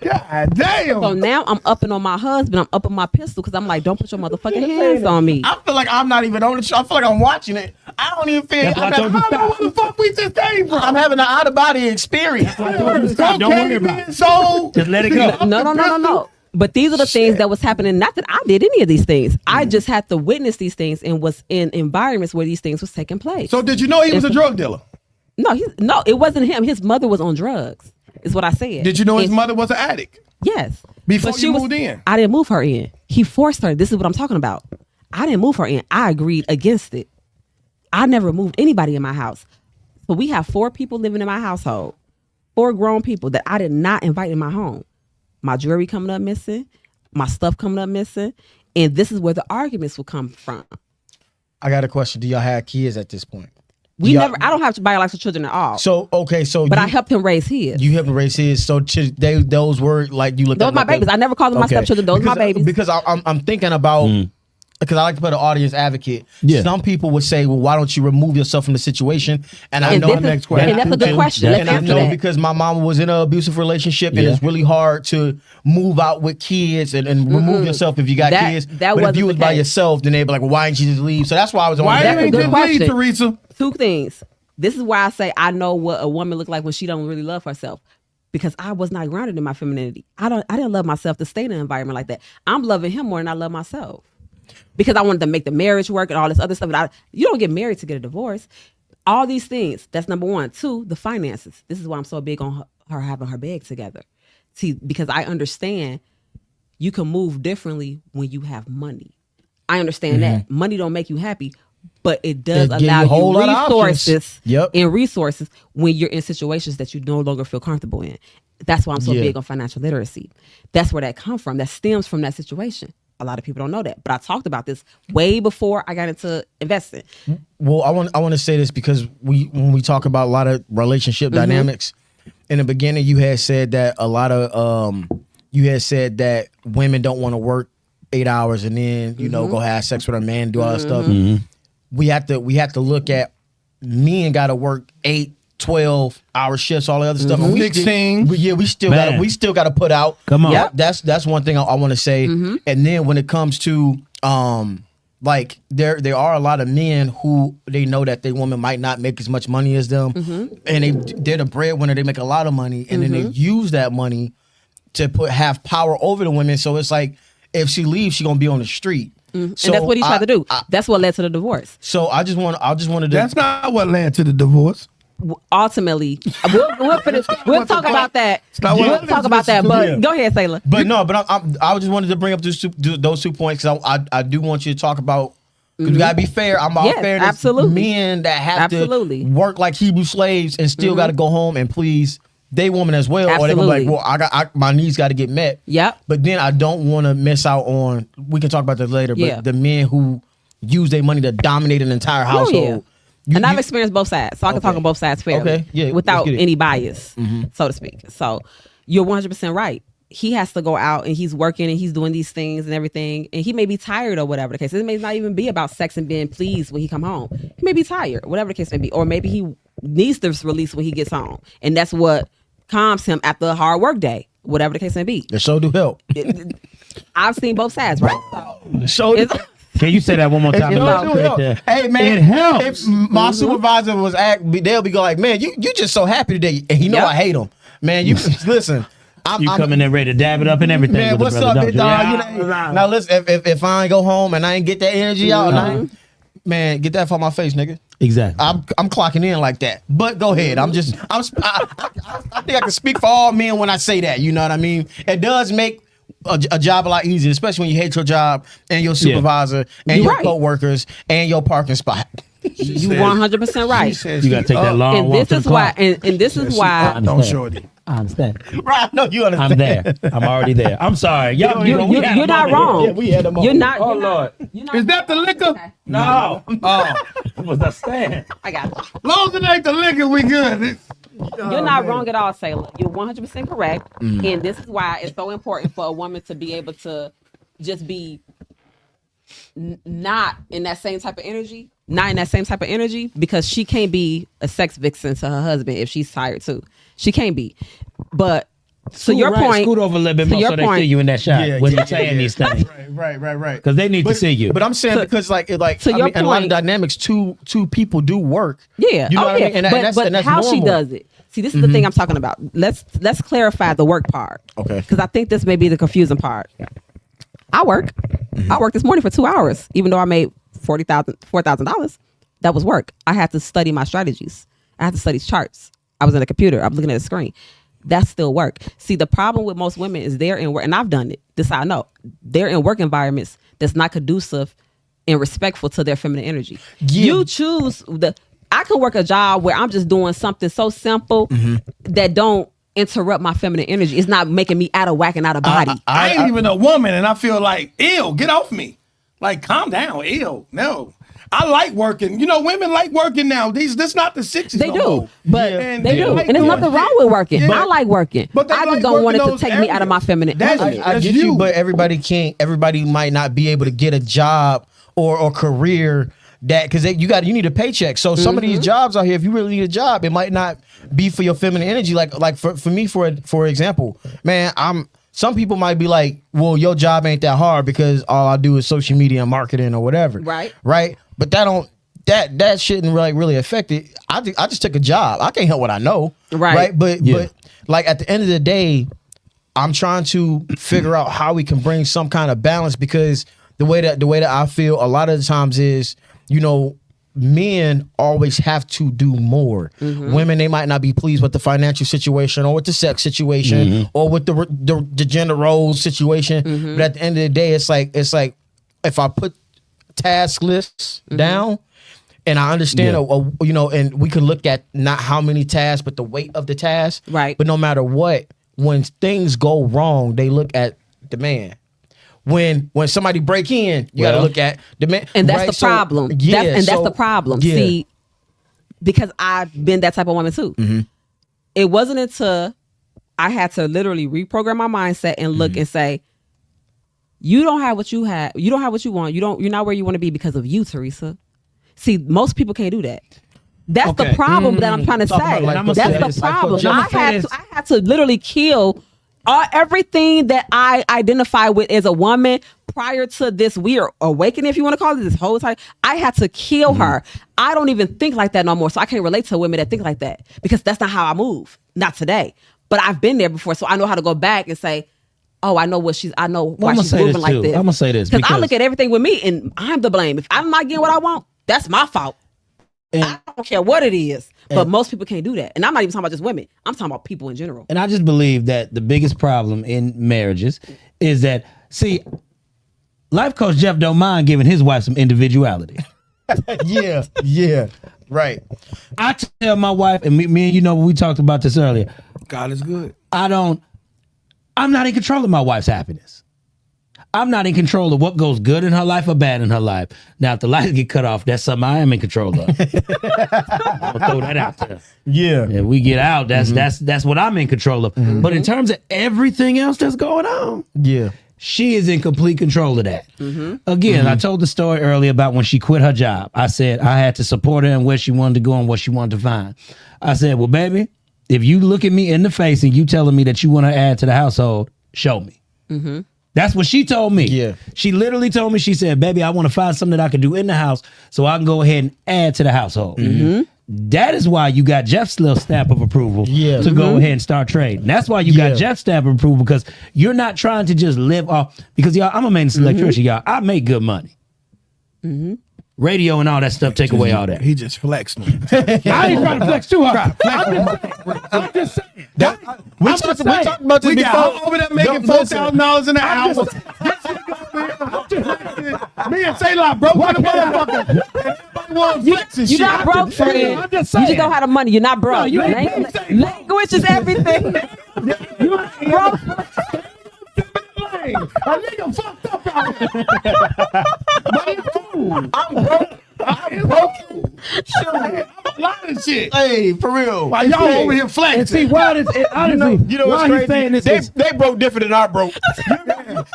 God damn. so now I'm upping on my husband. I'm upping my pistol because I'm like, don't put your motherfucking hands on me. I feel like I'm not even on the show. I feel like I'm watching it. I don't even feel. I don't know where the fuck we just came from. I'm having an out of body experience. Don't worry about it. So Just let it go. No. But these are the things that was happening. Not that I did any of these things. I just had to witness these things and was in environments where these things was taking place. So did you know he was a drug dealer? No, it wasn't him. His mother was on drugs, is what I said. Did you know his And- mother was an addict? Yes. Before But you moved in? I didn't move her in. He forced her. This is what I'm talking about. I didn't move her in. I agreed against it. I never moved anybody in my house. So we have 4 people living in my household. 4 grown people that I did not invite in my home. My jewelry coming up missing. My stuff coming up missing. And this is where the arguments will come from. I got a question. Do y'all have kids at this point? I don't have biological children at all. So okay, so but I helped him raise his. You helped him raise his. So those were like you looked. Those are my babies. I never called them my stepchildren. Those are my babies. Because I'm thinking about. Because I like to play the audience advocate. Yeah. Some people would say, "Well, why don't you remove yourself from the situation?" And I know the next question. And that's a good question. Let's and I answer know that. because my mom was in an abusive relationship, and Yeah. it's really hard to move out with kids and remove yourself if you got kids. That but if wasn't you was the by case. yourself, then they'd be like, "Why didn't you just leave?" So that's why I was on. Why That's you a ain't good just question. leave, Theresa? Two things. This is why I say I know what a woman look like when she don't really love herself. Because I was not grounded in my femininity. I didn't love myself to stay in an environment like that. I'm loving him more than I love myself. Because I wanted to make the marriage work and all this other stuff. But you don't get married to get a divorce. All these things. That's number one. Two, the finances. This is why I'm so big on her having her bag together. See, because I understand you can move differently when you have money. I understand that. Money don't make you happy, but it does It give you allow a whole you lot of options. resources Yep. and resources when you're in situations that you no longer feel comfortable in. That's why I'm so Yeah. big on financial literacy. That's where that comes from. That stems from that situation. A lot of people don't know that, but I talked about this way before I got into investing. Well, I want to say this because when we talk about a lot of relationship dynamics, in the beginning you had said that a lot of women don't want to work 8 hours and then go have sex with a man, do all that stuff. We have to look at men got to work 8, 12-hour shifts, all the other stuff. And we 16. we still got to put out. Come on. Yep, that's one thing I want to say. And then when it comes to like there are a lot of men who they know that their woman might not make as much money as them, and they're the breadwinner. They make a lot of money, and then they use that money to have power over the women. So it's like if she leaves, she's gonna be on the street. So And that's what he tried to do. That's what led to the divorce. So I just wanted to. That's not what led to the divorce. Ultimately, we'll talk about that. not what We'll it talk is. about that. But Yeah. go ahead, Taylor. But no, but I just wanted to bring up those 2 points because I do want you to talk about. Cause we gotta be fair. I'm about Yes, fairness. absolutely. Men that have Absolutely. to work like Hebrew slaves and still gotta go home and please they woman as well. Or they gonna be like, well, my needs gotta get met. Yep. But then I don't want to miss out on. We can talk about this later. But Yeah. the men who use their money to dominate an entire household. And I've experienced both sides, so I can talk on both sides fairly, Okay, yeah, without let's get it. any bias, so to speak. So you're 100% right. He has to go out and he's working and he's doing these things and everything, and he may be tired or whatever the case. It may not even be about sex and being pleased when he come home. He may be tired, whatever the case may be, or maybe he needs this release when he gets home, and that's what calms him after a hard work day, whatever the case may be. They sure do help. I've seen both sides, right? So It's- Can you say that one more time? It Let me sure help. correct that. Hey man, It helps. If my supervisor was they'll be going like, man, you just so happy today, and he know Yep. I hate him. Man, you listen. I'm coming in ready to dab it up and everything. man, with the what's brother, up, don't big you? dog? You know, now listen, if I ain't go home and I ain't get that energy out, and I ain't, man, get that from my face, nigga. Exactly. I'm clocking in like that. But go ahead. I think I can speak for all men when I say that. You know what I mean? It does make a job a lot easier, especially when you hate your job and your supervisor and You're your right. coworkers and your parking spot. You 100% right. You gotta take that long And walk this to the is why. clock. And this is why. Don't shorty. I understand. Right? No, you understand. I'm there. I'm already there. I'm sorry. Y'all, You're not wrong. Yeah, we had a moment. You're not. Oh you're not- Lord. You're not, Is that the liquor? Okay. No. Oh. Was I saying? I got it. Long as it ain't the liquor, we good. You're not wrong at all, Taylor. You're 100% correct. And this is why it's so important for a woman to be able to just be not in that same type of energy. Not in that same type of energy, because she can't be a sex vixen to her husband if she's tired too. She can't be. But to your point, Scoot over a little bit to more your so they point- see you in that shot Yeah, when yeah, you're saying yeah. these things. Right. Because they need to see you. But I'm saying because like to I your mean, in a lot of point- dynamics, two people do work. yeah, You know oh what yeah. I mean? And but that's how she normal. does it. See, this is the thing I'm talking about. Let's clarify the work part. Okay. Because I think this may be the confusing part. I work. I worked this morning for 2 hours, even though I made $4,000. That was work. I had to study my strategies. I had to study charts. I was in a computer. I was looking at a screen. That's still work. See, the problem with most women is they're in work, and I've done it. This I know. They're in work environments that's not conducive and respectful to their feminine energy. Yeah. You choose I can work a job where I'm just doing something so simple that don't interrupt my feminine energy. It's not making me out of whack and out of body. I ain't even a woman, and I feel like, ew, get off me. Like, calm down, ew. No. I like working. You know, women like working now. This not the 60s. They no do, more. but And they do, like and there's doing nothing wrong shit. with working. Yeah. I like working, But they I just like don't want it working to those take me out of my areas. feminine. That's- element. I That's get you. you, but everybody might not be able to get a job or career that because you need a paycheck. So some of these jobs out here, if you really need a job, it might not be for your feminine energy. Like for me, for example, man, some people might be like, well, your job ain't that hard because all I do is social media and marketing or whatever. Right. But that shouldn't really affect it. I just took a job. I can't help what I know. Right. But like at the end of the day, I'm trying to figure out how we can bring some kind of balance because the way that I feel a lot of the times is, you know, men always have to do more. Women, they might not be pleased with the financial situation or with the sex situation or with the gender roles situation. But at the end of the day, it's like if I put task lists down and I understand, you know, and we can look at not how many tasks, but the weight of the task. Right. But no matter what, when things go wrong, they look at the man. When somebody break in, you got to look at the man, And that's right? the So, problem. yeah, That's the problem. Yeah. See, because I've been that type of woman too. It wasn't until I had to literally reprogram my mindset and look and say, you don't have what you have. You don't have what you want. You're not where you want to be because of you, Theresa. See, most people can't do that. That's the problem that I'm trying to Talk say. about life coach That's status, the life problem. coach. I had to literally kill everything that I identify with as a woman prior to this weird awakening, if you want to call it, this whole time. I had to kill her. I don't even think like that no more. So I can't relate to women that think like that because that's not how I move. Not today. But I've been there before. So I know how to go back and say, oh, I know why she's moving like this. I'm gonna say this because I look at everything with me and I'm the blame. If I'm not getting what I want, that's my fault. I don't care what it is. But most people can't do that. And I'm not even talking about just women. I'm talking about people in general. And I just believe that the biggest problem in marriages is that, see, life coach Jeff don't mind giving his wife some individuality. yeah, right. I tell my wife, and me and you know, we talked about this earlier. God is good. I'm not in control of my wife's happiness. I'm not in control of what goes good in her life or bad in her life. Now, if the lights get cut off, that's something I am in control of. I'm gonna throw that out there. Yeah. If we get out, that's what I'm in control of. But in terms of everything else that's going on, Yeah. she is in complete control of that. Again, I told the story earlier about when she quit her job. I said I had to support her and where she wanted to go and what she wanted to find. I said, well, baby, if you look at me in the face and you telling me that you want to add to the household, show me. That's what she told me. Yeah. She literally told me, she said, baby, I want to find something that I can do in the house so I can go ahead and add to the household. That is why you got Jeff's little stamp of approval to go ahead and start trading. That's why you got Jeff's stamp of approval, because you're not trying to just live off, because y'all, I'm a maintenance electrician, y'all. I make good money. Radio and all that stuff take away all that. He just flexed me. I ain't trying to flex too hard. I'm just saying. We talked about this We got before. her over there making $4,000 an hour. Me and Taylor broke on the motherfucker. Everybody want to flex and You're shit. not broke, friend. I'm just You saying. just don't have the money. You're not broke. you ain't broke. Language is everything. You ain't Broke. A nigga fucked up out here. But it's cool. I'm broke. I'm broke. Shit, I'm a lot of shit. Hey, for real. While y'all over here And flexing. see, why this, honestly, You know what's why crazy? he's saying this is, They broke different than our broke.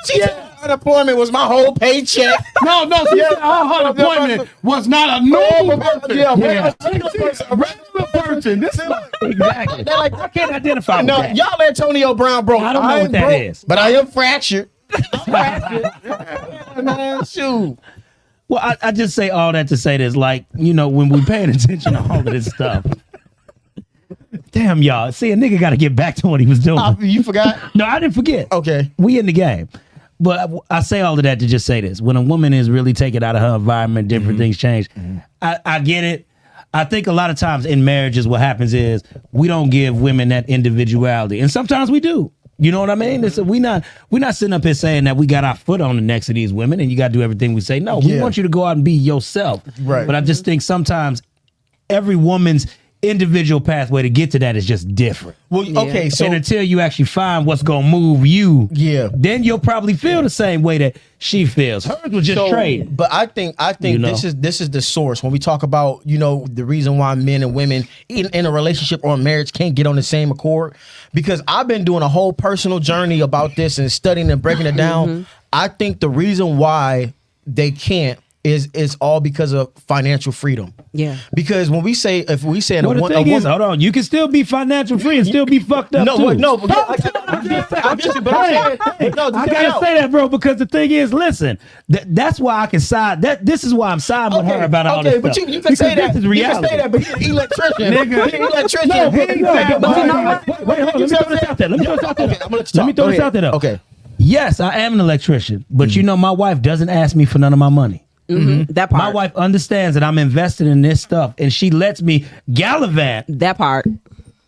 She said unemployment was my whole paycheck. No, she said her unemployment was not a normal person. Yeah, Yeah. She's a regular person. This is exactly. They're like, I can't identify with No, that. y'all Antonio Brown broke. I don't know what ain't that broke, is. but I am fractured. I'm fractured. Yeah, man, shoot. Well, I just say all that to say this, like, you know, when we paying attention to all of this stuff. Damn, y'all. See, a nigga got to get back to what he was doing. You forgot? No, I didn't forget. Okay. We in the game. But I say all of that to just say this. When a woman is really taken out of her environment, different things change. I get it. I think a lot of times in marriages, what happens is we don't give women that individuality. And sometimes we do. You know what I mean? We're not sitting up here saying that we got our foot on the necks of these women and you got to do everything we say. No, we want you to go out and be yourself. Right. But I just think sometimes every woman's individual pathway to get to that is just different. Well, okay, so and until you actually find what's gonna move you, then you'll probably feel the same way that she feels. Hers was just trade. But I think this is the source when we talk about the reason why men and women in a relationship or a marriage can't get on the same accord. Because I've been doing a whole personal journey about this and studying and breaking it down. I think the reason why they can't is all because of financial freedom. Yeah. Because when we say, if we say, well, the thing is, hold on, you can still be financial free and still be fucked up too. I gotta say that, bro, because the thing is, listen, that's why I can side. This is why I'm siding with her about all this stuff. Okay, but you can say that. This is reality. You can say that, but he's an electrician. Nigga, he's an electrician. Wait, hold on. Let me throw this out there. Let me throw this out there, though. Okay. Yes, I am an electrician, but my wife doesn't ask me for none of my money. That part. My wife understands that I'm invested in this stuff, and she lets me gallivant that part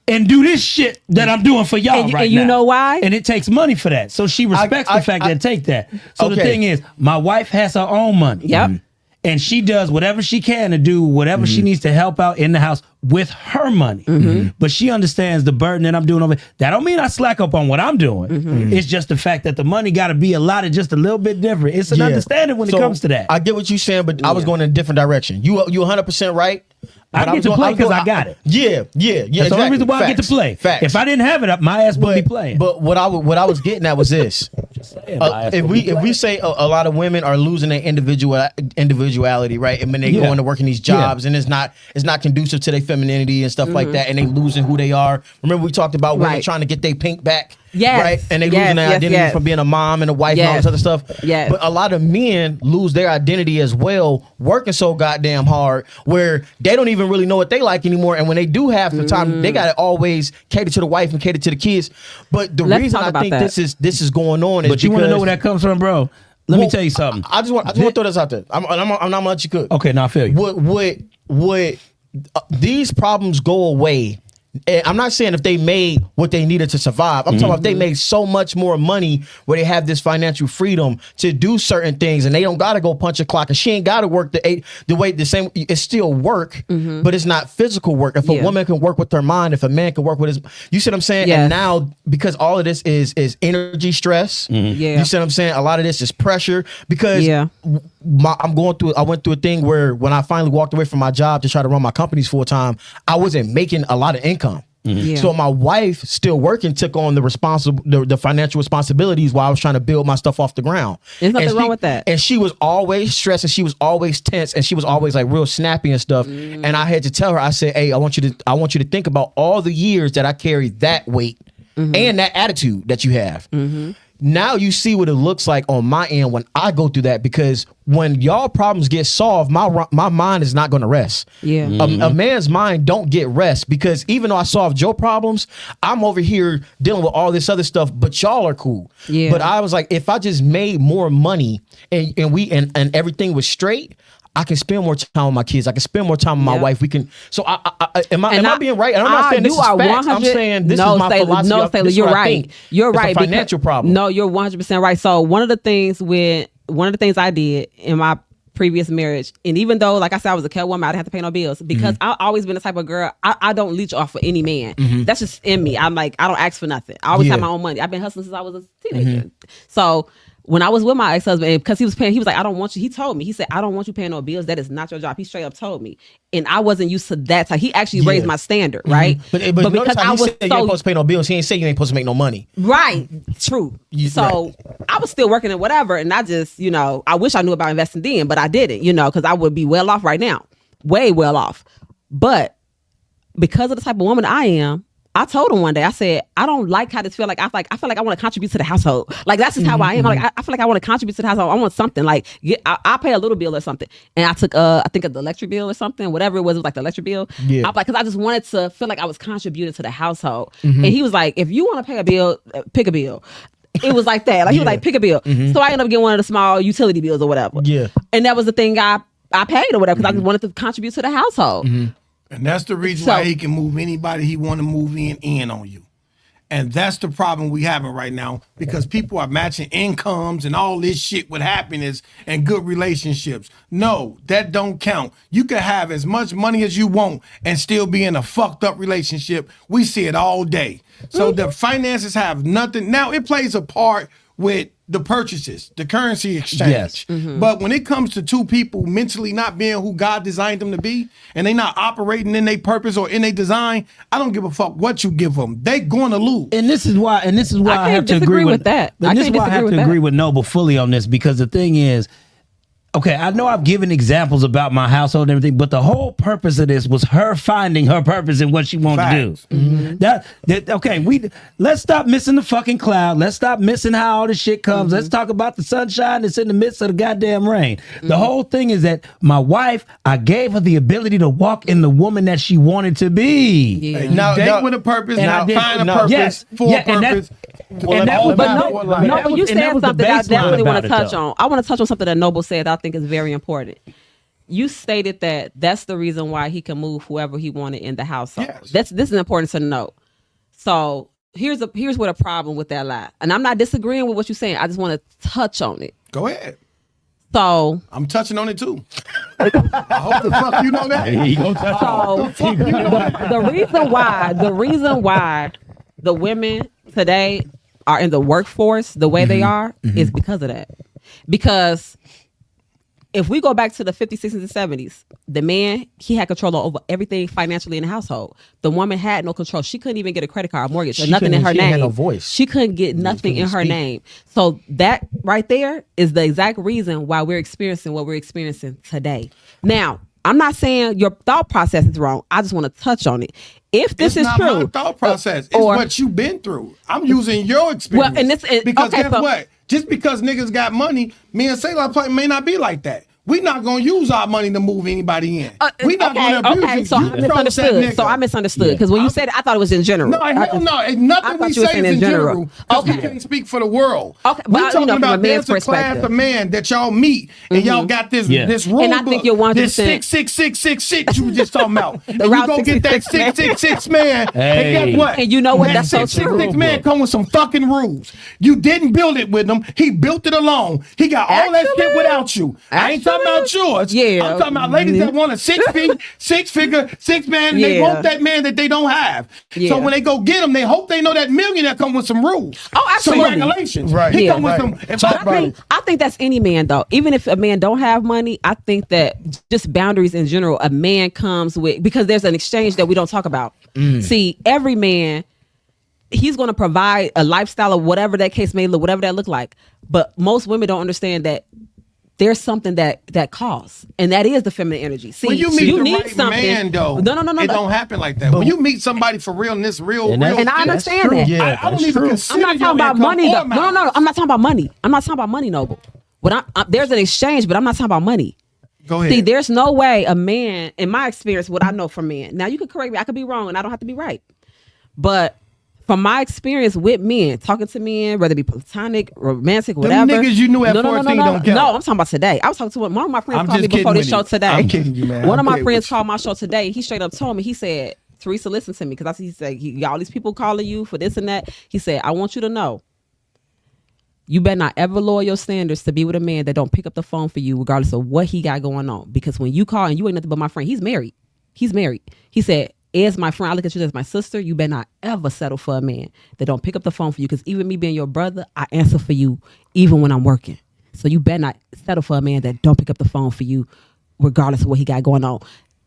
and do this shit that I'm doing for y'all right now. And you know why? And it takes money for that. So she respects the fact that take that. So the thing is, my wife has her own money. Yep. And she does whatever she can to do whatever she needs to help out in the house with her money. But she understands the burden that I'm doing over. That don't mean I slack up on what I'm doing. It's just the fact that the money got to be allotted just a little bit different. It's an understanding when it comes to that. I get what you're saying, but I was going in a different direction. You 100% right. I get to play because I got it. Yeah. That's the only reason why I get to play. Facts. If I didn't have it, my ass would be playing. But what I was getting at was this: if we say a lot of women are losing their individuality, right? And when they go into working these jobs, and it's not conducive to their femininity and stuff like that, and they losing who they are. Remember we talked about women trying to get their pink back. Yes. Right. And they losing their identity from being a mom and a wife and all this other stuff. Yes. But a lot of men lose their identity as well, working so goddamn hard where they don't even really know what they like anymore. And when they do have the time, they gotta always cater to the wife and cater to the kids. But the reason I think this is going on is but you want to know where that comes from, bro? Let me tell you something. I just want to throw this out there. I'm not gonna let you cook. Okay, now I feel you. Would these problems go away? I'm not saying if they made what they needed to survive. I'm talking about if they made so much more money where they have this financial freedom to do certain things and they don't got to go punch a clock and she ain't got to work the same. It's still work, but it's not physical work. If a woman can work with her mind, if a man can work with his, you see what I'm saying? Yes. And now because all of this is energy stress, you see what I'm saying? A lot of this is pressure because I went through a thing where when I finally walked away from my job to try to run my companies full time, I wasn't making a lot of income. So my wife, still working, took on the financial responsibilities while I was trying to build my stuff off the ground. There's nothing wrong with that. And she was always stressed and she was always tense and she was always like real snappy and stuff. And I had to tell her, I said, hey, I want you to think about all the years that I carried that weight and that attitude that you have. Now you see what it looks like on my end when I go through that, because when y'all problems get solved, my mind is not going to rest. Yeah. A man's mind don't get rest, because even though I solved your problems, I'm over here dealing with all this other stuff, but y'all are cool. Yeah. But I was like, if I just made more money and everything was straight, I can spend more time with my kids. I can spend more time with my wife. We can. So am I being right? And I'm not saying this is facts. I'm saying this is my philosophy. No, Taylor, you're right. You're right. It's a financial problem. No, you're 100% right. So one of the things I did in my previous marriage, and even though, like I said, I was a care woman, I didn't have to pay no bills because I've always been the type of girl, I don't leech off for any man. That's just in me. I'm like, I don't ask for nothing. I always have my own money. I've been hustling since I was a teenager. So when I was with my ex-husband, because he was paying, he was like, I don't want you. He told me, he said, I don't want you paying no bills. That is not your job. He straight up told me. And I wasn't used to that. So he actually raised my standard, right? But because I was you ain't supposed to pay no bills, he ain't say you ain't supposed to make no money. Right. True. So I was still working and whatever. And I just, I wish I knew about investing then, but I didn't, because I would be well off right now. Way well off. But because of the type of woman I am, I told him one day, I said, I don't like how this feel like. I feel like I want to contribute to the household. Like, that's just how I am. Like, I feel like I want to contribute to the household. I want something. Like, I'll pay a little bill or something. And I took, I think, the electric bill or something, whatever it was like the electric bill. Yeah. I'm like, because I just wanted to feel like I was contributing to the household. And he was like, if you want to pay a bill, pick a bill. It was like that. Like, he was like, pick a bill. So I ended up getting one of the small utility bills or whatever. Yeah. And that was the thing I paid or whatever, because I just wanted to contribute to the household. And that's the reason why he can move anybody he want to move in on you. And that's the problem we having right now because people are matching incomes and all this shit with happiness and good relationships. No, that don't count. You can have as much money as you want and still be in a fucked up relationship. We see it all day. So the finances have nothing. Now it plays a part with the purchases, the currency exchange. Yes. But when it comes to two people mentally not being who God designed them to be, and they not operating in their purpose or in their design, I don't give a fuck what you give them. They gonna lose. And this is why I have to agree with that. And this is why I have to agree with Noble fully on this, because the thing is, okay, I know I've given examples about my household and everything, but the whole purpose of this was her finding her purpose in what she wanted to do. Okay, let's stop missing the fucking cloud. Let's stop missing how all this shit comes. Let's talk about the sunshine that's in the midst of the goddamn rain. The whole thing is that my wife, I gave her the ability to walk in the woman that she wanted to be. Yeah. Now, date with a purpose, now find a purpose, for a purpose. And that was Noble, you said something that I definitely want to touch on. on. I want to touch on something that Noble said that I think is very important. You stated that that's the reason why he can move whoever he wanted in the household. Yes. This is important to note. So here's what a problem with that lie. And I'm not disagreeing with what you're saying. I just want to touch on it. Go ahead. So I'm touching on it too. I hope the fuck you know that. He gonna touch on. So the reason why the women today are in the workforce the way they are is because of that. Because if we go back to the 50s, 60s, and 70s, the man, he had control over everything financially in the household. The woman had no control. She couldn't even get a credit card, a mortgage, or nothing in her name. She had no voice. She couldn't get nothing in her name. So that right there is the exact reason why we're experiencing what we're experiencing today. Now, I'm not saying your thought process is wrong. I just want to touch on it. If this is not true, my thought process. It's what you've been through. I'm using your experience. Because guess what? Just because niggas got money, me and Sailor may not be like that. We're not gonna use our money to move anybody in. We're not gonna abuse you. So I misunderstood. So I misunderstood because when you said it, I thought it was in general. No, hell no. Ain't nothing we say is in general. Okay, we can't speak for the world. Okay, we're talking about there's a class of man that y'all meet and y'all got this rule and I think you're 100%. This 666 shit you were just talking about. And you go get that 666 man, and guess what? And you know what? That That's so true. 666 man come with some fucking rules. You didn't build it with him. He built it alone. He got all that shit without you. I ain't talking about yours. Yeah. I'm talking about ladies that want a six figure, six man, and they want that man that they don't have. So when they go get him, they hope they know that millionaire come with some rules. Oh, absolutely. Some regulations. Right. He come with some. I think that's any man though. Even if a man don't have money, I think that just boundaries in general, a man comes with, because there's an exchange that we don't talk about. See, every man, he's going to provide a lifestyle of whatever that case may look, whatever that look like. But most women don't understand that there's something that costs, and that is the feminine energy. See, when you meet you the need right something. man, though, no, it don't happen like that. When you meet somebody for real, and this real, and I understand that. Yeah, I don't even consider I'm not talking about money, though. No, I'm not talking about money. I'm not talking about money, Noble. There's an exchange, but I'm not talking about money. Go ahead. See, there's no way a man, in my experience, what I know from men. Now you can correct me. I could be wrong, and I don't have to be right. But from my experience with men, talking to men, whether it be platonic, romantic, whatever. Them niggas you knew at 14 don't count. No, I'm talking about today. I was talking to one of my friends I'm called me just before kidding this with show you. today. I'm kidding you, man. One of I'm my kidding friends with you. called my show today. He straight up told me, he said, Theresa, listen to me. Because he said, all these people calling you for this and that. He said, I want you to know, you better not ever lower your standards to be with a man that don't pick up the phone for you regardless of what he got going on. Because when you call and you ain't nothing but my friend, he's married. He said, as my friend, I look at you as my sister. You better not ever settle for a man that don't pick up the phone for you. Because even me being your brother, I answer for you even when I'm working. So you better not settle for a man that don't pick up the phone for you regardless of what he got going on.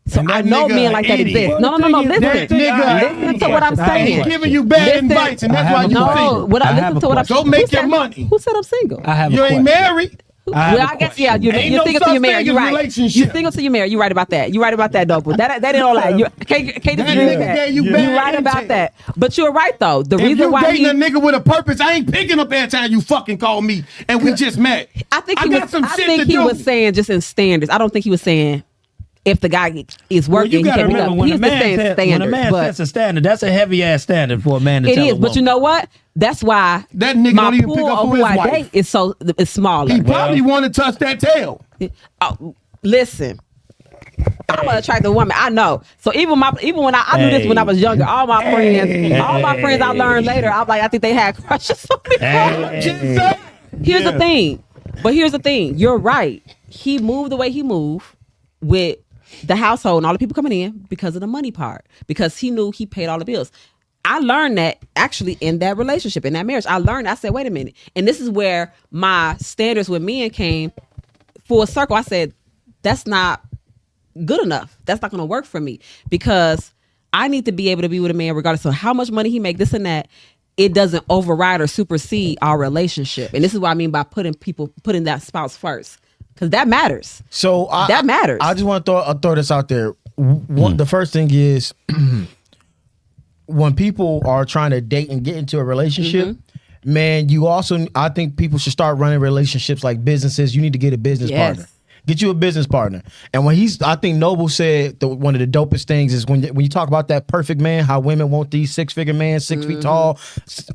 So I know men like that exist. No. Listen to what I'm saying. He's giving you bad advice, and that's why you single. Listen to what I'm saying. Go make your money. Who said I'm single? You ain't married. I guess you're single till you're married. You're right. You're single till you're married. You're right about that. You're right about that, Dope. That ain't all that. Can't disagree with that. You're right about that. But you're right though. The reason why dating a nigga with a purpose, I ain't picking up every time you fucking call me and we just met. I think he was saying just in standards. I don't think he was saying if the guy is working, he can pick up. He's just saying standards. When a man sets a standard, that's a heavy ass standard for a man to tell a woman. It is, but you know what? That's why that nigga don't even pick up for his wife. It's smaller. He probably want to touch that tail. Listen, I'm an attractive woman. I know. So even when I knew this when I was younger, all my friends I learned later, I'm like, I think they had crushes on me. Here's the thing. But here's the thing. You're right. He moved the way he moved with the household and all the people coming in because of the money part. Because he knew he paid all the bills. I learned that actually in that relationship, in that marriage. I said, wait a minute. And this is where my standards with men came full circle. I said, that's not good enough. That's not going to work for me because I need to be able to be with a man regardless of how much money he make, this and that. It doesn't override or supersede our relationship. And this is what I mean by putting that spouse first. Because that matters. So that matters. I just want to throw this out there. The first thing is when people are trying to date and get into a relationship, man, I think people should start running relationships like businesses. You need to get a business partner. Get you a business partner. And I think Noble said one of the dopest things is when you talk about that perfect man, how women want these 6-figure man, 6 feet tall,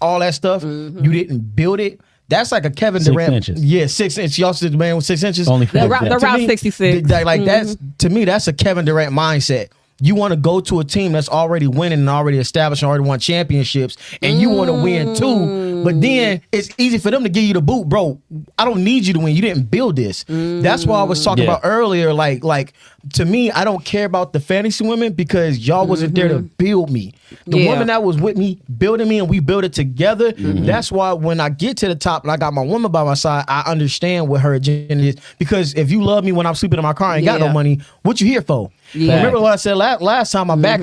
all that stuff. You didn't build it. That's like a Kevin Durant. 6 inches. Yeah, 6 inches. Y'all said the man with 6 inches. Only They're around 66. That's to me, that's a Kevin Durant mindset. You want to go to a team that's already winning and already established and already won championships, and you want to win too. But then it's easy for them to give you the boot, bro. I don't need you to win. You didn't build this. That's why I was talking about earlier. Like to me, I don't care about the fantasy women because y'all wasn't there to build me. The woman that was with me, building me, and we built it together. That's why when I get to the top and I got my woman by my side, I understand what her agenda is. Because if you love me when I'm sleeping in my car and ain't got no money, what you here for? Remember what I said last time? My back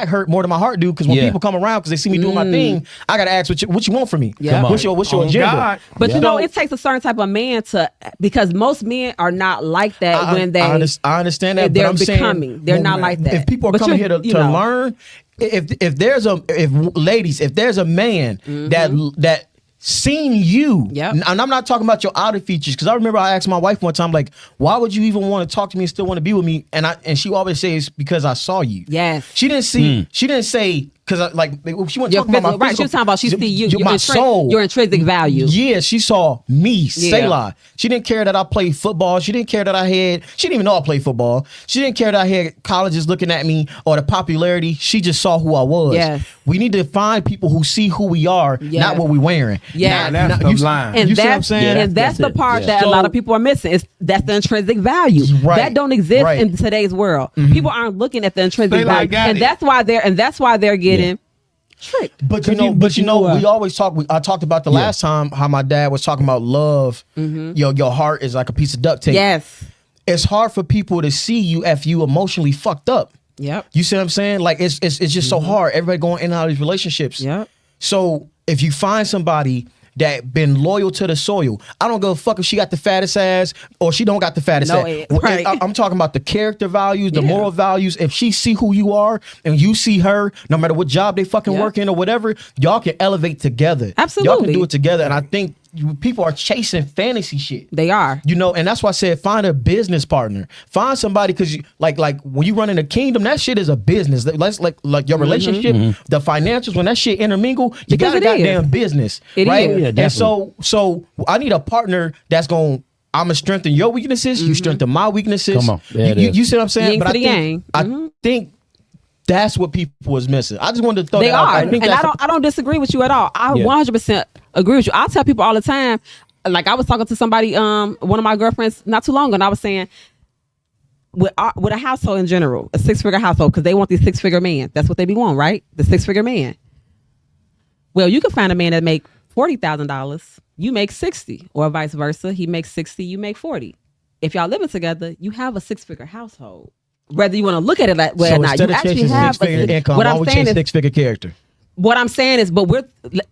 hurt more than my heart do because when people come around because they see me doing my thing, I gotta ask what you want from me. What's your agenda? God. But you know, it takes a certain type of man because most men are not like that when they. I understand that. They're but I'm becoming. Saying, they're not like that. If people are coming here to learn, if there's a man that seen you, and I'm not talking about your outer features, because I remember I asked my wife one time, like, why would you even want to talk to me and still want to be with me? And she always says because I saw you. Yes. She didn't see. She didn't say because she wasn't talking about my physical. Right. She was talking about she see you. My soul. Your intrinsic value. Yeah. She saw me. Selah. She didn't care that I played football. She didn't care that I had. She didn't even know I played football. She didn't care that I had colleges looking at me or the popularity. She just saw who I was. Yes. We need to find people who see who we are, not what we're wearing. Yeah. That's the line. And you see what I'm saying? And that's the part that a lot of people are missing. That's the intrinsic value. Right. That don't exist in today's world. People aren't looking at the intrinsic value. And that's why they're getting tricked. But you know, we always talk. I talked about the last time how my dad was talking about love. Your heart is like a piece of duct tape. Yes. It's hard for people to see you if you emotionally fucked up. Yep. You see what I'm saying? Like it's just so hard. Everybody going in and out of these relationships. Yep. So if you find somebody that been loyal to the soil, I don't give a fuck if she got the fattest ass or she don't got the fattest ass. Right. I'm talking about the character values, the moral values. If she see who you are and you see her, no matter what job they fucking work in or whatever, y'all can elevate together. Absolutely. Y'all can do it together. And I think people are chasing fantasy shit. They are. You know, and that's why I said find a business partner. Find somebody, because like when you run in a kingdom, that shit is a business. That's like your relationship, the financials, when that shit intermingle, you got a goddamn business. It right? is. Yeah, and so I need a partner that's going, I'm gonna strengthen your weaknesses, you strengthen my weaknesses. Come on. You see what I'm saying? Yin But to the yang. I think that's what people is missing. I just wanted to throw They that out. are. I don't disagree with you at all. I 100% agree with you. I tell people all the time, like I was talking to somebody, one of my girlfriends not too long ago, and I was saying, with a household in general, a 6-figure household, because they want these 6-figure men. That's what they be wanting, right? The 6-figure man. Well, you can find a man that make $40,000, you make 60, or vice versa. He makes 60, you make 40. If y'all living together, you have a 6-figure household. Whether you want to look at it that way or not, you actually have a income. What I'm saying is 6-figure character. What I'm saying is, but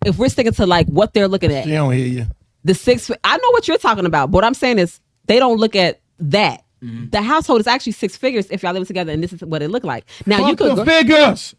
if we're sticking to like what they're looking at, She don't hear you. the 6. I know what you're talking about. But what I'm saying is, they don't look at that. The household is actually 6 figures if y'all live together, and this is what it look like. Now Fuck you could the figures.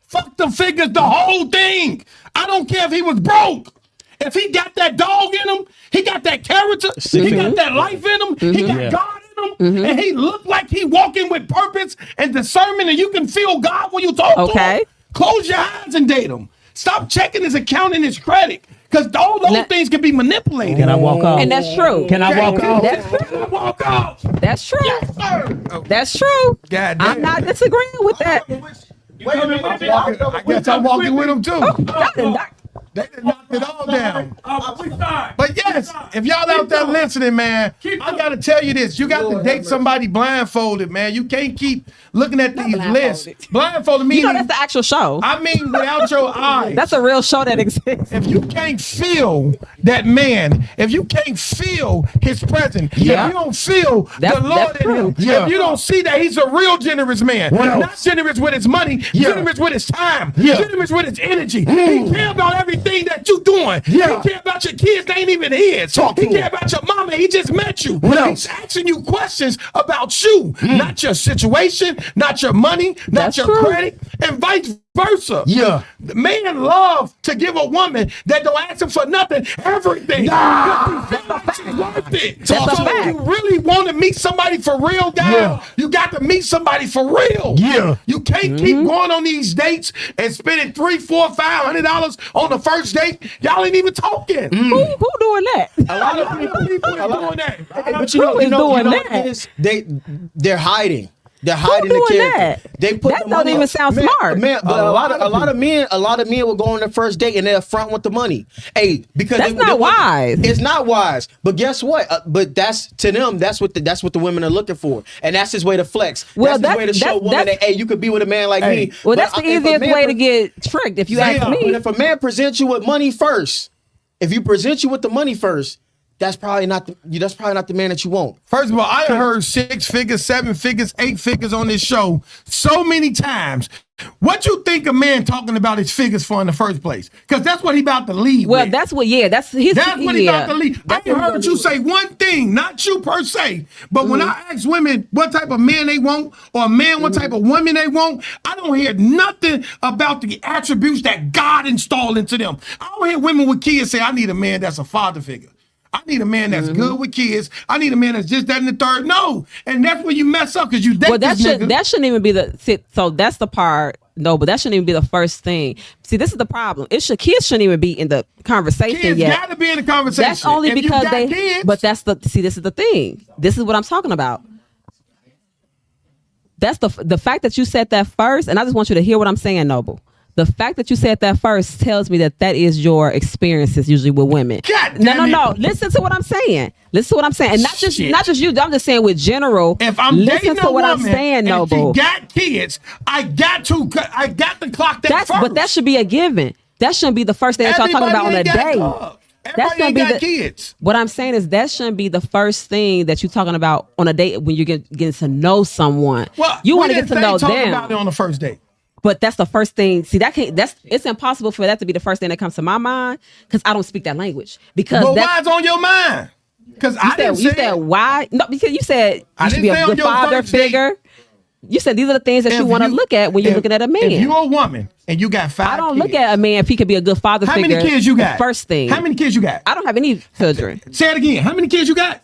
Fuck the figures. The whole thing. I don't care if he was broke. If he got that dog in him, he got that character, he got that life in him, he got God in him, and he looked like he walking with purpose and discernment, and you can feel God when you talk to him. Close your eyes and date him. Stop checking his account and his credit. Because all those things can be manipulated. Can I walk off? And that's true. Can I walk off? That's true. Can I walk off? That's true. Yes, sir. That's true. God damn. I'm not disagreeing with that. Wait a minute. I guess I'm walking with them too. They done knocked it all down. But yes, if y'all out there listening, man, I gotta tell you this. You got to date somebody blindfolded, man. You can't keep looking at these lists. Blindfolded meaning, You know that's the actual show. I mean without your eyes. That's a real show that exists. If you can't feel that man, if you can't feel his presence, if you don't feel the Lord in him, if you don't see that he's a real generous man, not generous with his money, generous with his time, generous with his energy. He cares about everything that you doing. He care about your kids, they ain't even his. He care about your mama, he just met you. He's asking you questions about you, not your situation, not your money, not your credit, and vice versa. The man love to give a woman that don't ask him for nothing, everything. She's worth it. So if you really want to meet somebody for real, guys, you got to meet somebody for real. You can't keep going on these dates and spending $300, $400, $500 on the first date. Y'all ain't even talking. Who doing that? A lot of people are doing that. But you know what it is? They're hiding. They're hiding the character. That? They put That the don't money even up. sound Man, smart. Man, but a lot of men will go on their first date and they're front with the money. Hey, because that's not wise. It's not wise. But guess what? But that's to them. That's what the women are looking for, and that's his way to flex. Well, that's his way to show women that hey, you could be with a man like me. Well, But that's the easiest way to get tricked. If you ask me, but if a man presents you with money first, if you present you with the money first, that's probably not the man that you want. First of all, I heard 6 figures, 7 figures, 8 figures on this show so many times. What you think a man talking about his figures for in the first place? Because that's what he about to leave. Well, with. that's what he about to leave. I ain't heard you say one thing, not you per se, but when I ask women what type of man they want, or a man what type of woman they want, I don't hear nothing about the attributes that God installed into them. I don't hear women with kids say, I need a man that's a father figure. I need a man that's good with kids. I need a man that's just that and the third. No, and that's where you mess up because you date this nigga. That shouldn't even be so that's the part. No, but that shouldn't even be the first thing. See, this is the problem. Kids shouldn't even be in the conversation Kids yet. got to be in the conversation. That's only if because you got kids, But this is the thing. This is what I'm talking about. That's the fact that you said that first, and I just want you to hear what I'm saying, Noble. The fact that you said that first tells me that is your experiences usually with women. God no. damn it. Listen to what I'm saying. Listen to what I'm saying, and not just you. I'm just saying with general. if I'm listen dating to a what I'm woman saying, and Noble. she got kids, I got to clock that first. But that should be a given. That shouldn't be the first thing that y'all talking about on a date. Everybody ain't got kids. What I'm saying is that shouldn't be the first thing that you're talking about on a date when you're getting to know someone. Well, you want to get to know talk them. about it on the first date. But that's the first thing. See, it's impossible for that to be the first thing that comes to my mind because I don't speak that language. Because why it's on your mind? Because you said why? No, because you said you should be a good father figure. You said these are the things that you want to look at when you're looking at a man. If you're a woman and you got 5 I don't kids, look at a man if he could be a good father figure. How many kids you got? First thing. How many kids you got? I don't have any children. Say it again. How many kids you got?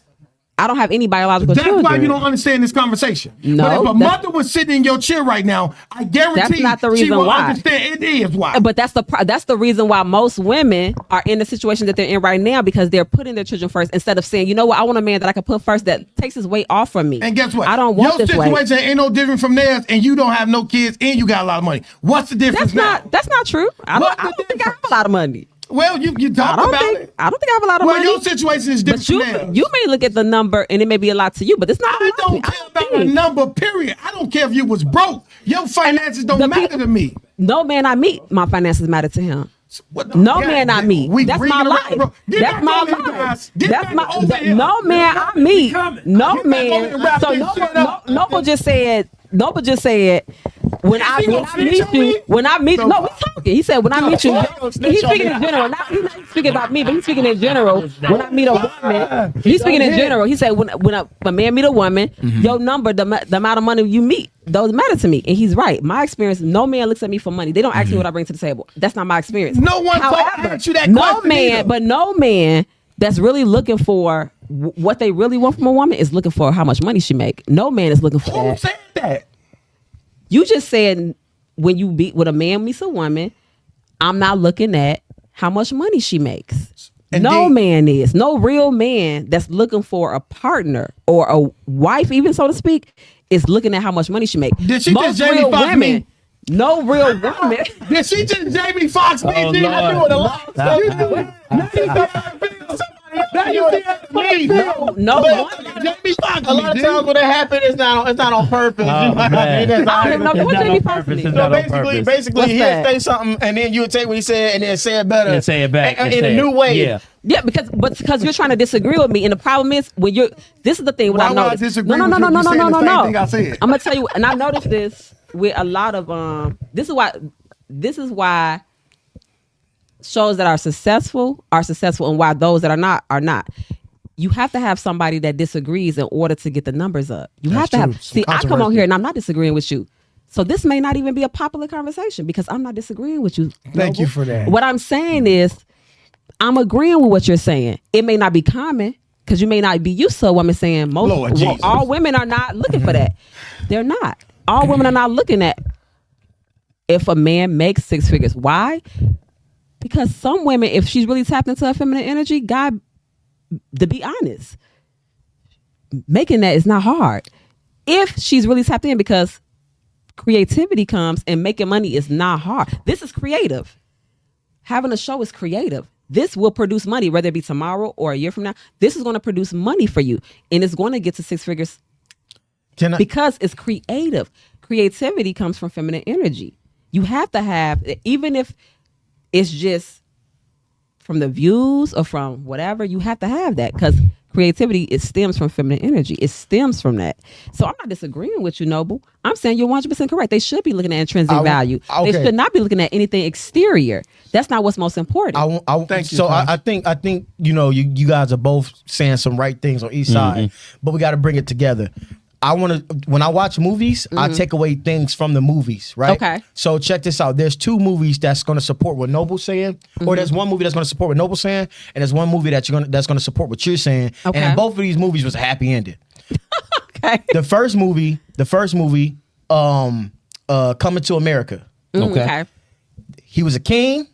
I don't have any biological children. That's why you don't understand this conversation. No, but if a mother was sitting in your chair right now, I guarantee that's not the reason she will why. understand. It is why. But that's the reason why most women are in the situation that they're in right now because they're putting their children first instead of saying, you know what, I want a man that I can put first that takes his weight off from me. And guess what? I don't want this weight. Your situation ain't no different from theirs, and you don't have no kids, and you got a lot of money. What's the difference That's not true. I don't think I have a lot of money. Well, you talk about it. I don't think I have a lot of money. Well, your situation is different from theirs. You may look at the number and it may be a lot to you, but it's not. I don't care about a number, period. I don't care if you was broke. Your finances don't matter to me. No man I meet, my finances matter to him. No man I meet. That's my life. That's my life. That's my no man I meet. No man. So Noble just said. When I meet you, no, we talking. He said, when I meet you, he's speaking in general. He's not speaking about me, but he's speaking in general. When I meet a woman, he's speaking in general. He said, when a man meet a woman, your number, the amount of money you meet, those matter to me. And he's right. My experience, no man looks at me for money. They don't ask me what I bring to the table. That's not my experience. No one asked you that question either. But no man that's really looking for what they really want from a woman is looking for how much money she make. No man is looking for that. Who said that? You just said when a man meets a woman, I'm not looking at how much money she makes. And No then- man is. No real man that's looking for a partner or a wife, even so to speak, is looking at how much money she makes. Did she just Jamie real Foxx women, me? no real women. Did she just Jamie Foxx me? Oh, Then I Lord. doing a lot. Now you see me. No But woman. Jamie Foxx A lot of times when it happens, it's not on purpose. Oh, You know what I man. mean? It's I don't even know It's what not Jamie on Foxx purpose. means. It's So not on basically, purpose. What's he'll that? say something, and then you would take what he said, and then say it better, And say it back. in and a say new it. way. Yeah. Yeah, because you're trying to disagree with me, and the problem is when you're. This is the thing. What Why I would I noticed. disagree No, with you if you saying the same thing I said? I'm gonna tell you, and I noticed this with a lot of This is why shows that are successful, and why those that are not. You have to have somebody that disagrees in order to get the numbers up. You have to true. have. See, I come on here and I'm not disagreeing with you. So this may not even be a popular conversation because I'm not disagreeing with you. Thank you Noble. for that. What I'm saying is, I'm agreeing with what you're saying. It may not be common because you may not be used to a woman saying Lord Jesus. all women are not looking for that. They're not. All women are not looking at if a man makes six figures. Why? Because some women, if she's really tapped into her feminine energy, God, to be honest, making that is not hard. If she's really tapped in, because creativity comes and making money is not hard. This is creative. Having a show is creative. This will produce money, whether it be tomorrow or a year from now. This is going to produce money for you, and it's going to get to six figures Can I, because it's creative. Creativity comes from feminine energy. You have to have, even if it's just from the views or from whatever, you have to have that because creativity, it stems from feminine energy. It stems from that. So I'm not disagreeing with you, Noble. I'm saying you're 100% correct. They should be looking at intrinsic value. okay. They should not be looking at anything exterior. That's not what's most important. Thank you, So Tom. I think you guys are both saying some right things on each side, but we got to bring it together. When I watch movies, I take away things from the movies, right? Okay. So check this out. There's two movies that's going to support what Noble's saying, or there's one movie that's going to support what Noble's saying, and there's one movie that's going to support what you're saying. Okay. And both of these movies was a happy ending. okay. The first movie, Coming to America. Okay. He was a king,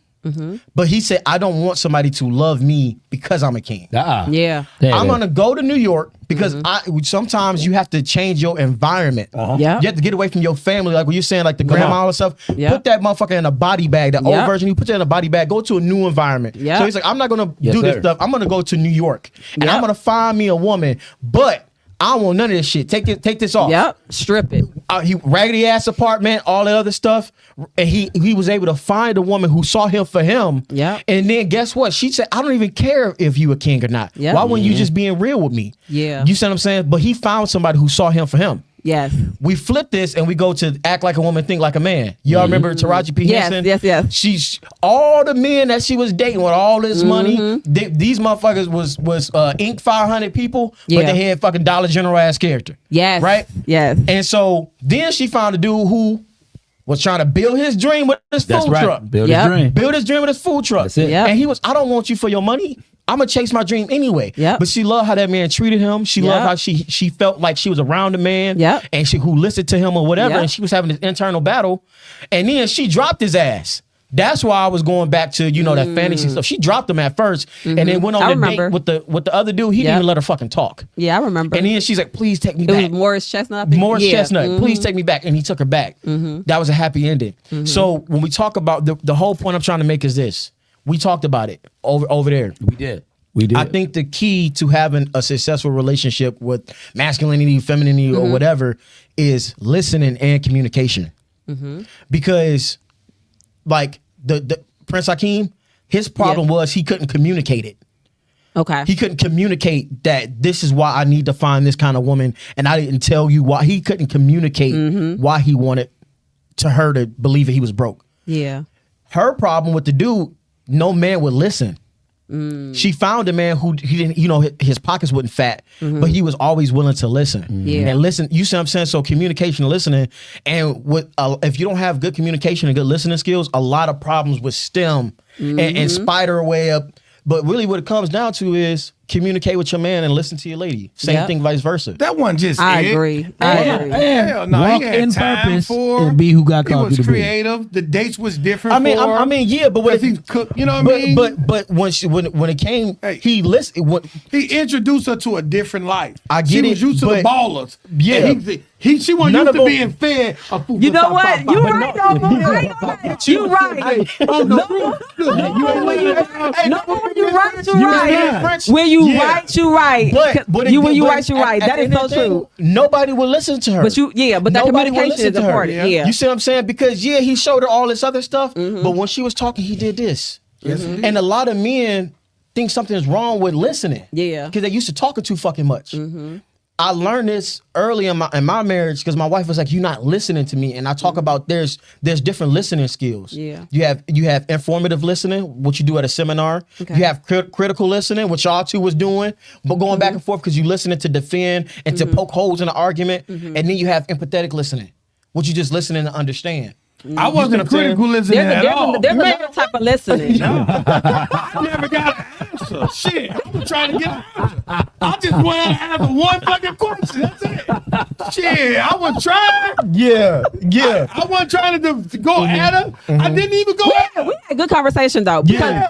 but he said, "I don't want somebody to love me because I'm a king." Yeah. I'm gonna go to New York because sometimes you have to change your environment. Yeah. You have to get away from your family, like what you're saying, like the grandma and stuff. Yeah. Put that motherfucker in a body bag, that old Yep. version. You put that in a body bag. Go to a new environment. Yep. So he's like, I'm not gonna Yes, do this sir. stuff. I'm gonna go to New York and Yep. I'm gonna find me a woman, but I don't want none of this shit. Take this off. Yep. Strip it. He raggedy ass apartment, all that other stuff, and he was able to find a woman who saw him for him. Yeah. And then guess what? She said, "I don't even care if you a king or not. Yeah. Why wouldn't you just being real with me?" Yeah. You see what I'm saying? But he found somebody who saw him for him. Yes. We flip this and we go to act like a woman, think like a man. Y'all remember Taraji P. Yes, Henson? yes. She's all the men that she was dating with all this money. These motherfuckers was Inc. 500 people, Yeah. but they had fucking Dollar General ass character. Yes. Right? Yes. And so then she found a dude who was trying to build his dream with his That's food right. truck. Build Yep. a dream. Build his dream with his food truck. That's it. Yep. And he was, I don't want you for your money. I'm gonna chase my dream anyway. Yep. But she loved how that man treated him. She loved Yep. how she felt like she was around the man. Yep. And who listened to him or whatever. Yep. And she was having this internal battle. And then she dropped his ass. That's why I was going back to, that fantasy stuff. She dropped him at first and then went I on the remember. date with the other dude. He Yep. didn't even let her fucking talk. Yeah, I remember. And then she's like, please take me it back. was Morris Chestnut. I think. Morris Yeah. Chestnut, please take me back. And he took her back. That was a happy ending. So when we talk about the whole point I'm trying to make is this. We talked about it over there. We did. We did. I think the key to having a successful relationship with masculinity, femininity, or whatever is listening and communication. Because like the Prince Hakeem, his problem was he couldn't communicate it. Okay. He couldn't communicate that this is why I need to find this kind of woman, and I didn't tell you why. He couldn't communicate why he wanted to her to believe that he was broke. yeah. Her problem with the dude, no man would listen. She found a man who he didn't, his pockets wasn't fat, but he was always willing to listen. Yeah. And listen, you see what I'm saying? So communication and listening, and if you don't have good communication and good listening skills, a lot of problems with STEM and spider web. But really what it comes down to is communicate with your man and listen to your lady. Same Yep. thing, vice versa. That one just I it. agree. Hell no, walk he had in time purpose for and be who God He called was you to be. creative. The dates was different. I mean, yeah, but because he cooked. You know what I mean? but when it came, Hey. he listened. He introduced her to a different life. I get she it, was used to the but- ballers. Yeah. And she wasn't None used of to them- being fed a food. You know what? You right, Noble. You right. Oh no, No, you right. You Yeah. right. When you Yeah. right, you right. But you when you but right, you right. at That the is end so of the day, true. Nobody will listen to her. But that Nobody will communication listen is to her. important. Yeah. You see what I'm saying? Because he showed her all this other stuff, but when she was talking, he did this. And a lot of men think something's wrong with listening. Yeah. Because they used to talking too fucking much. I learned this early in my marriage because my wife was like, "You're not listening to me," and I talk about there's different listening skills. Yeah. You have informative listening, what you do at a seminar. Okay. You have critical listening, which y'all two was doing, but going back and forth because you listening to defend and to poke holes in the argument, and then you have empathetic listening, which you just listening to understand. I wasn't critical listening at all. There's another type of listening. I never got an answer. Shit, I was trying to get an answer. I just wanted to answer one fucking question. That's it. Shit, I was trying. Yeah. I wasn't trying to go at her. I didn't even go at her. We had a good conversation though, because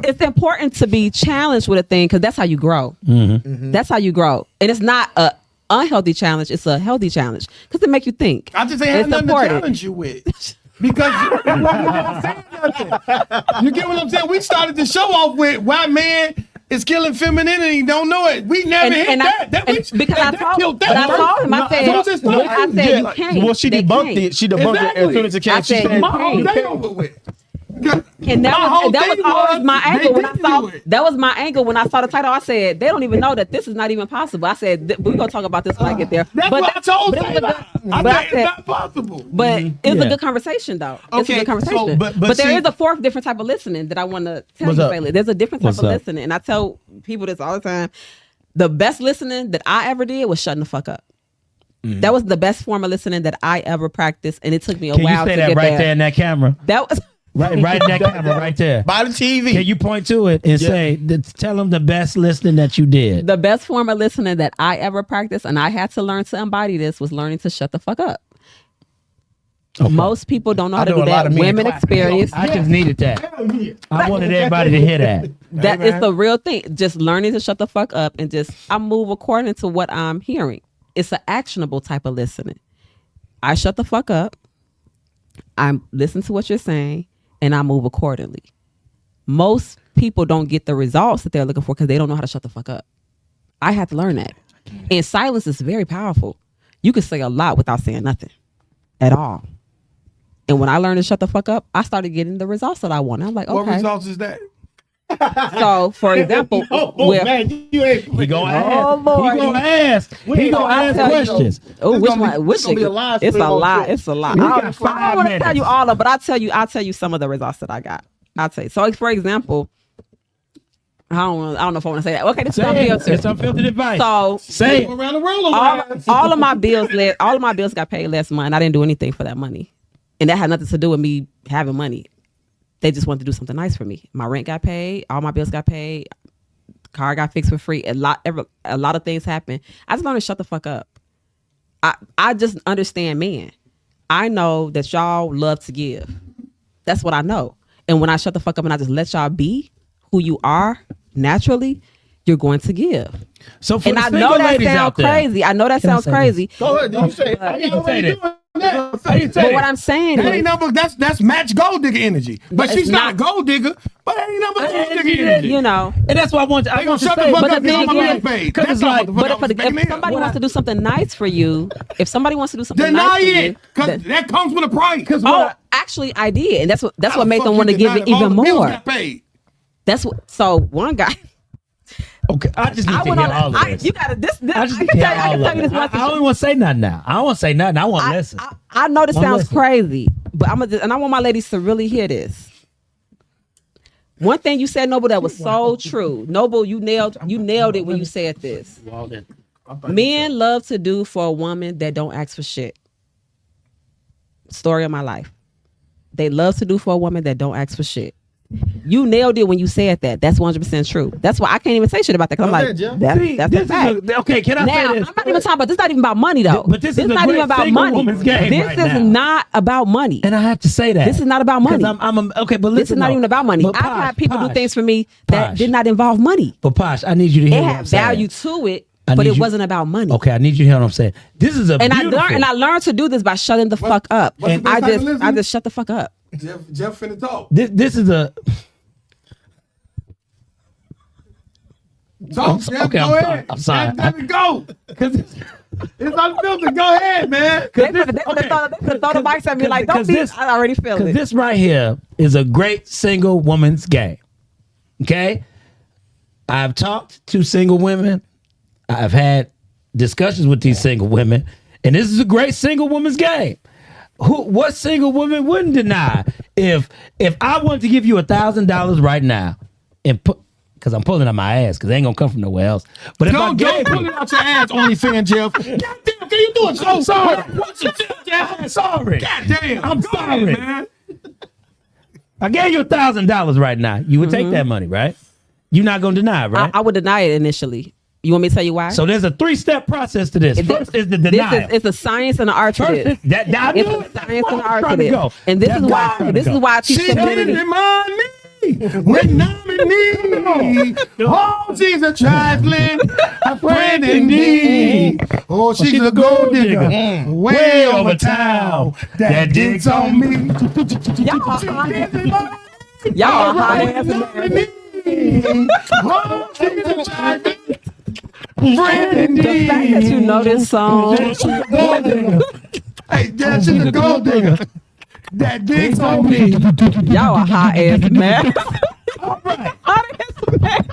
it's important to be challenged with a thing because that's how you grow. That's how you grow, and it's not a unhealthy challenge. It's a healthy challenge because it make you think. I just ain't had It's nothing important. to challenge you with. Because you never saying nothing. You get what I'm saying? We started the show off with why man is killing femininity. Don't know it. We never hit that. Because I told him, I said you can't. Well, she They debunked can't. it. She debunked it as soon as it came. I She said said, you my whole can't. day over with. And that was always my they angle when I didn't saw do it. that was my angle when I saw the title. I said they don't even know that this is not even possible. I said we're gonna talk about this when I get there. That's what I told you. I but said I it's said- not possible. But it's Yeah. a good conversation though. It's a Okay, good conversation. so, but there see- is a fourth different type of listening that I want to tell What's you, up? Bailey. There's a different type What's of up? listening, and I tell people this all the time. The best listening that I ever did was shutting the fuck up. That was the best form of listening that I ever practiced, and it took me a Can you while say to that get right there. there in that camera? That was Right in that camera right there. by the TV. Can you point to it and say, tell them the best listening that you did? the best form of listening that I ever practiced, and I had to learn to embody this, was learning to shut the fuck up. Okay. Most people don't know how I to know do a lot that. of men Women clap. experience I just needed that. Hell yeah. I wanted everybody to hear that. that is the real thing. Just learning to shut the fuck up and just I move according to what I'm hearing. It's an actionable type of listening. I shut the fuck up. I listen to what you're saying and I move accordingly. Most people don't get the results that they're looking for because they don't know how to shut the fuck up. I had to learn that. And silence is very powerful. You can say a lot without saying nothing at all. And when I learned to shut the fuck up, I started getting the results that I wanted. I'm like, What okay. results is that? So, for example, with, you ain't. He gonna Oh, ask. Lord. He gonna ask. He gonna I'll ask tell you. questions. Oh, which gonna be- one? Which it's gonna be a live It's stream a on lot. Twitch. It's a lot. We I got don't 5 want to tell you minutes. all of, but I'll tell you some of the results that I got. I'll tell you. So, for example, I don't know if I want to say that. Okay, this is Say it. unfiltered. It's unfiltered advice. So, Say Go it. around the world. all of my bills got paid last month. I didn't do anything for that money, and that had nothing to do with me having money. They just wanted to do something nice for me. My rent got paid. All my bills got paid. Car got fixed for free. A lot of things happened. I just learned to shut the fuck up. I just understand men. I know that y'all love to give. That's what I know. And when I shut the fuck up and I just let y'all be who you are naturally, you're going to give. So for And the I single know that ladies out sounds there, crazy. I know that Can I sounds say crazy. Go ahead. You say it. I You can say that. that. But what I'm saying That ain't is, number. That's match gold digger energy. But But she's it's not a not- gold digger. But that ain't number gold digger energy. you know, and that's why I want They to gonna shut the say, fuck but up the and get on thing my is- page. because That's it's not like- what the fuck I but was making if in. somebody wants to do something nice for you, if somebody wants to do something Deny nice for you, it, because that comes with a price. oh, actually, I did, and that's what How made the them fuck want to you give deny it if all even the bills more. got paid? That's what. So one guy, Okay, I just need I to went hear all on. of this. You got to this. I just I need can to tell hear you all this of it. one. I don't want to say nothing now. I don't want to say nothing. I want to listen. I know this One sounds listen. crazy, but and I want my ladies to really hear this. One thing you said, Noble, that was so true. Noble, you nailed it when you said this. Men love to do for a woman that don't ask for shit. Story of my life. They love to do for a woman that don't ask for shit. You nailed it when you said that. That's 100% true. That's why I can't even say shit about that. Cause I'm like, that's a fact. Okay, can I Now, say this? I'm not even talking about this. Not even about money though. But this is a not great even about single money. woman's game This right is now. not about money. And I have to say that This is not about money. I'm okay, but listen, This is not even about money. But I've Posh, had people do Posh, things for me that Posh. did not involve money. But Posh, I need you to hear It what I'm had saying. value to it, I but need it you- wasn't about money. Okay, I need you to hear what I'm saying. This is a And beautiful. I learned to do this by shutting the fuck up. what's the And best I type of just listening? shut the fuck up. Jeff finna talk. This is a. Talk, Jeff. okay, Go I'm ahead. sorry. I'm sorry. Jeff, let it go. Because It's unfiltered. Go ahead, man. They could have thrown the mics at me like, don't be. I already feel it. This right here is a great single woman's game. Okay? I've talked to single women. I've had discussions with these single women. And this is a great single woman's game. What single woman wouldn't deny if I wanted to give you $1,000 right now and put, because I'm pulling out my ass because it ain't gonna come from nowhere else. But if I Don't gave pull it out your ass, OnlyFans, Jeff. God damn, can you do it? So sorry. What's your Jeff? I'm sorry. God damn. I'm Go sorry. ahead, man. I gave you $1,000 right now. You would take that money, right? You're not gonna deny it, right? I would deny it initially. You want me to tell you why? So there's a 3-step process to this. First is the denial. It's a science and an art to First this. is that I It's knew a it. That's science where and an I'm art trying to to this. go. And this That's is where I'm why trying to this is go. why I teach She didn't femininity. remind me when I'm in need. Oh, she's a trifling, a friend in need. Oh, she's a gold digger, way over town. That digs on me. Y'all are hot ass men. Oh, she's a trifling, friend in The fact that you need. know this song. She's a gold digger. Hey, Dad, she's a gold digger. That digs on me. Y'all are hot ass man. All right. Hot ass man.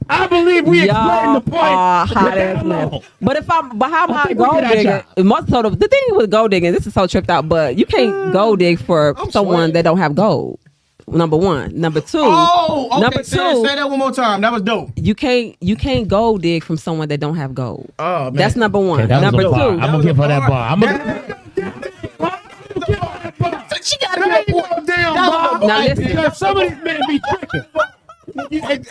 I believe we explained Y'all the point. are hot Let ass that men. alone. But how am I think we gold did our digger? job. The thing with gold digging, this is so tripped out, but you can't gold dig for someone sweating. that don't have gold. Number one. Number two. Oh, okay. Number Say two. that one more time. That was dope. You can't gold dig from someone that don't have gold. Oh, man. That's number one. Okay, that was Number a bar. two. I'm gonna give her that bar. I'm gonna She got to be a damn bar. Now listen. because some of these men be tricking.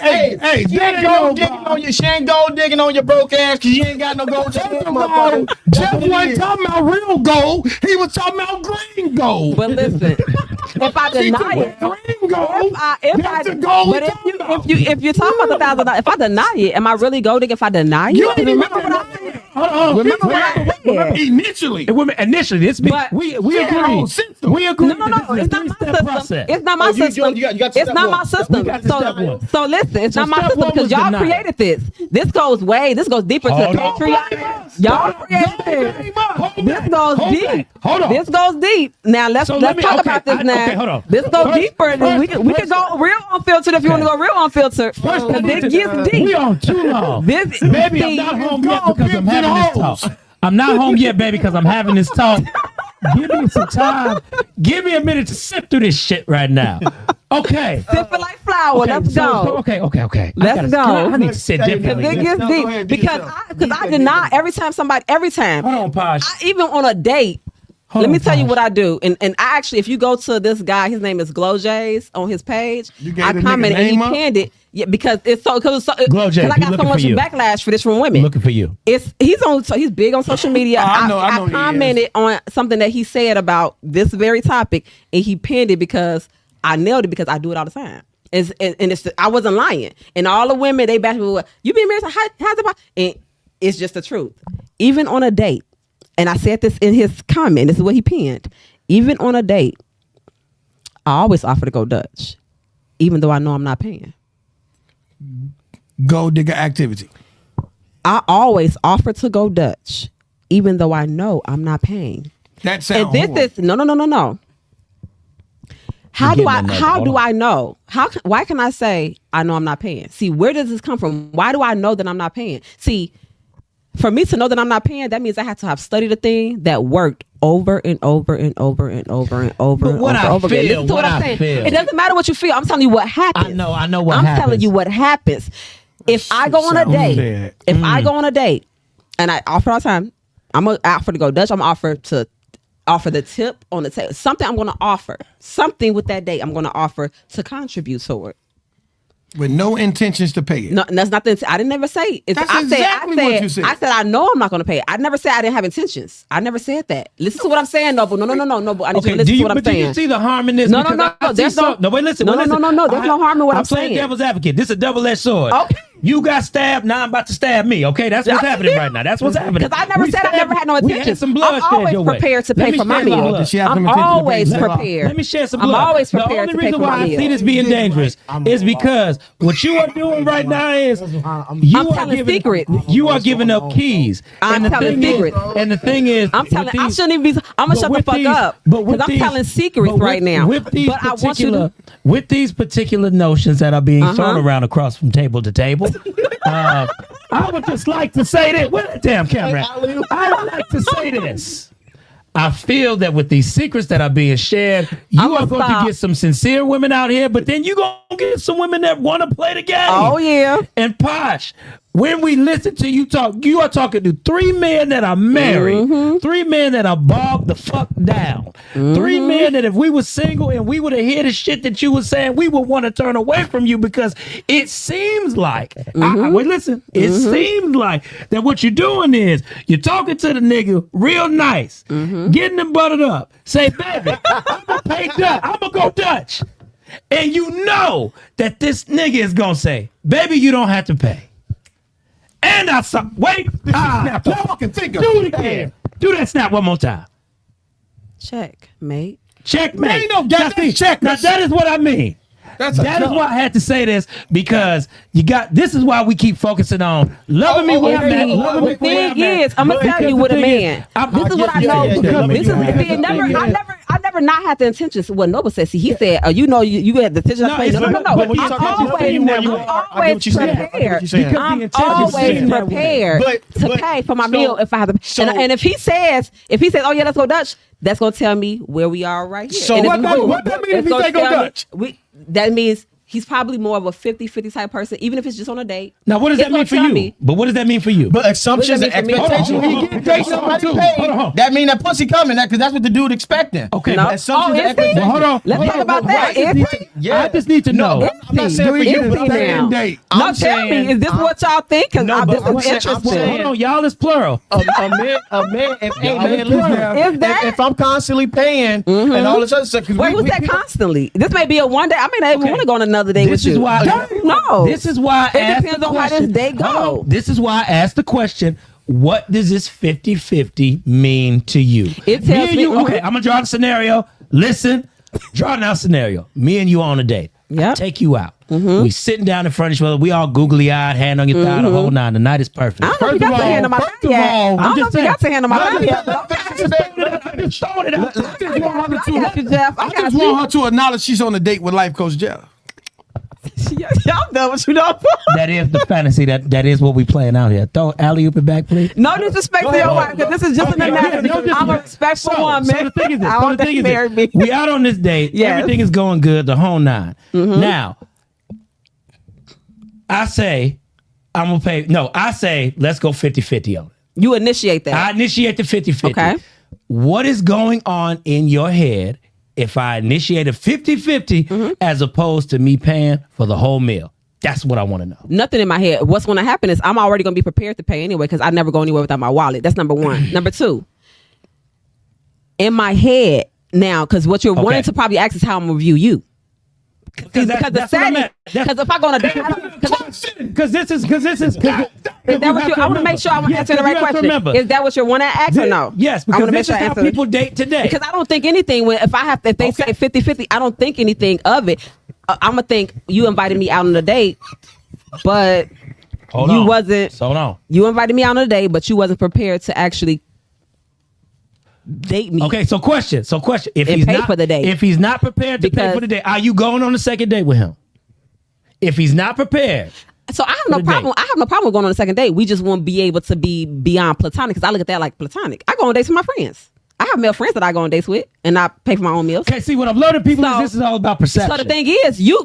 Hey, she ain't gold digging on you. She ain't gold digging on your broke ass because you ain't got no gold. Jeff wasn't talking about real gold. He was talking about green gold. But listen, if I deny it, Green gold. That's the gold but we talking about. if you're talking about $1,000, if I deny it, am I really gold digging if I deny it? You ain't even Remember what I said. Hold on. Remember what I said. Initially. Initially, this But- we Yeah, agree. whole system. We agree. No, that this is it's a not my three-step system. process. It's not my system. you got It's step not one. my system. We got to step one. So listen, it's So not my step system one because was y'all denial. created this. This goes deeper to Hold on. patriarchy. Y'all created this. This goes Hold deep. back. Hold on. This goes deep. Now let's So let me- talk okay, about this now. okay, hold on. This goes First- deeper. And we first- can go real unfiltered if you want to go real unfiltered. Because it gets We deep. on too long. This Baby, I'm see, not home go yet because I'm pimping having this hoes. talk. I'm not home yet, baby, because I'm having this talk. Give me some time. Give me a minute to sit through this shit right now. Okay. Sipping like flour. Okay, Let's so- go. Okay. Let's go. I need to sit Because differently. it gets No, go deep. ahead, do Because yourself. I deny every time. Hold on, Posh. Even on a date. Hold Let me on, tell you Posh. what I do. And I actually, if you go to this guy, his name is Glow Jays on his page. You gave I the nigga commented and he name up? pinned it. Yeah, because it's so Glow Jays, I we got so looking much for you. backlash for this from women. Looking for you. He's big on social media. I know I he is. commented on something that he said about this very topic, and he pinned it because I nailed it because I do it all the time. I wasn't lying. And all the women they back me with, you been married? How's it? And it's just the truth. Even on a date, and I said this in his comment. This is what he pinned. Even on a date, I always offer to go Dutch, even though I know I'm not paying. Gold digger activity. I always offer to go Dutch, even though I know I'm not paying. That sounds And this is no. How do I know? Why can I say I know I'm not paying? See, where does this come from? Why do I know that I'm not paying? See, for me to know that I'm not paying, that means I have to have studied a thing that worked over and over and over and over and over But and what I over again. feel, Listen to what what I'm I saying. feel. It doesn't matter what you feel. I'm telling you what happens. I know what I'm happens. telling you what happens. If I go on a sounds date, bad. if I go on a date, and I offer all the time, I'm gonna offer to go Dutch. I'm gonna offer to offer the tip on the table. Something I'm going to offer. Something with that date I'm going to offer to contribute toward. With no intentions to pay it. No, that's not the. I didn't never say. That's exactly what you said. I said I know I'm not going to pay it. I never said I didn't have intentions. I never said that. Listen to what I'm saying, Noble. No. I need you to listen to what I'm saying. Do you see the harm in this? No. There's no. Wait, listen. No. There's no harm in what I'm saying. Devil's advocate. This is a double-edged sword. Okay. You got stabbed. Now I'm about to stab me. Okay, that's what's happening right now. That's what's happening. Because I never said I never had no intentions. Some blood I'm always prepared to pay for my meal. I'm always prepared. Let me share some blood. I'm always prepared to pay for my meal. The only reason why I see this being dangerous is because what you are doing right now is I'm telling secrets. You are giving up keys. I'm telling secrets. And the thing is, I shouldn't even be. I'm gonna shut the fuck up because I'm telling secrets right now. But I want you to. With these particular notions that are being thrown around across from table to table. I would just like to say this. Where the damn camera? I would like to say this. I feel that with these secrets that are being shared, you are going to get some sincere women out here, but then you're going to get some women that want to play the game. Oh, yeah. And Posh, when we listen to you talk, you are talking to 3 men that are married, 3 men that are bogged the fuck down, 3 men that if we were single and we would have heard the shit that you were saying, we would want to turn away from you because it seems like, wait, listen, it seems like that what you're doing is you're talking to the nigga real nice, getting them buttered up, say, baby, I'm going to pay Dutch, I'm going to go Dutch. And you know that this nigga is going to say, baby, you don't have to pay. And I saw, wait, snap the fucking finger. Do it again. Do that snap one more time. Checkmate. Checkmate. There ain't no goddamn check. Now that is what I mean. That is why I had to say this because this is why we keep focusing on loving me where I'm at. The thing is, I'm gonna tell you what a man. This is what I know. This is I never not had the intentions. What Noble said. See, he said, you know, you had the intention. No. I'm always prepared. I'm always prepared to pay for my meal if I have to. And if he says, oh yeah, let's go Dutch, that's gonna tell me where we are right here. So what that mean if he say go Dutch? That means he's probably more of a 50-50 type person, even if it's just on a date. Now, what does that mean for you? But what does that mean for you? But assumptions and expectations. That mean that pussy coming, because that's what the dude expecting. Okay. No. Assumptions and expectations. Hold on. Let's talk about that. I just need to know. I'm not saying for you to second date. No, tell me, is this what y'all think? Because this is interesting. Hold on, y'all is plural. A man, if I'm constantly paying and all this other stuff. Wait, who's that constantly? This may be a one day. I mean, I want to go on another day with you. This is why I asked depends on how this day go. This is why I asked the question, what does this 50-50 mean to you? It tells me. Okay, I'm going to draw the scenario. Listen, draw now scenario. Me and you on a date. Yeah. Take you out. We sitting down in front of each other. We all googly-eyed, hand on your thigh, the whole nine. The night is perfect. I don't know if you got to handle my thigh yet. I don't know if you got to handle my thigh yet. I just throwing it out. I just want her to acknowledge she's on a date with Life Coach Jeff. Y'all know what you know. That is the fantasy. That is what we playing out here. Throw alley-oop it back, please. No disrespect to your wife, because this is just an analogy. I'm a respectful woman. So the thing is, we out on this date. Yes. Everything is going good. The whole nine. Now, I say I'm gonna pay. No, I say let's go 50-50 on it. You initiate that. I initiate the 50-50. Okay. What is going on in your head if I initiate a 50-50 as opposed to me paying for the whole meal? That's what I want to know. Nothing in my head. What's going to happen is I'm already going to be prepared to pay anyway because I never go anywhere without my wallet. That's number one. Number two, in my head now, because what you're wanting to probably ask is how I'm going to view you. Because if I go on a date, because this is is that what you? I want to make sure I'm answering the right question. Is that what you want to ask or no? Yes, because this is how people date today. Because I don't think anything if they say 50-50, I don't think anything of it. I'm gonna think you invited me out on a date, but you invited me out on a date, but you wasn't prepared to actually date me. Okay, so question. If he's not for the date. If he's not prepared to pay for the date, are you going on the second date with him? If he's not prepared. So I have no problem. I have no problem going on the second date. We just won't be able to be beyond platonic because I look at that like platonic. I go on dates with my friends. I have male friends that I go on dates with and I pay for my own meals. Okay, see what I've learned people is this is all about perception. So the thing is, you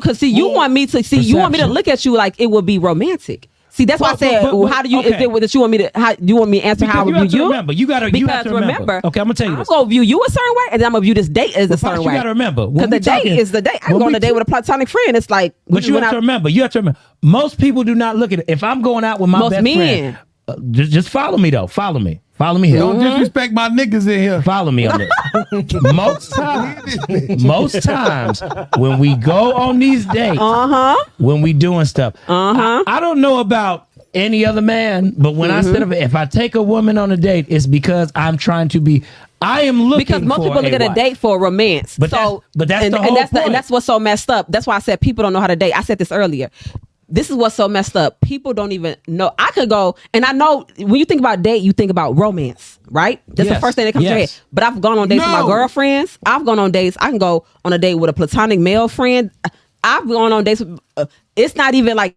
want me to look at you like it would be romantic. See, that's why I said, how do you? okay. Is it that you want me to? How do you want me to answer how I you review have to you? remember. You have to remember. Okay, I'm gonna tell you I'm this. gonna view you a certain way, and then I'm gonna view this date as a certain way. You gotta remember because the date is the date. I can go on a date with a platonic friend. It's like, but you have to remember. You have to remember. Most people do not look at it. If I'm going out with my best friend, just follow me though. Follow me. Follow me here. Don't disrespect my niggas in here. Follow me on this. most times when we go on these dates, when we doing stuff, I don't know about any other man, but when if I take a woman on a date, it's because I'm trying to be. I am looking because most people look at a date for romance. But that's the whole point. And that's what's so messed up. That's why I said people don't know how to date. I said this earlier. This is what's so messed up. People don't even know. I could go, and I know when you think about date, you think about romance, right? That's the first thing that comes to your head. But I've gone on dates with my girlfriends. I've gone on dates. I can go on a date with a platonic male friend. I've gone on dates with, it's not even like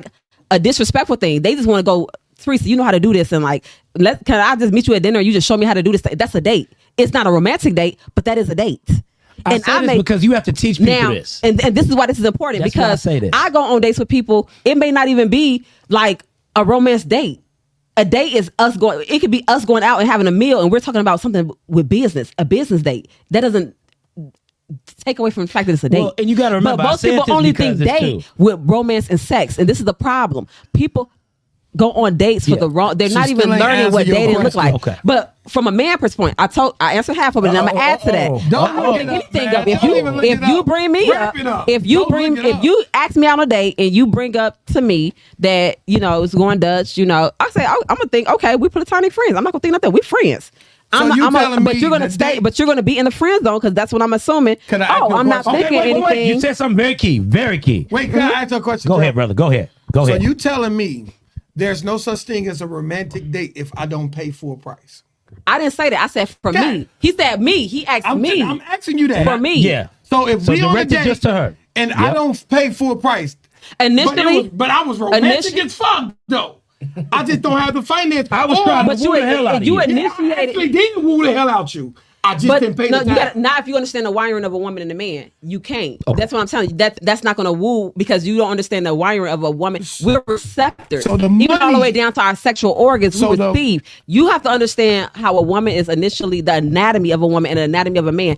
a disrespectful thing. They just want to go, Theresa, you know how to do this, and like, can I just meet you at dinner? You just show me how to do this. That's a date. It's not a romantic date, but that is a date. I say this because you have to teach people this. And this is why this is important. That's because why I say this. I go on dates with people. It may not even be like a romance date. A date is us going. It could be us going out and having a meal, and we're talking about something with business. A business date. That doesn't take away from the fact that it's a date. Well, and you got to remember, but most people only think date with romance and sex, and this is the problem. People go on dates for the wrong. They're not even learning what dating looks like. Okay. But from a man perspective, I answered half of it, and I'm gonna add to that. Don't look it up, anything man. up. If Don't even look it you up. bring me Wrap it up. if you Don't look it if up. you ask me on a date and you bring up to me that it's going Dutch, I say I'm gonna think, okay, we platonic friends. I'm not gonna think nothing. We friends. So you telling but me you're gonna the stay. date- But you're gonna be in the friend zone because that's what I'm assuming. Can I ask you a I'm not question? thinking anything. Wait. You said something very key. Very key. Wait, can I ask you a question? Go Jeff? ahead, brother. Go ahead. Go So ahead. you telling me there's no such thing as a romantic date if I don't pay full price? I didn't say that. I said for me. He said me. He asked me. I'm asking you that. For me. Yeah. So if we on a direct it date just to her. and I don't pay full price, Initially, but I was romantic as fuck though. I just don't have the finance. I was trying to but woo the hell out of you. I initiated. actually did woo the hell out you. I just didn't pay the you time. gotta, not if you understand the wiring of a woman and a man. You can't. That's what I'm telling you. That's not going to woo because you don't understand the wiring of a woman. We're receptors. So the even all the money- way down to our sexual organs, So we the- receive. You have to understand how a woman is initially the anatomy of a woman and the anatomy of a man.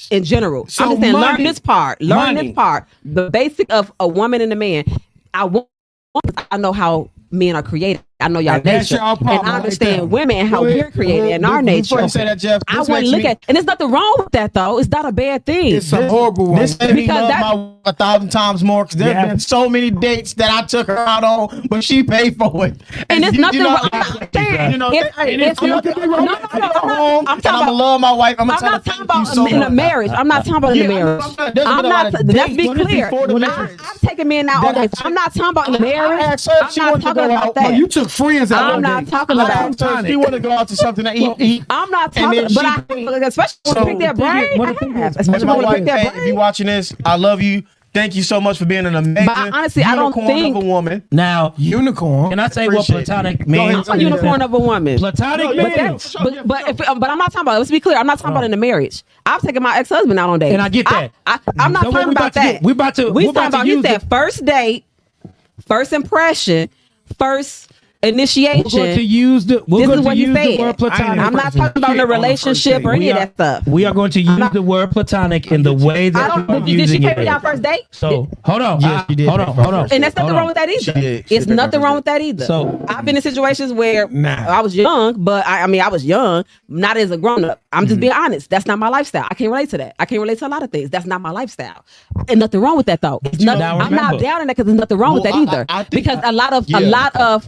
In general, So understand. money. Learn this part. Learn this part. The basic of a woman and a man. I know how men are created. I know y'all And that's nature, y'all problem and I right understand there. women and how we're created and our nature. Before you say that, Jeff, I this wouldn't makes look me- at, and there's nothing wrong with that though. It's not a bad thing. It's a horrible one. This made me Because love that- my wife 1,000 times more because there's been so many dates that I took her out on, but she paid for it. And there's nothing wrong. I'm not saying, You know, it's nothing wrong. No, I'm home, I'm and talking I'm gonna about. love my wife. I'm I'm gonna not tell talking her thank you so about in a much. marriage. I'm not talking about in a Yeah, marriage. there's been I'm a lot not. of Let's dates be when it's clear. before the I'm marriage. taking men out on dates. I'm not talking about in a marriage. I asked her if I'm she not wanted to talking go about out. that. Oh, you took friends out I'm on not dates. talking I about. asked her if she wanted to go out to something to eat. I'm not And talking, then but she I, paid. especially when So pick their the thing is- brain. what the thing is- Especially My when wife, pick their hey, if brain. you watching this, I love you. Thank you so much for being an amazing But honestly, I don't unicorn think- of a woman. Now, Unicorn. can I say what Appreciate it. platonic Go ahead. means? I'm a unicorn of a woman. Platonic No, yeah, means. yeah. But I'm not talking about. Let's be clear. I'm not talking about in a marriage. I've taken my ex-husband out on dates, And I get that. I'm not So what talking we about about to do? that. We about to- We we about talking to about. He use said it. first date, first impression, first initiation. We're going to use the. We're This going is to what he use the said. word platonic. I'm not talking about in a relationship or any of that stuff. We are going to use the word platonic in the way I that don't. we're Did she using pay it. me out first date? So hold on. Yes, she did Hold pay on. for Hold on. first And that's nothing Hold wrong on. with that either. did. She It's did nothing first wrong date. with that either. So- I've been in situations where Nah. I was young, but I mean I was young, not as a grown up. I'm just being honest. That's not my lifestyle. I can't relate to that. I can't relate to a lot of things. That's not my lifestyle. And nothing wrong with that though. It's nothing, now I'm not remember- down in that because there's nothing wrong with that Well, either. I think- because a lot Yeah. of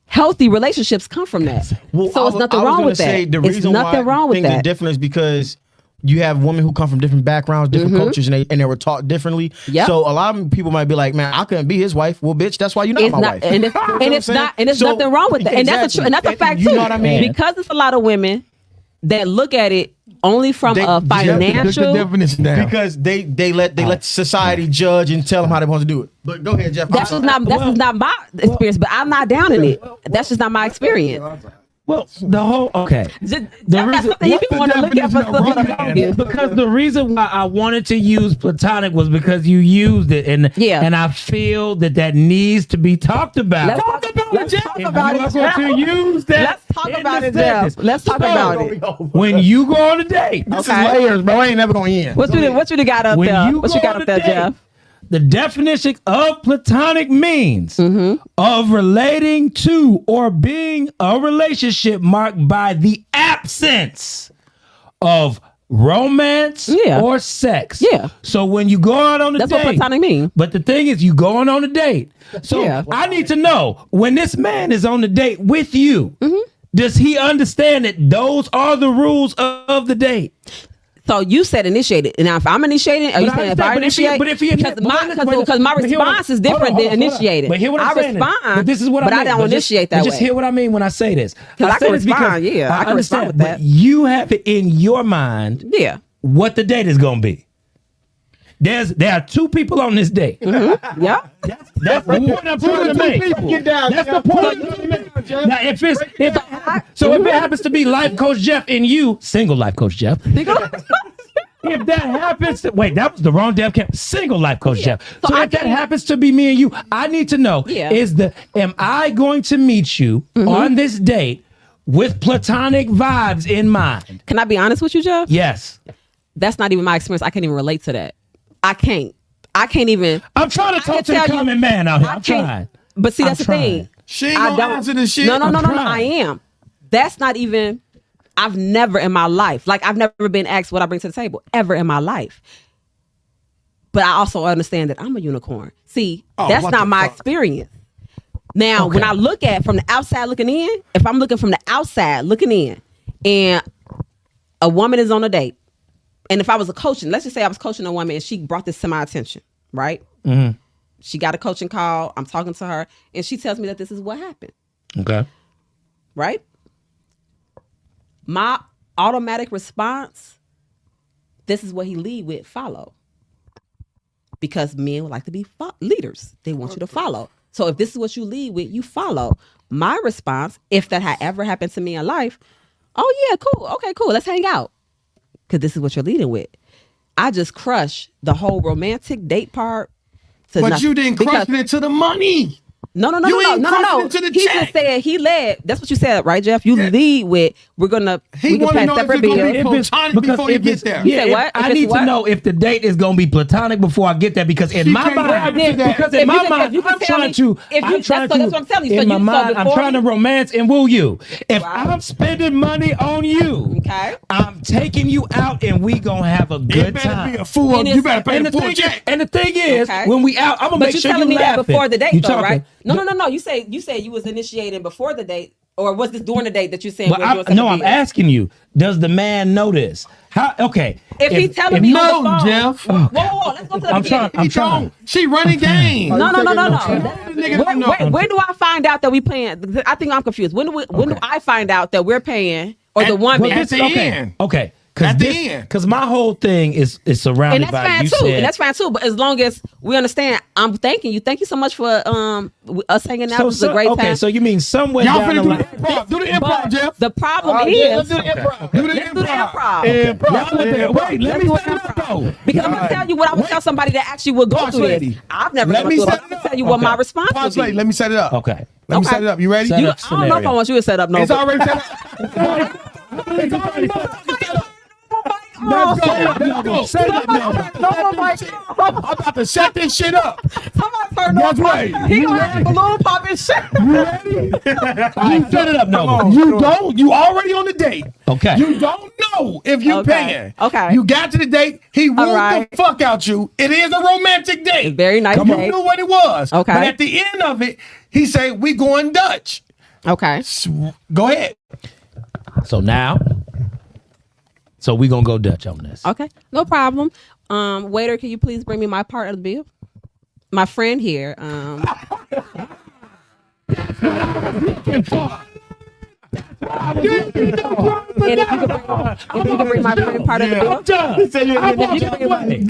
healthy relationships come from that. Well, so it's nothing wrong with that. The It's reason nothing why wrong with things are that. different is because you have women who come from different backgrounds, different cultures, and they were taught differently. Yep. So a lot of people might be like, "Man, I couldn't be his wife." Well, bitch, that's why you're not It's my not, wife. and it's, You know and what I'm it's saying? not, and there's So- nothing wrong with that, and that's Exactly. and that's a fact You too. know what I mean? Because it's a lot of women that look at it only from They- a Jeff, financial. Put the definition down. Because they let society judge and tell them how they want to do it. But go ahead, Jeff. That's just not my experience, but I'm not down in it. That's just not my experience. Well, the whole Just, The that's reason- something you what's the want to look at for definition of something romance? because the reason why I wanted to use platonic was because you used it, and Yeah. and I feel that needs to be talked about. Let's talk If about you it, are Jeff. going to use that, Let's talk in about the it, Jeff. sentence. Let's talk about it. When you go on a date, This Okay. is layers, bro. I ain't never gonna end. What you got up when there? you What you go got on up a there, date, Jeff? the definition of platonic means of relating to or being a relationship marked by the absence of romance Yeah. or sex. Yeah. So when you go out on a That's date, what platonic mean. but the thing is, you going on a date. So Yeah. I need to know when this man is on the date with you. Does he understand that those are the rules of the date? So you said initiated. And now if I'm initiating, are you But I saying if I understand, initiate? but if he because but my, listen, because my but hear what response I- is hold different on, than hold on. initiating. But hear what I'm I saying. respond, But this is what but I I mean. don't But just- initiate but that just way. hear what I mean when I say this. I say can this because respond, yeah, I can respond understand, with but that. you have it in your mind Yeah. what the date is going to be. There are two people on this date. Yeah. That's the point I'm trying to make. Get down. That's the point I'm trying to make. Now, if it Mm-hmm. happens to be Life Coach Jeff and you, single Life Coach Jeff, if that happens to, wait, that was the wrong damn camp. Single Life Coach Jeff. So I if that can't- happens to be me and you, I need to know, Yeah. am I going to meet you on this date with platonic vibes in mind? Can I be honest with you, Jeff? Yes. That's not even my experience. I can't even relate to that. I can't even. I'm trying to can talk to the tell you- common man out here. I I'm can't- trying. But see, I'm that's the trying. thing. She ain't I gonna don't answer this shit. No, I'm I trying. am. That's not even. I've never in my life, like I've never been asked what I bring to the table ever in my life. But I also understand that I'm a unicorn. See, that's what not the my fuck? experience. Now, when I look at from the outside looking in, if I'm looking from the outside looking in, and a woman is on a date, and if I was a coaching, let's just say I was coaching a woman and she brought this to my attention, right? She got a coaching call. I'm talking to her, and she tells me that this is what happened, Okay. right? My automatic response, this is what he lead with, follow. Because men would like to be leaders. They want you to follow. So if this is what you lead with, you follow. My response, if that had ever happened to me in life, oh yeah, cool. Okay, cool. Let's hang out. Because this is what you're leading with. I just crush the whole romantic date part. to But nothing. you didn't Because- crush it into the money. No. You ain't No. crossing into the He check. just said he led. That's what you said, right, Jeff? You lead with we He can wanna pay know if separate it's gonna bills. be platonic before you get there. You say what? I If it's need to what? know if the date is going to be platonic before I get there, because in She my can't mind, answer that. because If in my you can- mind, if you can I'm tell trying me- to, if you- I'm trying that's what I'm telling you. in So my you- so mind, I'm before trying to you- romance and woo you. If Right. I'm spending money on you, Okay. I'm taking you out and we gonna have a You good better time. be a fool. And You it's- better pay And the the full thing check. is, and the thing is, Okay. when we out, I'm gonna But make you sure telling you me that laughing. before the date, You though, talking. right? No. You say you was initiating before the date, or was this during the date that you saying? But we're doing no, I'm separate bills? asking you. Does the man know this? How? Okay. If he's telling me no, on the phone, Jeff. Whoa, let's go to the I'm beginning. trying. He don't. She running game. No. Nigga don't know. When do I find out that we paying? I think I'm confused. When do I find out that we're paying, or the woman? well, at the end. Okay. At the end. Because my whole thing is surrounded And that's by fine you too. said. And that's fine too. But as long as we understand, I'm thanking you. Thank you so much for us hanging out. It was a great okay, time. so you mean somewhere Y'all down the finna do line? the improv. Do the improv, But Jeff. the problem Yeah, is, let's do the improv. Do the let's do the improv. improv. Y'all let that- wait, let me Let's set do it up improv. though. Because I'm gonna tell you what I would tell somebody that actually would go Posh through Lady. this. I've never Let gone me through it. set I'm it gonna up. tell you what Okay. my response Posh would Lady, be. let me set it up. Okay. Let me Okay. set it up. You ready? Set You, up I don't know if I scenario. want you to set up no. It's already set up. Let's go. Let's go. Set it up now. I'm about to set this shit up. Somebody turn That's on. right. He gonna have a balloon popping shit. You ready? You set it up, Nova. You don't. You already on the date. Okay. You don't know if you Okay. paying. Okay. You got to the date. He wooed right. the fuck out you. It is a romantic date. Very nice You date. knew what it was. Okay. But at the end of it, he said, "We going Dutch." Okay. Go ahead. So now, we gonna go Dutch on this. Okay. No problem. Waiter, can you please bring me my part of the bill? My friend here. And if you could bring my friend part of the bill. I'm done. If you could bring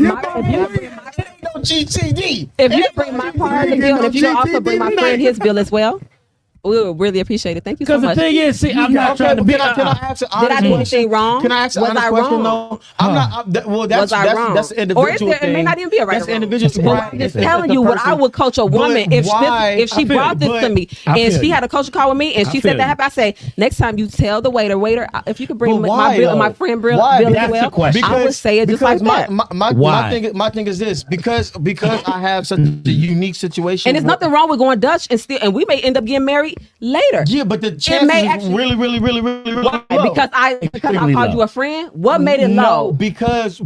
No GTD. if you could bring my part of the bill, and if you could also bring my friend his bill as well. We would really appreciate it. Thank you so Because the much. thing is, see, I'm not trying to be. Can I ask an Did I honest do question? anything wrong? Can I ask an Was honest I question? wrong? No, I'm not. Well, Was I wrong? that's the Or is individual there, thing. it may not even be a right That's or wrong. individual. But Right. I'm just It's telling the you what person. I would coach a woman But why? if she I feel brought you. this to me I and feel she you. had a coaching call with me and I she feel said that you. happen, I say next time you tell the waiter, if you could bring But my why, bill, though? my friend bill Why? as That's the well, question. I would say it just like because that. my thing is this because I have such a unique situation. And there's nothing wrong with going Dutch and we may end up getting married later. Yeah, but the chances may is actually- really low. Because I Extremely called low. you a friend. What made it low? No, because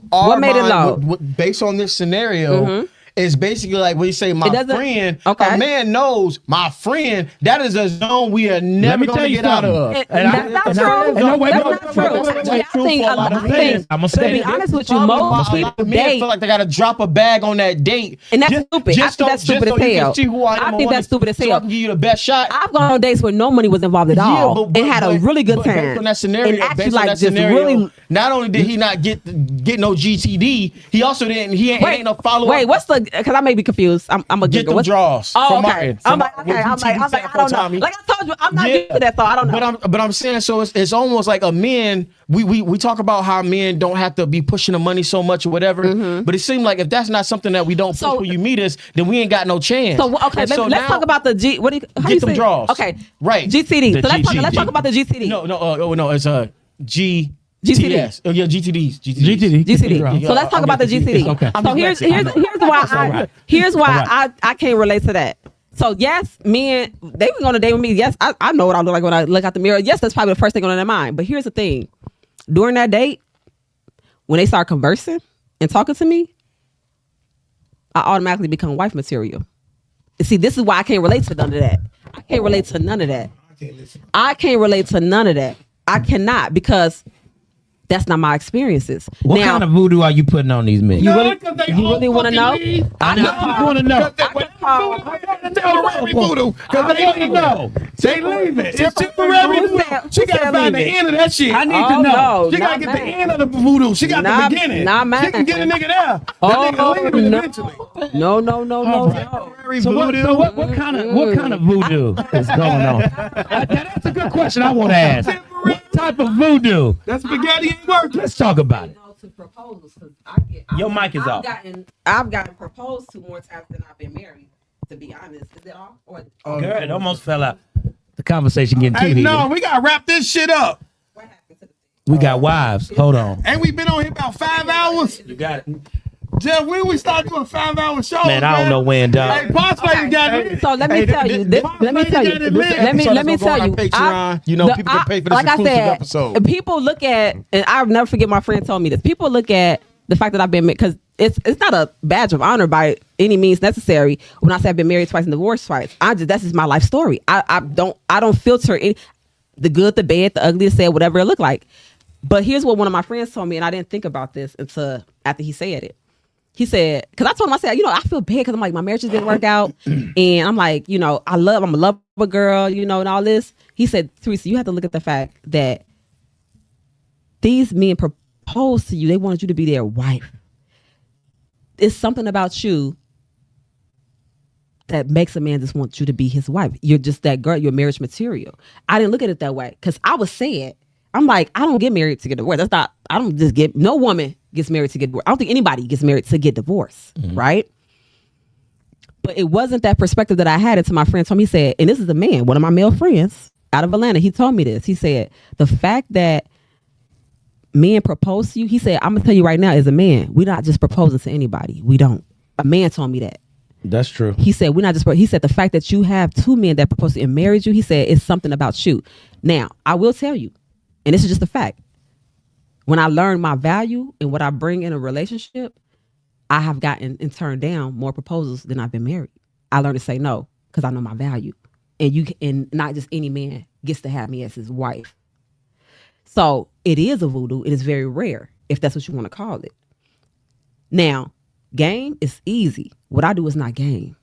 What made it low? Based on this scenario, it's basically like when you say my It doesn't- friend. Okay. A man knows my friend. That is a zone we are Let never me going tell to you get out something. of. And that's not true. That's not true. I think, I'ma to say be it. honest with you, Problem most about a lot people of men date, feel like they got to drop a bag on that date, and that's stupid. I think that's stupid as so you hell. can see who I am. I think that's stupid as So I hell. can give you the best shot. I've gone on dates where no money was involved at all, and had a really good but based time. on that scenario, and actually, based on like, that just scenario, really. not only did he not get no GTD, he also didn't. He ain't no follow up. Wait, what's the? Because I may be confused. I'm a Get Google. them What's draws Oh, from okay. Martin. I'm From like, okay. what I'm like, GTD I don't know. Tommy. Like I told you, I'm not used to that, so I don't know. But I'm saying, so it's almost like a man. We talk about how men don't have to be pushing the money so much or whatever. But it seems like if that's not something that we don't So- push when you meet us, then we ain't got no chance. So okay, And let's now- talk about the G. What do you? How Get you them say? draws. Okay, Right. GTD. The So let's GTD. talk about the GTD. No, it's G. GTD. TS. Oh yeah, GTDs. GTD. So let's talk about the GTD. Okay. So here's why I can't relate to that. So yes, men they were on a date with me. Yes, I know what I look like when I look out the mirror. Yes, that's probably the first thing on their mind. But here's the thing: during that date, when they start conversing and talking to me, I automatically become wife material. See, this is why I can't relate to none of that. I can't relate to none of that. I cannot because that's not my experiences. What now, kind of voodoo are you putting on these men? you really want to know? I want to know. Temporary voodoo, because they leave it. They leave it. It's temporary Who voodoo. said- She who got said to find the leave it? end of that shit. I need Oh, to know. no, She gotta not get the mine. end of the voodoo. She got Not- the beginning. not mine. She can get a nigga there. Oh, That nigga leave it no. eventually. No. Temporary So voodoo. what kind of voodoo is going on? That's a good question I want to ask. What type of voodoo? That spaghetti ain't working. Let's talk about it. To propose because Your mic is off. I've gotten proposed to more times than I've been married. To be honest, is it off? Or Girl, it almost fell out. The conversation getting too Hey, heated. no, we gotta wrap this shit up. what happened to the We got wives. Hold on. Ain't we been on here about 5 hours? You got it. Jeff, when we start doing 5-hour shows, Man, I don't know when, dog. Hey, Posh Lady got it. So let me tell you. Let me tell you. Let me tell you. Patreon. You know, people can pay for this like I exclusive said, episode. people look at, and I'll never forget my friend told me this. People look at the fact that I've been, because it's not a badge of honor by any means necessary. When I say I've been married twice and divorced twice, that's just my life story. I don't filter the good, the bad, the ugly, the sad, whatever it look like. But here's what one of my friends told me, and I didn't think about this until after he said it. He said, because I told him, I said, I feel bad because I'm like, my marriage didn't work out. And I'm like, I'm a lover girl, and all this. He said, Theresa, you have to look at the fact that these men proposed to you. They wanted you to be their wife. It's something about you that makes a man just want you to be his wife. You're just that girl. You're marriage material. I didn't look at it that way because I was sad. I'm like, I don't get married to get divorced. I don't just get, no woman gets married to get divorced. I don't think anybody gets married to get divorced, right? But it wasn't that perspective that I had until my friend told me, he said, and this is a man, one of my male friends out of Atlanta. He told me this. He said, the fact that men propose to you, he said, I'm going to tell you right now, as a man, we're not just proposing to anybody. We don't. A man told me that. That's true. He said, he said, the fact that you have two men that proposed to you and married you, he said, it's something about you. Now, I will tell you, and this is just a fact. When I learned my value and what I bring in a relationship, I have gotten and turned down more proposals than I've been married. I learned to say no because I know my value. And not just any man gets to have me as his wife. So it is a voodoo. It is very rare, if that's what you want to call it. Now, game is easy. What I do is not game.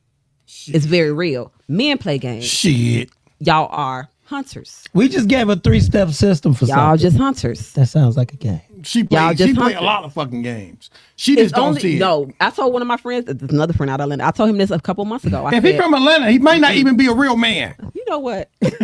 Shit. It's very real. Men play games. Shit. Y'all are hunters. We just gave a 3-step system for Y'all something. just hunters. That sounds like a game. She Y'all play. just She play a hunting. lot of fucking games. She just don't see it. No, I told one of my friends, there's another friend out of Atlanta. I told him this a couple months ago. I If he's said, from Atlanta, he might not even be a real man. you know what? But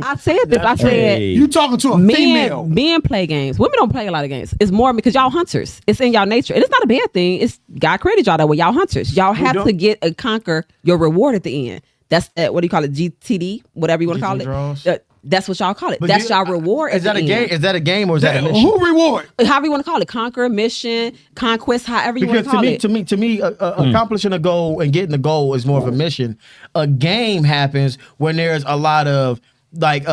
I said this. I said, You talking to a female? men play games. Women don't play a lot of games. It's more because y'all hunters. It's in y'all nature, and it's not a bad thing. It's God created y'all that way. Y'all hunters. Y'all have to get and conquer your reward at the end. That's what do you call it? GTD, whatever you want to call Draws? it. That's what y'all call it. That's y'all reward. Is that a game? Is that a game or is that a mission? Who reward? However you want to call it, conquer, mission, conquest, however you want Because to call it. to me, accomplishing a goal and getting the goal is more of a mission. A game happens when there's a lot of like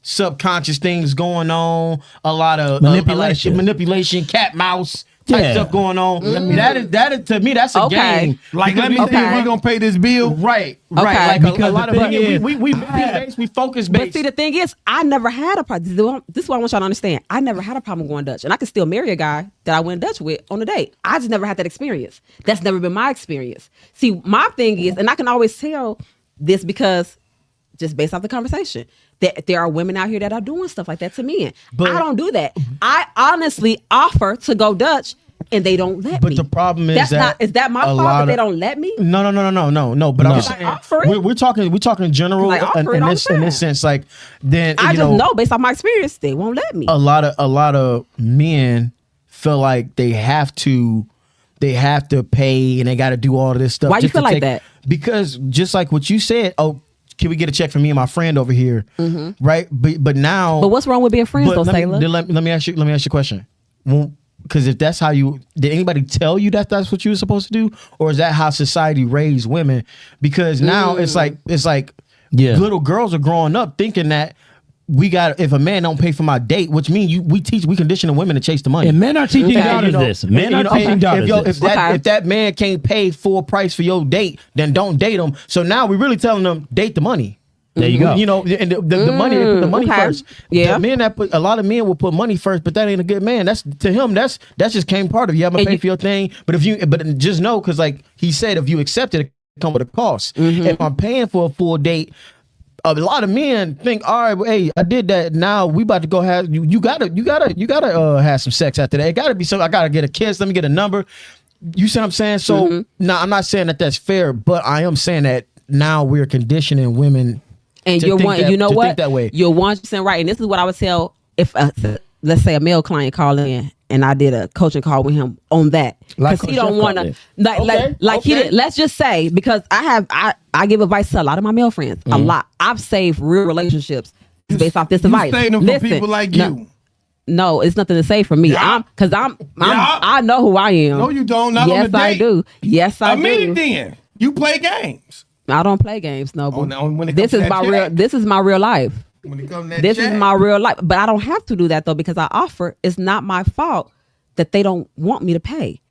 subconscious things going on, a lot of manipulation, cat mouse type stuff going on. That is to me that's a game. Like, let me see if we gonna pay this bill. Right. Okay. Like a Because lot the of thing is- we focus But based. see, the thing is, I never had a problem. This is what I want y'all to understand. I never had a problem going Dutch. And I could still marry a guy that I went Dutch with on a date. I just never had that experience. That's never been my experience. See, my thing is, and I can always tell this because just based off the conversation, that there are women out here that are doing stuff like that to men. But- I don't do that. I honestly offer to go Dutch and they don't let me. But the problem is is that my a fault lot that of- they don't let me? No. But I'm Like, saying offer it. we're talking general Like, offer it in all this the time. sense. Like then I you just know know based off my experience, they won't let me. a lot of men feel like they have to pay and they got to do all of this stuff. Why you just to feel like that? Because just like what you said, can we get a check from me and my friend over here? Right. But now. But what's wrong with being friends, though, Taylor? Let me ask you a question. Because if that's how did anybody tell you that that's what you were supposed to do, or is that how society raised women? Because now it's like little girls are growing up thinking that if a man don't pay for my date, which means we condition the women to chase the money. And men are teaching daughters You know, this. Men are teaching if daughters this. if that man can't pay full price for your date, then don't date him. So now we're really telling them date the money. There you go. You know, and the money, they put the money okay. first. Yeah. The men a lot of men will put money first, but that ain't a good man. That's to him. That's just came part of you. I'm gonna pay for your thing. But but just know, because like he said, if you accept it, it come with a cost. If I'm paying for a full date, a lot of men think, all right, well, hey, I did that. Now we about to go have you gotta have some sex after that. It gotta be something. I gotta get a kiss. Let me get a number. You see what I'm saying? So now I'm not saying that that's fair, but I am saying that now we're conditioning women. And to you're think one. that- You know to what? think that way. You're 100% right. And this is what I would tell if let's say a male client called in and I did a coaching call with him on that Like because he Coach don't Jeff want called to like he did. Let's just say because I give advice to a lot of my male friends. A lot. I've saved real relationships based off this You advice. say them for Listen, people like no, you. No, it's nothing to say for me. Yeah. I know who I am. No, you don't. Not on yes, the I date. do. Yes, I Admit do. it then. You play games. I don't play games, no. boo. When it This comes is to my that real. check. This is my real life. When it comes to that This check. is my real life. But I don't have to do that though because I offer. It's not my fault that they don't want me to pay.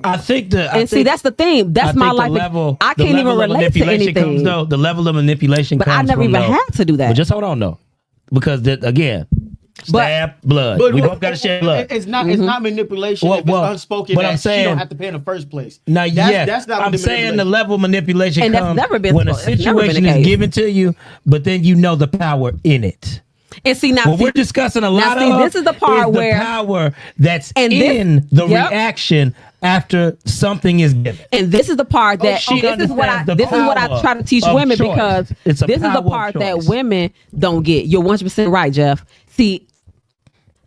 I think That's the thing. That's my life. I can't even relate to anything. The level of manipulation But comes I never from even had to do that. But just hold on though, because again, stab blood. We both got to share blood. It's not manipulation. If it's unspoken. But that I'm saying she don't have to pay in the first place. Now, That's not I'm saying the level of manipulation And that's comes never been- when a that's never been situation the is case. given to you, but then you know the power in it. And see now, What we're discussing a lot see, of this is the part where the power that's And this- in the yep. reaction after something is given. and this is the part that she this is what I understands the this is what I power try to teach of women choice. because It's a this is power the of part that choice. women don't get. You're 100% right, Jeff. See,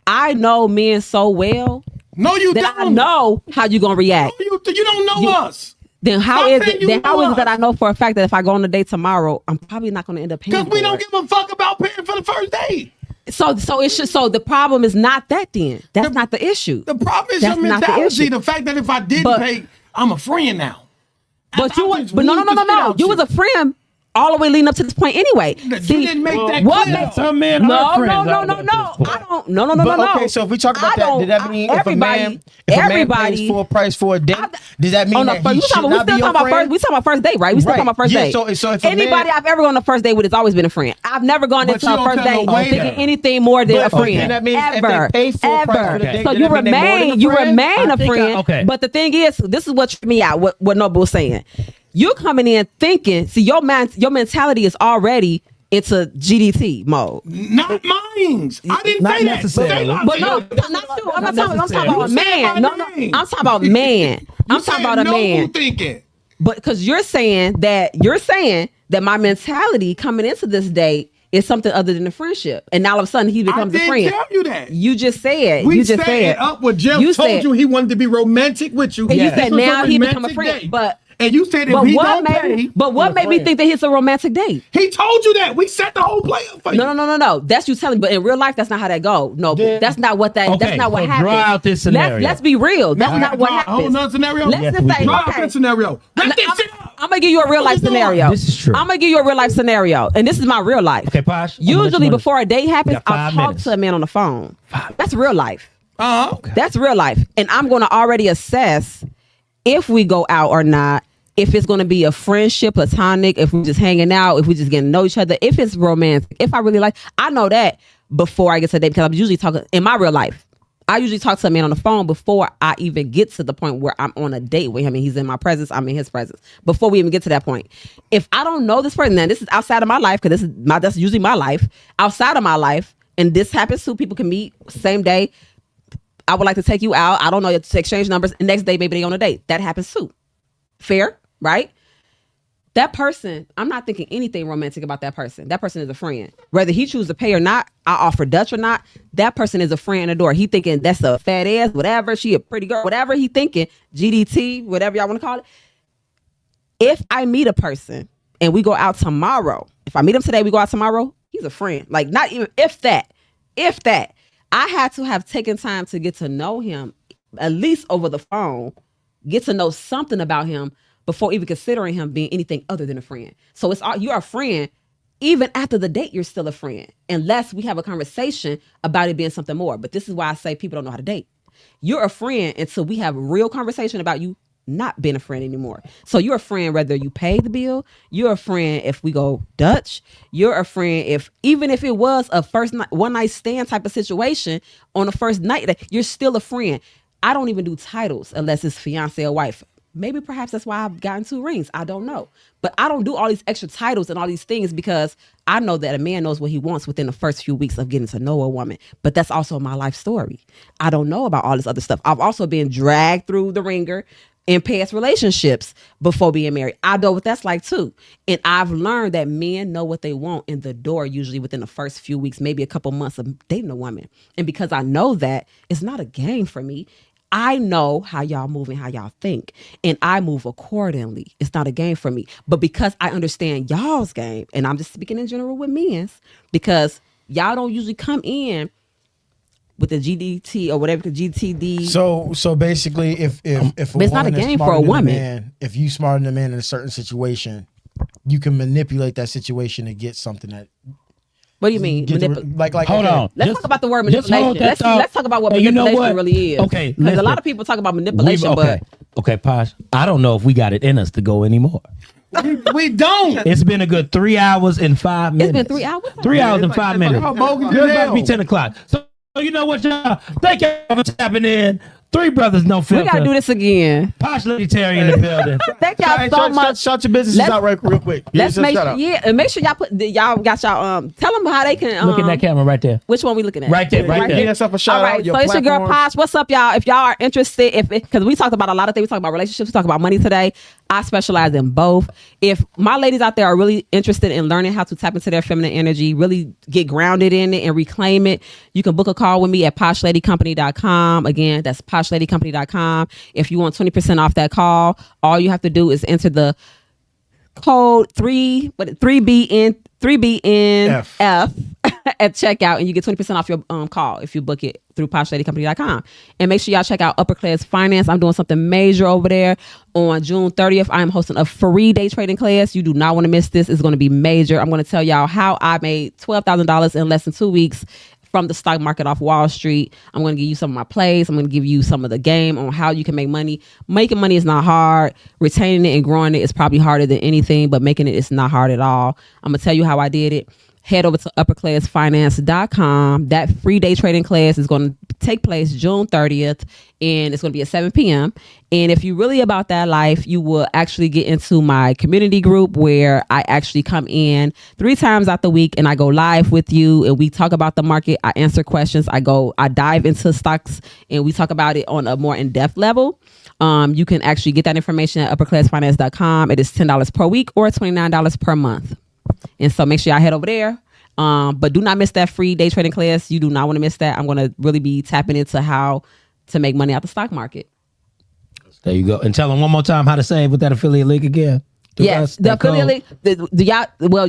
I know men so well No, you that don't. I know how you gonna react. No, you don't know us. Then how Stop is saying it? you Then how know is it that us. I know for a fact that if I go on a date tomorrow, I'm probably not gonna end up paying? Because we for don't it? give a fuck about paying for the first date. So it should. So the problem is not that. Then that's not the issue. The problem is That's your not the mentality. issue. The fact that if I didn't But- pay, I'm a friend now. But you I was, just but no, wooed the shit out you was a friend all the way leading up to this point anyway. You See, didn't make that what clear. makes Some men no, are no, friends no, all no, the way no. up to this I don't. No. Okay, so if we talk about I that, don't- does that mean if a man everybody pays full price for a date, does that mean on the that first, he should not be we your talking about friend? first. We talking about first date, right? We still Right. talking about first Yeah, date. so if a Anybody man- I've ever gone on a first date with has always been a friend. I've never gone But into you a don't first tell no date waiter. thinking anything more than a But, friend. then that means if ever, they pay full price for the ever. date, So then you that mean they more than remain, a you friend? remain I a think friend. okay. But the thing is, this is what tripped me out. What Noble was saying. You're coming in thinking. See, your mentality is already into GDT mode. Not mine. I didn't Not say that. necessarily. But no, not you. I'm talking about a man. No, name. I'm talking about man. I'm talking about a man. Thinking. But because you're saying that my mentality coming into this date is something other than a friendship, and now all of a sudden he becomes a friend. I didn't tell you that. You just said. We you just set said it up with Jeff told you he wanted to be romantic with you. And you said This was now he become a romantic friend. date. But and you said if he don't pay, what made me think that it's a romantic date? he told you that. We set the whole play up for you. No. That's you telling. But in real life, that's not how that go. No, that's not what that. Okay, That's not what so happens. draw out this scenario. Let's be real. That's not what happens. Whole nother scenario. Let's just say, Draw out okay. that scenario. Let this shit up. I'm gonna give you a real life you doing? scenario. This is true. I'm gonna give you a real life scenario, and this is my real life. Okay, Posh. I'm gonna let Usually, you know before a date happens, got 5 I'll talk minutes. to a man on the phone. That's real life. Okay. That's real life, and I'm gonna already assess if we go out or not. If it's gonna be a friendship, platonic, if we're just hanging out, if we just getting to know each other, if it's romantic, if I really like, I know that before I get to a date because I'm usually talking in my real life. I usually talk to a man on the phone before I even get to the point where I'm on a date with him and he's in my presence, I'm in his presence. Before we even get to that point. If I don't know this person, then this is outside of my life, because that's usually my life. Outside of my life, and this happens too, people can meet same day. I would like to take you out. I don't know, to exchange numbers. The next day, maybe they on a date. That happens too. Fair, right? That person, I'm not thinking anything romantic about that person. That person is a friend. Whether he chooses to pay or not, I offer Dutch or not, that person is a friend in the door. He thinking that's a fat ass, whatever, she a pretty girl, whatever he thinking, GDT, whatever y'all want to call it. If I meet a person and we go out tomorrow, if I meet him today, we go out tomorrow, he's a friend. Like not even, if that, I had to have taken time to get to know him, at least over the phone, get to know something about him before even considering him being anything other than a friend. So you're a friend. Even after the date, you're still a friend, unless we have a conversation about it being something more. But this is why I say people don't know how to date. You're a friend until we have a real conversation about you not being a friend anymore. So you're a friend whether you pay the bill. You're a friend if we go Dutch. You're a friend even if it was a first night, one night stand type of situation on the first night, you're still a friend. I don't even do titles unless it's fiance or wife. Maybe perhaps that's why I've gotten 2 rings. I don't know. But I don't do all these extra titles and all these things because I know that a man knows what he wants within the first few weeks of getting to know a woman. But that's also my life story. I don't know about all this other stuff. I've also been dragged through the ringer in past relationships before being married. I know what that's like too. And I've learned that men know what they want in the door usually within the first few weeks, maybe a couple months of dating a woman. And because I know that, it's not a game for me. I know how y'all move and how y'all think, and I move accordingly. It's not a game for me. But because I understand y'all's game, and I'm just speaking in general with men's, because y'all don't usually come in with the GDT or whatever, the GTD. So basically, if it's not a game for a woman. If you smarter than a man in a certain situation, you can manipulate that situation to get something that. What do you mean? Like hold on. Let's talk about the word manipulation. Let's talk about what manipulation really is. Okay, because a lot of people talk about manipulation, but okay, Posh. I don't know if we got it in us to go anymore. We don't. It's been a good 3 hours and 5 minutes. It's been 3 hours. 3 hours and 5 minutes. How bogus It's is about to hell? be 10 o'clock. So you know what, y'all? Thank y'all for tapping in. 3 brothers, no filter. We gotta do this again. Posh Lady Terri in the building. Thank y'all so much. Shout your businesses out real quick. Let's make sure, and make sure y'all got y'all tell them how they can Look at that camera right there. Which one we looking at? Right there, right there. Give yourself a shout All right, out. Your so it's your girl platforms. Posh. What's up, y'all? If y'all are interested, because we talked about a lot of things, we talked about relationships, we talked about money today. I specialize in both. If my ladies out there are really interested in learning how to tap into their feminine energy, really get grounded in it and reclaim it, you can book a call with me at poshladycompany.com. Again, that's poshladycompany.com. If you want 20% off that call, all you have to do is enter the code 3BNF at checkout, and you get 20% off your call if you book it through poshladycompany.com. And make sure y'all check out Upper Class Finance. I'm doing something major over there on June 30th. I am hosting a free day trading class. You do not want to miss this. It's going to be major. I'm going to tell y'all how I made $12,000 in less than 2 weeks from the stock market off Wall Street. I'm going to give you some of my plays. I'm going to give you some of the game on how you can make money. Making money is not hard. Retaining it and growing it is probably harder than anything, but making it is not hard at all. I'm going to tell you how I did it. Head over to upperclassfinance.com. That free day trading class is going to take place June 30th, and it's going to be at 7 p.m. And if you're really about that life, you will actually get into my community group where I actually come in 3 times out the week and I go live with you and we talk about the market. I answer questions. I dive into stocks and we talk about it on a more in-depth level. You can actually get that information at upperclassfinance.com. It is $10 per week or $29 per month. And so make sure y'all head over there. But do not miss that free day trading class. You do not want to miss that. I'm going to really be tapping into how to make money out the stock market. There you go. And tell them one more time how to save with that affiliate link again. Yes, the affiliate link.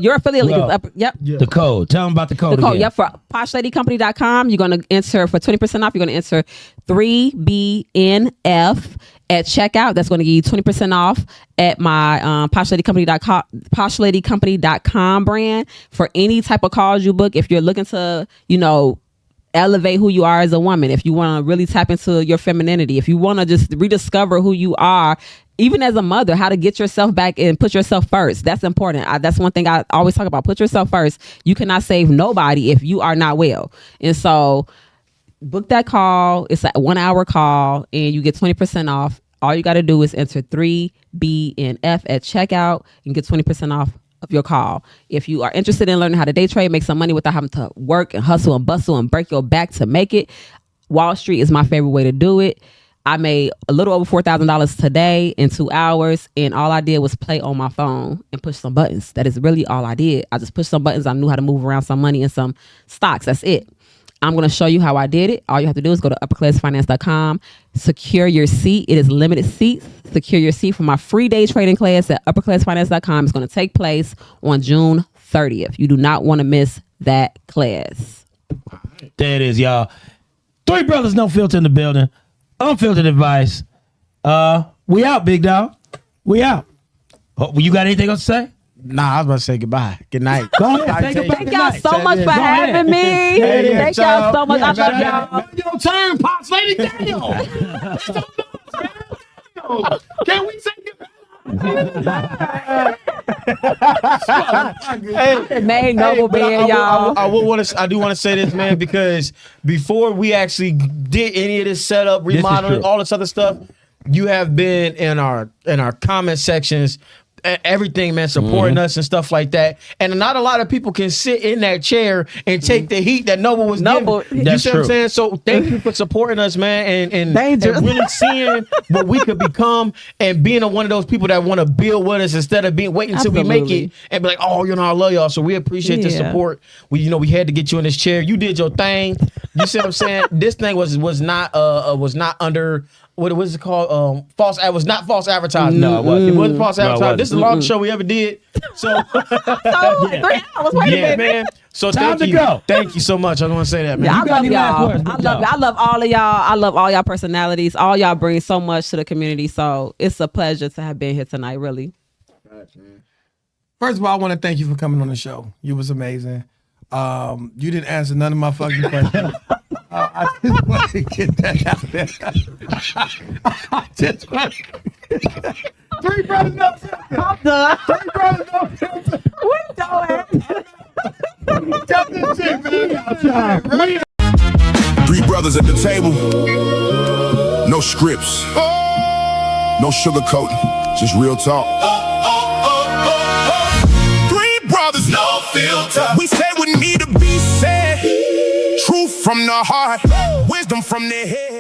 Your affiliate link is up. Yep. Yeah. The code. Tell them about the code. The code. Again. Yep. For poshladycompany.com, you're going to enter for 20% off. You're going to enter 3BNF at checkout. That's going to give you 20% off at my poshladycompany.com brand for any type of calls you book. If you're looking to, elevate who you are as a woman, if you want to really tap into your femininity, if you want to just rediscover who you are, even as a mother, how to get yourself back and put yourself first. That's important. That's one thing I always talk about. Put yourself first. You cannot save nobody if you are not well. And so book that call. It's a 1-hour call and you get 20% off. All you got to do is enter 3BNF at checkout and get 20% off of your call. If you are interested in learning how to day trade, make some money without having to work and hustle and bustle and break your back to make it, Wall Street is my favorite way to do it. I made a little over $4,000 today in 2 hours, and all I did was play on my phone and push some buttons. That is really all I did. I just pushed some buttons. I knew how to move around some money and some stocks. That's it. I'm going to show you how I did it. All you have to do is go to upperclassfinance.com, secure your seat. It is limited seats. Secure your seat for my free day trading class at upperclassfinance.com. It's going to take place on June 30th. You do not want to miss that class. There it is, y'all. 3 brothers, no filter in the building. Unfiltered advice. We out, big dog. We out. Oh, you got anything else to say? Nah, I was about to say goodbye. Good night. Go ahead. Say goodbye. Thank y'all so much for having me. Thank y'all so much. I love y'all. Your turn, Posh Lady Terri. Can we say goodbye? Made noble man, y'all. I do want to say this, man, because before we actually did any of this setup, remodeling, all this other stuff, you have been in our comment sections, everything, man, supporting us and stuff like that. And not a lot of people can sit in that chair and take the heat that Noble was giving. You see what I'm saying? So thank you for supporting us, man, and really seeing what we could become and being one of those people that want to build with us instead of waiting until we make it and be like, oh, I love y'all. So we appreciate the support. We had to get you in this chair. You did your thing. You see what I'm saying? This thing was not under. What was it called? False. It was not false advertising. No, it wasn't. It wasn't false advertising. Wasn't. This is the longest show we ever did. So, Like 3 hours. Wait a minute. man. So Time thank to go. Thank you so much. I want to say that, man. Yeah, I got love any last y'all. words, big dog? I love all of y'all. I love all y'all personalities. All y'all bring so much to the community. So it's a pleasure to have been here tonight, really. First of all, I want to thank you for coming on the show. You was amazing. You didn't answer none of my fucking questions. I just want to get that out there. I just want to... 3 brothers, no filter. I'm done. 3 brothers, no filter. What Tell this shit, man. 3 brothers at the table. No scripts. No sugarcoating. Just real talk. 3 brothers, no filter. We say what need to be said. Truth from the heart. Wisdom from the head.